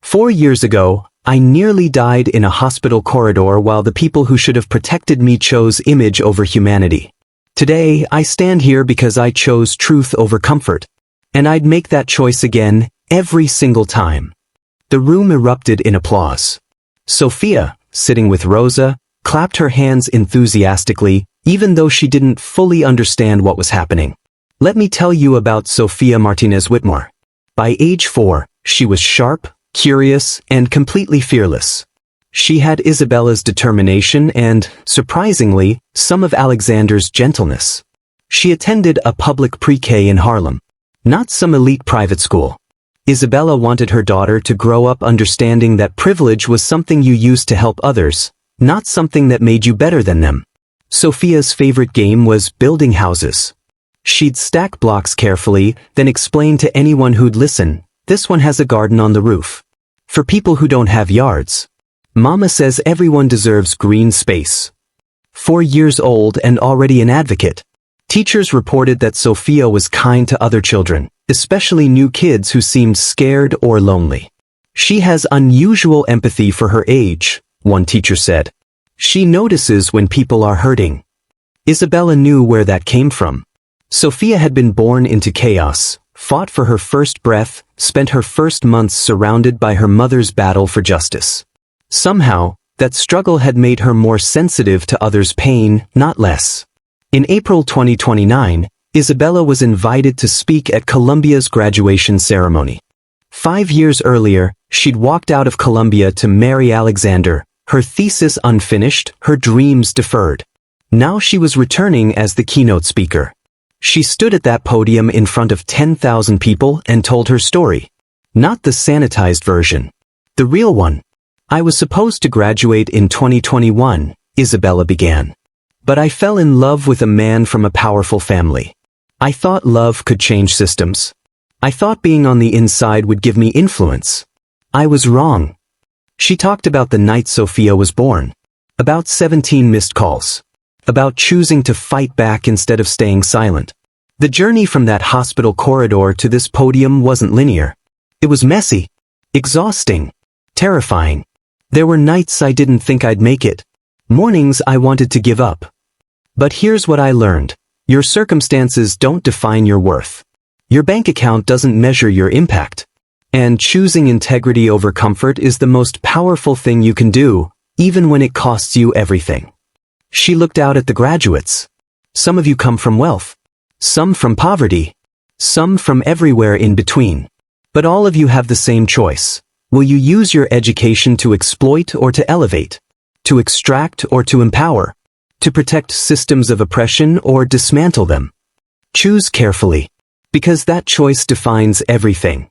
4 years ago, I nearly died in a hospital corridor while the people who should have protected me chose image over humanity. Today, I stand here because I chose truth over comfort. And I'd make that choice again, every single time. The room erupted in applause. Sophia, sitting with Rosa, clapped her hands enthusiastically, even though she didn't fully understand what was happening. Let me tell you about Sophia Martinez Whitmore. By age 4, she was sharp, curious, and completely fearless. She had Isabella's determination and, surprisingly, some of Alexander's gentleness. She attended a public pre-K in Harlem, not some elite private school. Isabella wanted her daughter to grow up understanding that privilege was something you used to help others, not something that made you better than them. Sophia's favorite game was building houses. She'd stack blocks carefully, then explain to anyone who'd listen, "This one has a garden on the roof. For people who don't have yards. Mama says everyone deserves green space." 4 years old and already an advocate. Teachers reported that Sophia was kind to other children, especially new kids who seemed scared or lonely. "She has unusual empathy for her age," one teacher said. "She notices when people are hurting." Isabella knew where that came from. Sophia had been born into chaos, fought for her first breath, spent her first months surrounded by her mother's battle for justice. Somehow, that struggle had made her more sensitive to others' pain, not less. In April 2029, Isabella was invited to speak at Columbia's graduation ceremony. 5 years earlier, she'd walked out of Columbia to marry Alexander, her thesis unfinished, her dreams deferred. Now she was returning as the keynote speaker. She stood at that podium in front of 10,000 people and told her story. Not the sanitized version. The real one. "I was supposed to graduate in 2021, Isabella began. But I fell in love with a man from a powerful family. I thought love could change systems. I thought being on the inside would give me influence. I was wrong." She talked about the night Sophia was born. About 17 missed calls. About choosing to fight back instead of staying silent. The journey from that hospital corridor to this podium wasn't linear. It was messy, exhausting, terrifying. There were nights I didn't think I'd make it. Mornings I wanted to give up. But here's what I learned. Your circumstances don't define your worth. Your bank account doesn't measure your impact. And choosing integrity over comfort is the most powerful thing you can do, even when it costs you everything. She looked out at the graduates. Some of you come from wealth. Some from poverty. Some from everywhere in between. But all of you have the same choice. Will you use your education to exploit or to elevate? To extract or to empower? To protect systems of oppression or dismantle them? Choose carefully. Because that choice defines everything.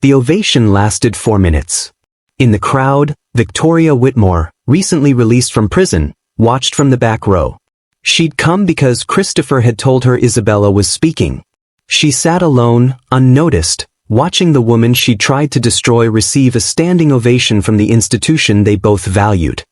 The ovation lasted 4 minutes. In the crowd, Victoria Whitmore, recently released from prison, watched from the back row. She'd come because Christopher had told her Isabella was speaking. She sat alone, unnoticed, watching the woman she'd tried to destroy receive a standing ovation from the institution they both valued.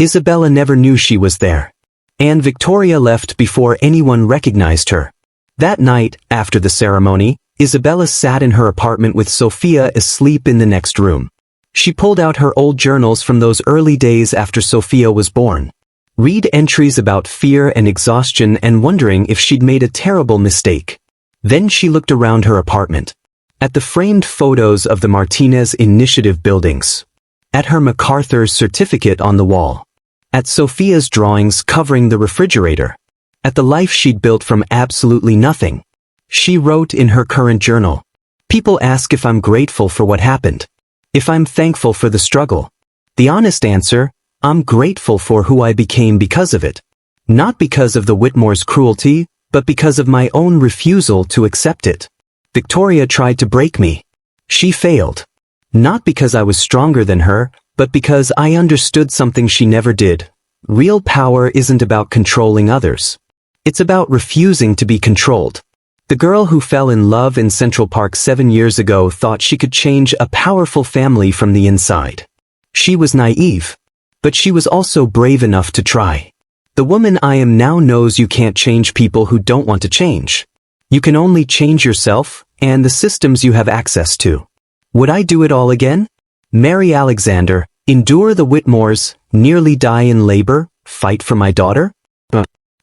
Isabella never knew she was there. And Victoria left before anyone recognized her. That night, after the ceremony, Isabella sat in her apartment with Sophia asleep in the next room. She pulled out her old journals from those early days after Sophia was born. Read entries about fear and exhaustion and wondering if she'd made a terrible mistake. Then she looked around her apartment. At the framed photos of the Martinez Initiative buildings. At her MacArthur certificate on the wall. At Sophia's drawings covering the refrigerator. At the life she'd built from absolutely nothing. She wrote in her current journal. "People ask if I'm grateful for what happened. If I'm thankful for the struggle. The honest answer, I'm grateful for who I became because of it. Not because of the Whitmore's cruelty, but because of my own refusal to accept it. Victoria tried to break me. She failed. Not because I was stronger than her, but because I understood something she never did. Real power isn't about controlling others. It's about refusing to be controlled." The girl who fell in love in Central Park 7 years ago thought she could change a powerful family from the inside. She was naive. But she was also brave enough to try. The woman I am now knows you can't change people who don't want to change. You can only change yourself and the systems you have access to. Would I do it all again? Marry Alexander, endure the Whitmores, nearly die in labor, fight for my daughter?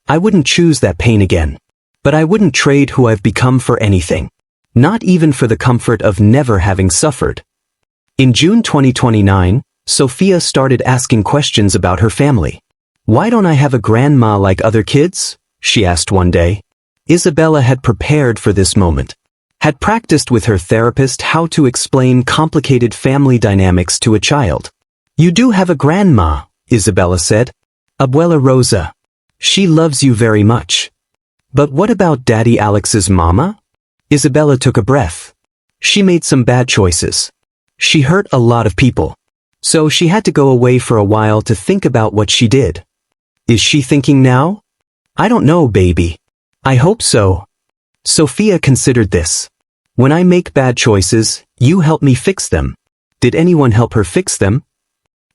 I wouldn't choose that pain again. But I wouldn't trade who I've become for anything. Not even for the comfort of never having suffered. In June 2029, Sophia started asking questions about her family. Why don't I have a grandma like other kids? She asked one day. Isabella had prepared for this moment. Had practiced with her therapist how to explain complicated family dynamics to a child. You do have a grandma, Isabella said. Abuela Rosa. She loves you very much. But what about Daddy Alex's mama? Isabella took a breath. She made some bad choices. She hurt a lot of people. So she had to go away for a while to think about what she did. Is she thinking now? I don't know, baby. I hope so. Sophia considered this. When I make bad choices, you help me fix them. Did anyone help her fix them?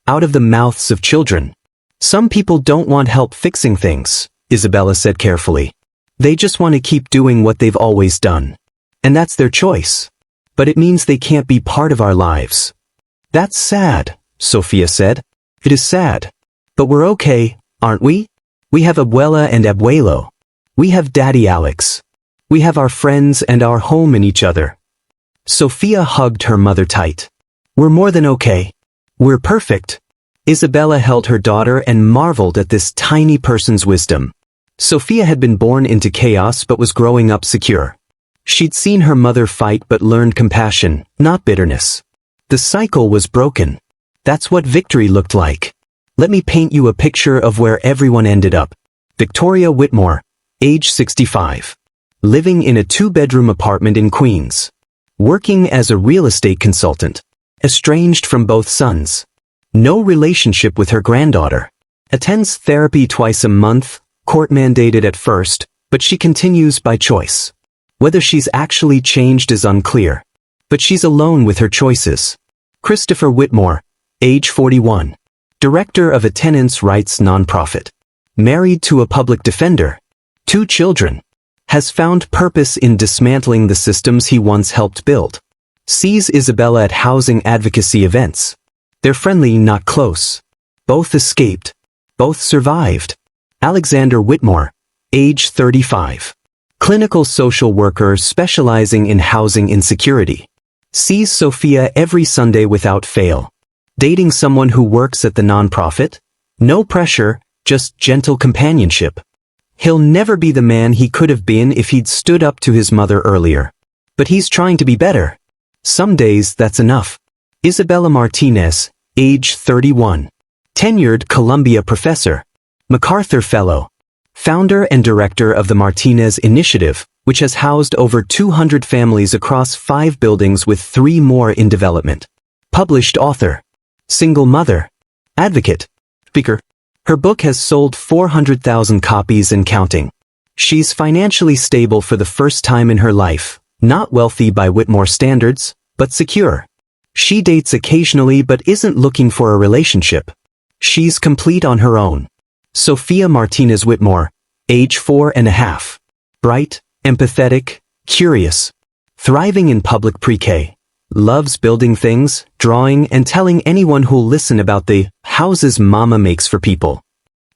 Out of the mouths of children. Some people don't want help fixing things, Isabella said carefully. They just want to keep doing what they've always done. And that's their choice. But it means they can't be part of our lives. That's sad, Sophia said. It is sad. But we're okay, aren't we? We have Abuela and Abuelo. We have Daddy Alex. We have our friends and our home in each other. Sophia hugged her mother tight. We're more than okay. We're perfect. Isabella held her daughter and marveled at this tiny person's wisdom. Sophia had been born into chaos but was growing up secure. She'd seen her mother fight but learned compassion, not bitterness. The cycle was broken. That's what victory looked like. Let me paint you a picture of where everyone ended up. Victoria Whitmore, age 65. Living in a 2-bedroom apartment in Queens. Working as a real estate consultant. Estranged from both sons. No relationship with her granddaughter. Attends therapy twice a month, court-mandated at first, but she continues by choice. Whether she's actually changed is unclear. But she's alone with her choices. Christopher Whitmore, age 41. Director of a tenants' rights nonprofit. Married to a public defender. 2 children. Has found purpose in dismantling the systems he once helped build. Sees Isabella at housing advocacy events. They're friendly, not close. Both escaped. Both survived. Alexander Whitmore, age 35. Clinical social worker specializing in housing insecurity. Sees Sophia every Sunday without fail. Dating someone who works at the nonprofit? No pressure, just gentle companionship. He'll never be the man he could have been if he'd stood up to his mother earlier. But he's trying to be better. Some days that's enough. Isabella Martinez, age 31. Tenured Columbia professor. MacArthur Fellow. Founder and director of the Martinez Initiative, which has housed over 200 families across 5 buildings with 3 more in development. Published author. Single mother. Advocate. Speaker. Her book has sold 400,000 copies and counting. She's financially stable for the first time in her life, not wealthy by Whitmore standards, but secure. She dates occasionally but isn't looking for a relationship. She's complete on her own. Sophia Martinez Whitmore, age 4.5. Bright, empathetic, curious. Thriving in public pre-K. Loves building things, drawing, and telling anyone who'll listen about the houses mama makes for people.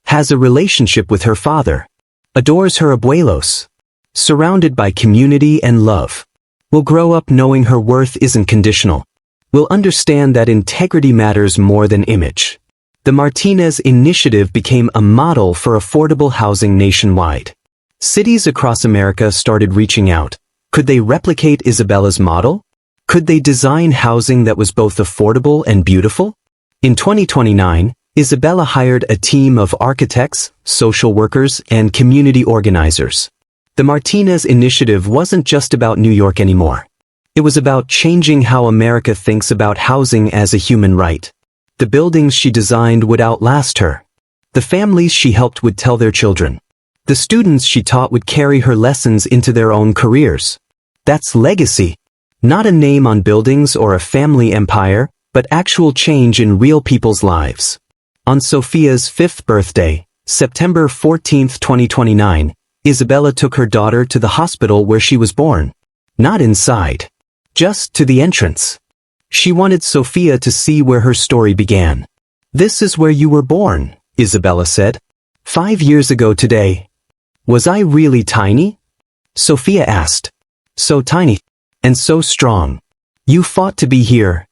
Has a relationship with her father. Adores her abuelos. Surrounded by community and love. Will grow up knowing her worth isn't conditional. Will understand that integrity matters more than image. The Martinez Initiative became a model for affordable housing nationwide. Cities across America started reaching out. Could they replicate Isabella's model? Could they design housing that was both affordable and beautiful? In 2029, Isabella hired a team of architects, social workers, and community organizers. The Martinez Initiative wasn't just about New York anymore. It was about changing how America thinks about housing as a human right. The buildings she designed would outlast her. The families she helped would tell their children. The students she taught would carry her lessons into their own careers. That's legacy. Not a name on buildings or a family empire, but actual change in real people's lives. On Sophia's 5th birthday, September 14, 2029, Isabella took her daughter to the hospital where she was born. Not inside. Just to the entrance. She wanted Sophia to see where her story began. "This is where you were born," Isabella said. "5 years ago today." "Was I really tiny?" Sophia asked. "So tiny. And so strong. You fought to be here."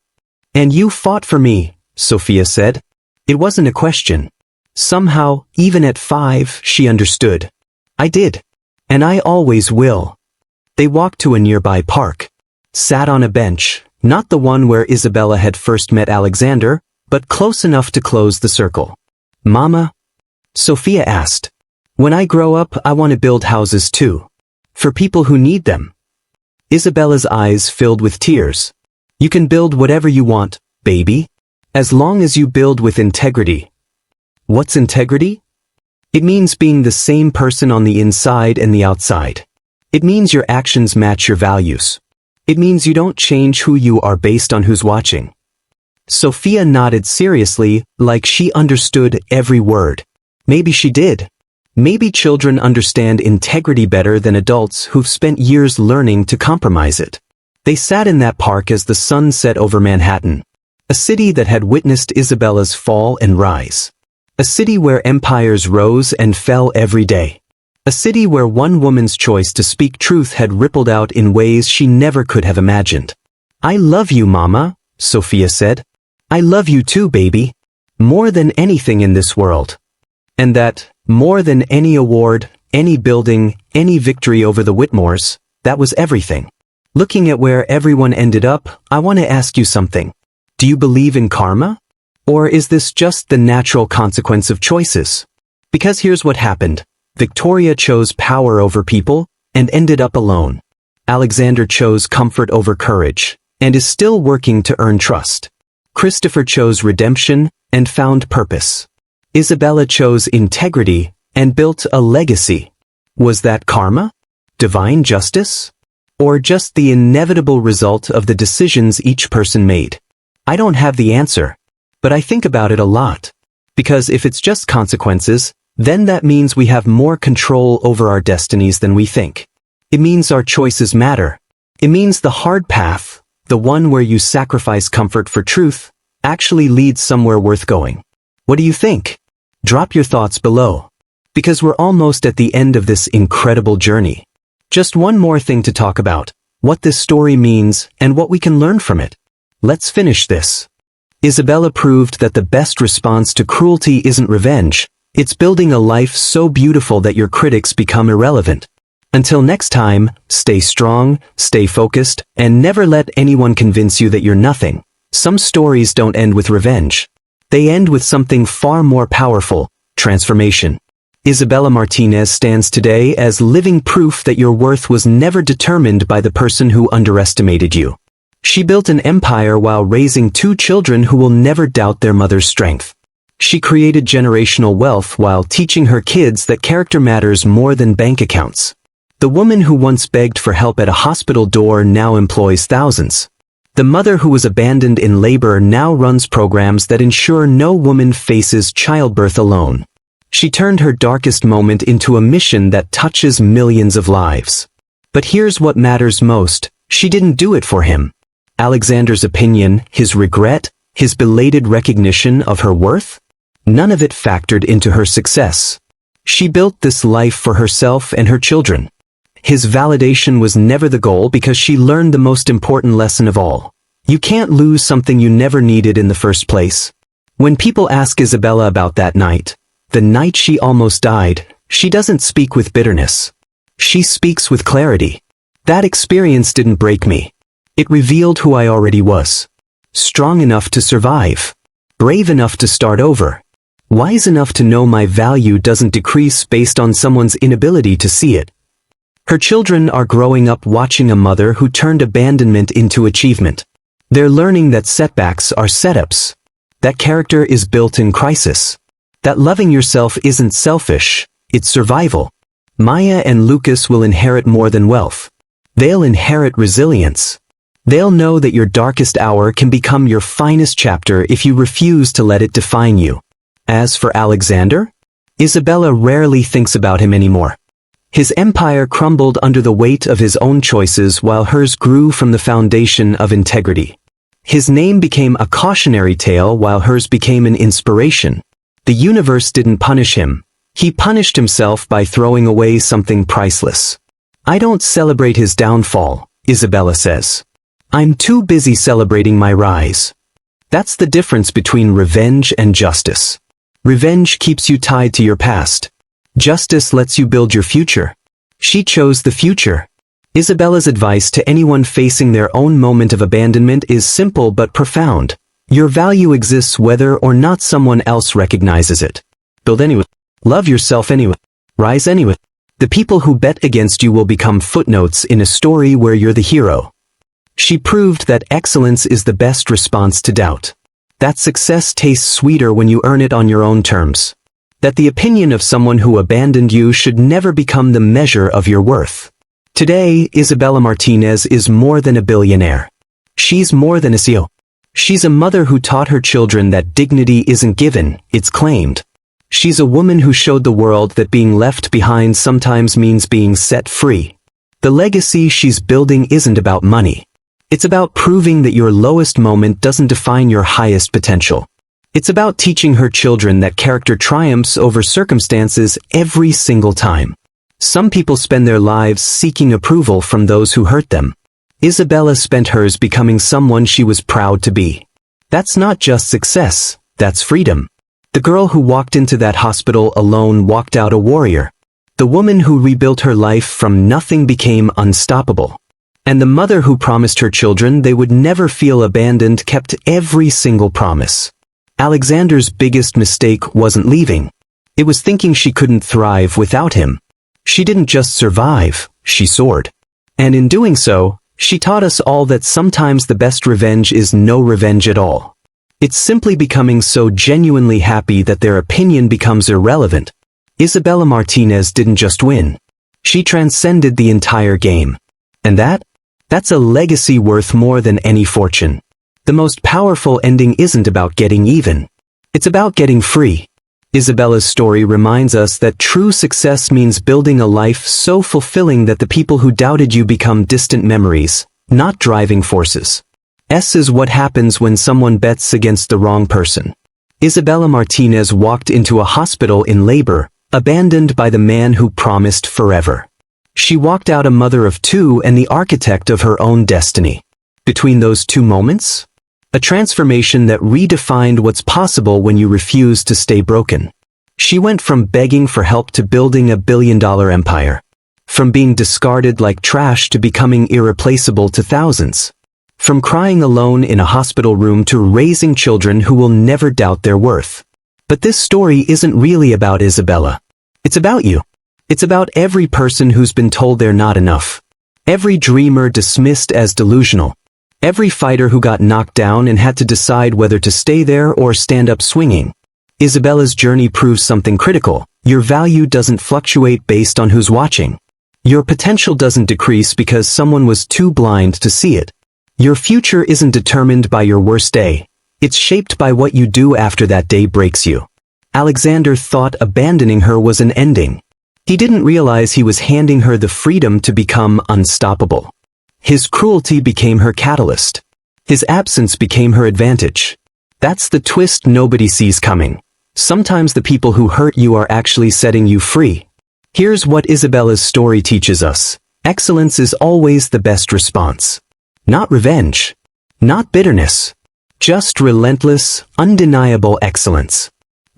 "And you fought for me," Sophia said. It wasn't a question. Somehow, even at 5, she understood. "I did. And I always will." They walked to a nearby park. Sat on a bench, not the one where Isabella had first met Alexander, but close enough to close the circle. "Mama?" Sophia asked. "When I grow up, I want to build houses too. For people who need them." Isabella's eyes filled with tears. "You can build whatever you want, baby. As long as you build with integrity." What's integrity? It means being the same person on the inside and the outside. It means your actions match your values. It means you don't change who you are based on who's watching. Sophia nodded seriously, like she understood every word. Maybe she did. Maybe children understand integrity better than adults who've spent years learning to compromise it. They sat in that park as the sun set over Manhattan, a city that had witnessed Isabella's fall and rise. A city where empires rose and fell every day. A city where one woman's choice to speak truth had rippled out in ways she never could have imagined. "I love you, Mama," Sophia said. "I love you too, baby. More than anything in this world." And that, more than any award, any building, any victory over the Whitmores, that was everything. Looking at where everyone ended up, I want to ask you something. Do you believe in karma? Or is this just the natural consequence of choices? Because here's what happened. Victoria chose power over people, and ended up alone. Alexander chose comfort over courage, and is still working to earn trust. Christopher chose redemption, and found purpose. Isabella chose integrity, and built a legacy. Was that karma? Divine justice? Or just the inevitable result of the decisions each person made? I don't have the answer. But I think about it a lot. Because if it's just consequences, then that means we have more control over our destinies than we think. It means our choices matter. It means the hard path, the one where you sacrifice comfort for truth, actually leads somewhere worth going. What do you think? Drop your thoughts below. Because we're almost at the end of this incredible journey. Just one more thing to talk about, what this story means and what we can learn from it. Let's finish this. Isabella proved that the best response to cruelty isn't revenge, it's building a life so beautiful that your critics become irrelevant. Until next time, stay strong, stay focused, and never let anyone convince you that you're nothing. Some stories don't end with revenge. They end with something far more powerful, transformation. Isabella Martinez stands today as living proof that your worth was never determined by the person who underestimated you. She built an empire while raising 2 children who will never doubt their mother's strength. She created generational wealth while teaching her kids that character matters more than bank accounts. The woman who once begged for help at a hospital door now employs thousands. The mother who was abandoned in labor now runs programs that ensure no woman faces childbirth alone. She turned her darkest moment into a mission that touches millions of lives. But here's what matters most, she didn't do it for him. Alexander's opinion, his regret, his belated recognition of her worth? None of it factored into her success. She built this life for herself and her children. His validation was never the goal because she learned the most important lesson of all. You can't lose something you never needed in the first place. When people ask Isabella about that night, the night she almost died, she doesn't speak with bitterness. She speaks with clarity. That experience didn't break me. It revealed who I already was. Strong enough to survive. Brave enough to start over. Wise enough to know my value doesn't decrease based on someone's inability to see it. Her children are growing up watching a mother who turned abandonment into achievement. They're learning that setbacks are setups. That character is built in crisis. That loving yourself isn't selfish, it's survival. Maya and Lucas will inherit more than wealth. They'll inherit resilience. They'll know that your darkest hour can become your finest chapter if you refuse to let it define you. As for Alexander, Isabella rarely thinks about him anymore. His empire crumbled under the weight of his own choices while hers grew from the foundation of integrity. His name became a cautionary tale while hers became an inspiration. The universe didn't punish him. He punished himself by throwing away something priceless. I don't celebrate his downfall, Isabella says. I'm too busy celebrating my rise. That's the difference between revenge and justice. Revenge keeps you tied to your past. Justice lets you build your future. She chose the future. Isabella's advice to anyone facing their own moment of abandonment is simple but profound. Your value exists whether or not someone else recognizes it. Build anyway. Love yourself anyway. Rise anyway. The people who bet against you will become footnotes in a story where you're the hero. She proved that excellence is the best response to doubt. That success tastes sweeter when you earn it on your own terms. That the opinion of someone who abandoned you should never become the measure of your worth. Today, Isabella Martinez is more than a billionaire. She's more than a CEO. She's a mother who taught her children that dignity isn't given, it's claimed. She's a woman who showed the world that being left behind sometimes means being set free. The legacy she's building isn't about money. It's about proving that your lowest moment doesn't define your highest potential. It's about teaching her children that character triumphs over circumstances every single time. Some people spend their lives seeking approval from those who hurt them. Isabella spent hers becoming someone she was proud to be. That's not just success, that's freedom. The girl who walked into that hospital alone walked out a warrior. The woman who rebuilt her life from nothing became unstoppable. And the mother who promised her children they would never feel abandoned kept every single promise. Alexander's biggest mistake wasn't leaving. It was thinking she couldn't thrive without him. She didn't just survive, she soared. And in doing so, she taught us all that sometimes the best revenge is no revenge at all. It's simply becoming so genuinely happy that their opinion becomes irrelevant. Isabella Martinez didn't just win. She transcended the entire game. And that's a legacy worth more than any fortune. The most powerful ending isn't about getting even. It's about getting free. Isabella's story reminds us that true success means building a life so fulfilling that the people who doubted you become distant memories, not driving forces. S is what happens when someone bets against the wrong person. Isabella Martinez walked into a hospital in labor, abandoned by the man who promised forever. She walked out a mother of two and the architect of her own destiny. Between those two moments, a transformation that redefined what's possible when you refuse to stay broken. She went from begging for help to building a billion-dollar empire. From being discarded like trash to becoming irreplaceable to thousands. From crying alone in a hospital room to raising children who will never doubt their worth. But this story isn't really about Isabella. It's about you. It's about every person who's been told they're not enough. Every dreamer dismissed as delusional. Every fighter who got knocked down and had to decide whether to stay there or stand up swinging. Isabella's journey proves something critical. Your value doesn't fluctuate based on who's watching. Your potential doesn't decrease because someone was too blind to see it. Your future isn't determined by your worst day. It's shaped by what you do after that day breaks you. Alexander thought abandoning her was an ending. He didn't realize he was handing her the freedom to become unstoppable. His cruelty became her catalyst. His absence became her advantage. That's the twist nobody sees coming. Sometimes the people who hurt you are actually setting you free. Here's what Isabella's story teaches us. Excellence is always the best response. Not revenge. Not bitterness. Just relentless, undeniable excellence.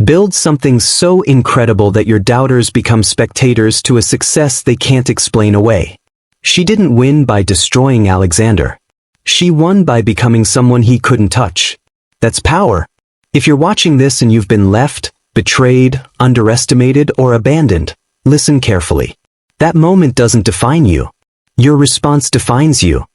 Build something so incredible that your doubters become spectators to a success they can't explain away. She didn't win by destroying Alexander. She won by becoming someone he couldn't touch. That's power. If you're watching this and you've been left, betrayed, underestimated, or abandoned, listen carefully. That moment doesn't define you. Your response defines you.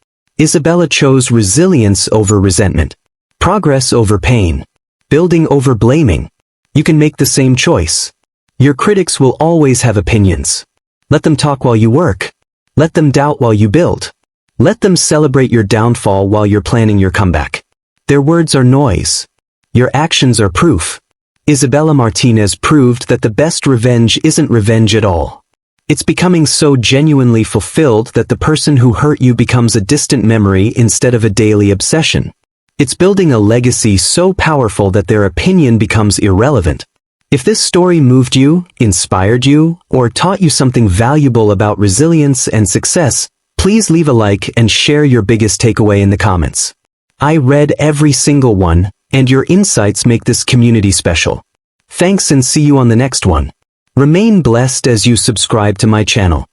Isabella chose resilience over resentment. Progress over pain. Building over blaming. You can make the same choice. Your critics will always have opinions. Let them talk while you work. Let them doubt while you build. Let them celebrate your downfall while you're planning your comeback. Their words are noise. Your actions are proof. Isabella Martinez proved that the best revenge isn't revenge at all. It's becoming so genuinely fulfilled that the person who hurt you becomes a distant memory instead of a daily obsession. It's building a legacy so powerful that their opinion becomes irrelevant. If this story moved you, inspired you, or taught you something valuable about resilience and success, please leave a like and share your biggest takeaway in the comments. I read every single one, and your insights make this community special. Thanks and see you on the next one. Remain blessed as you subscribe to my channel.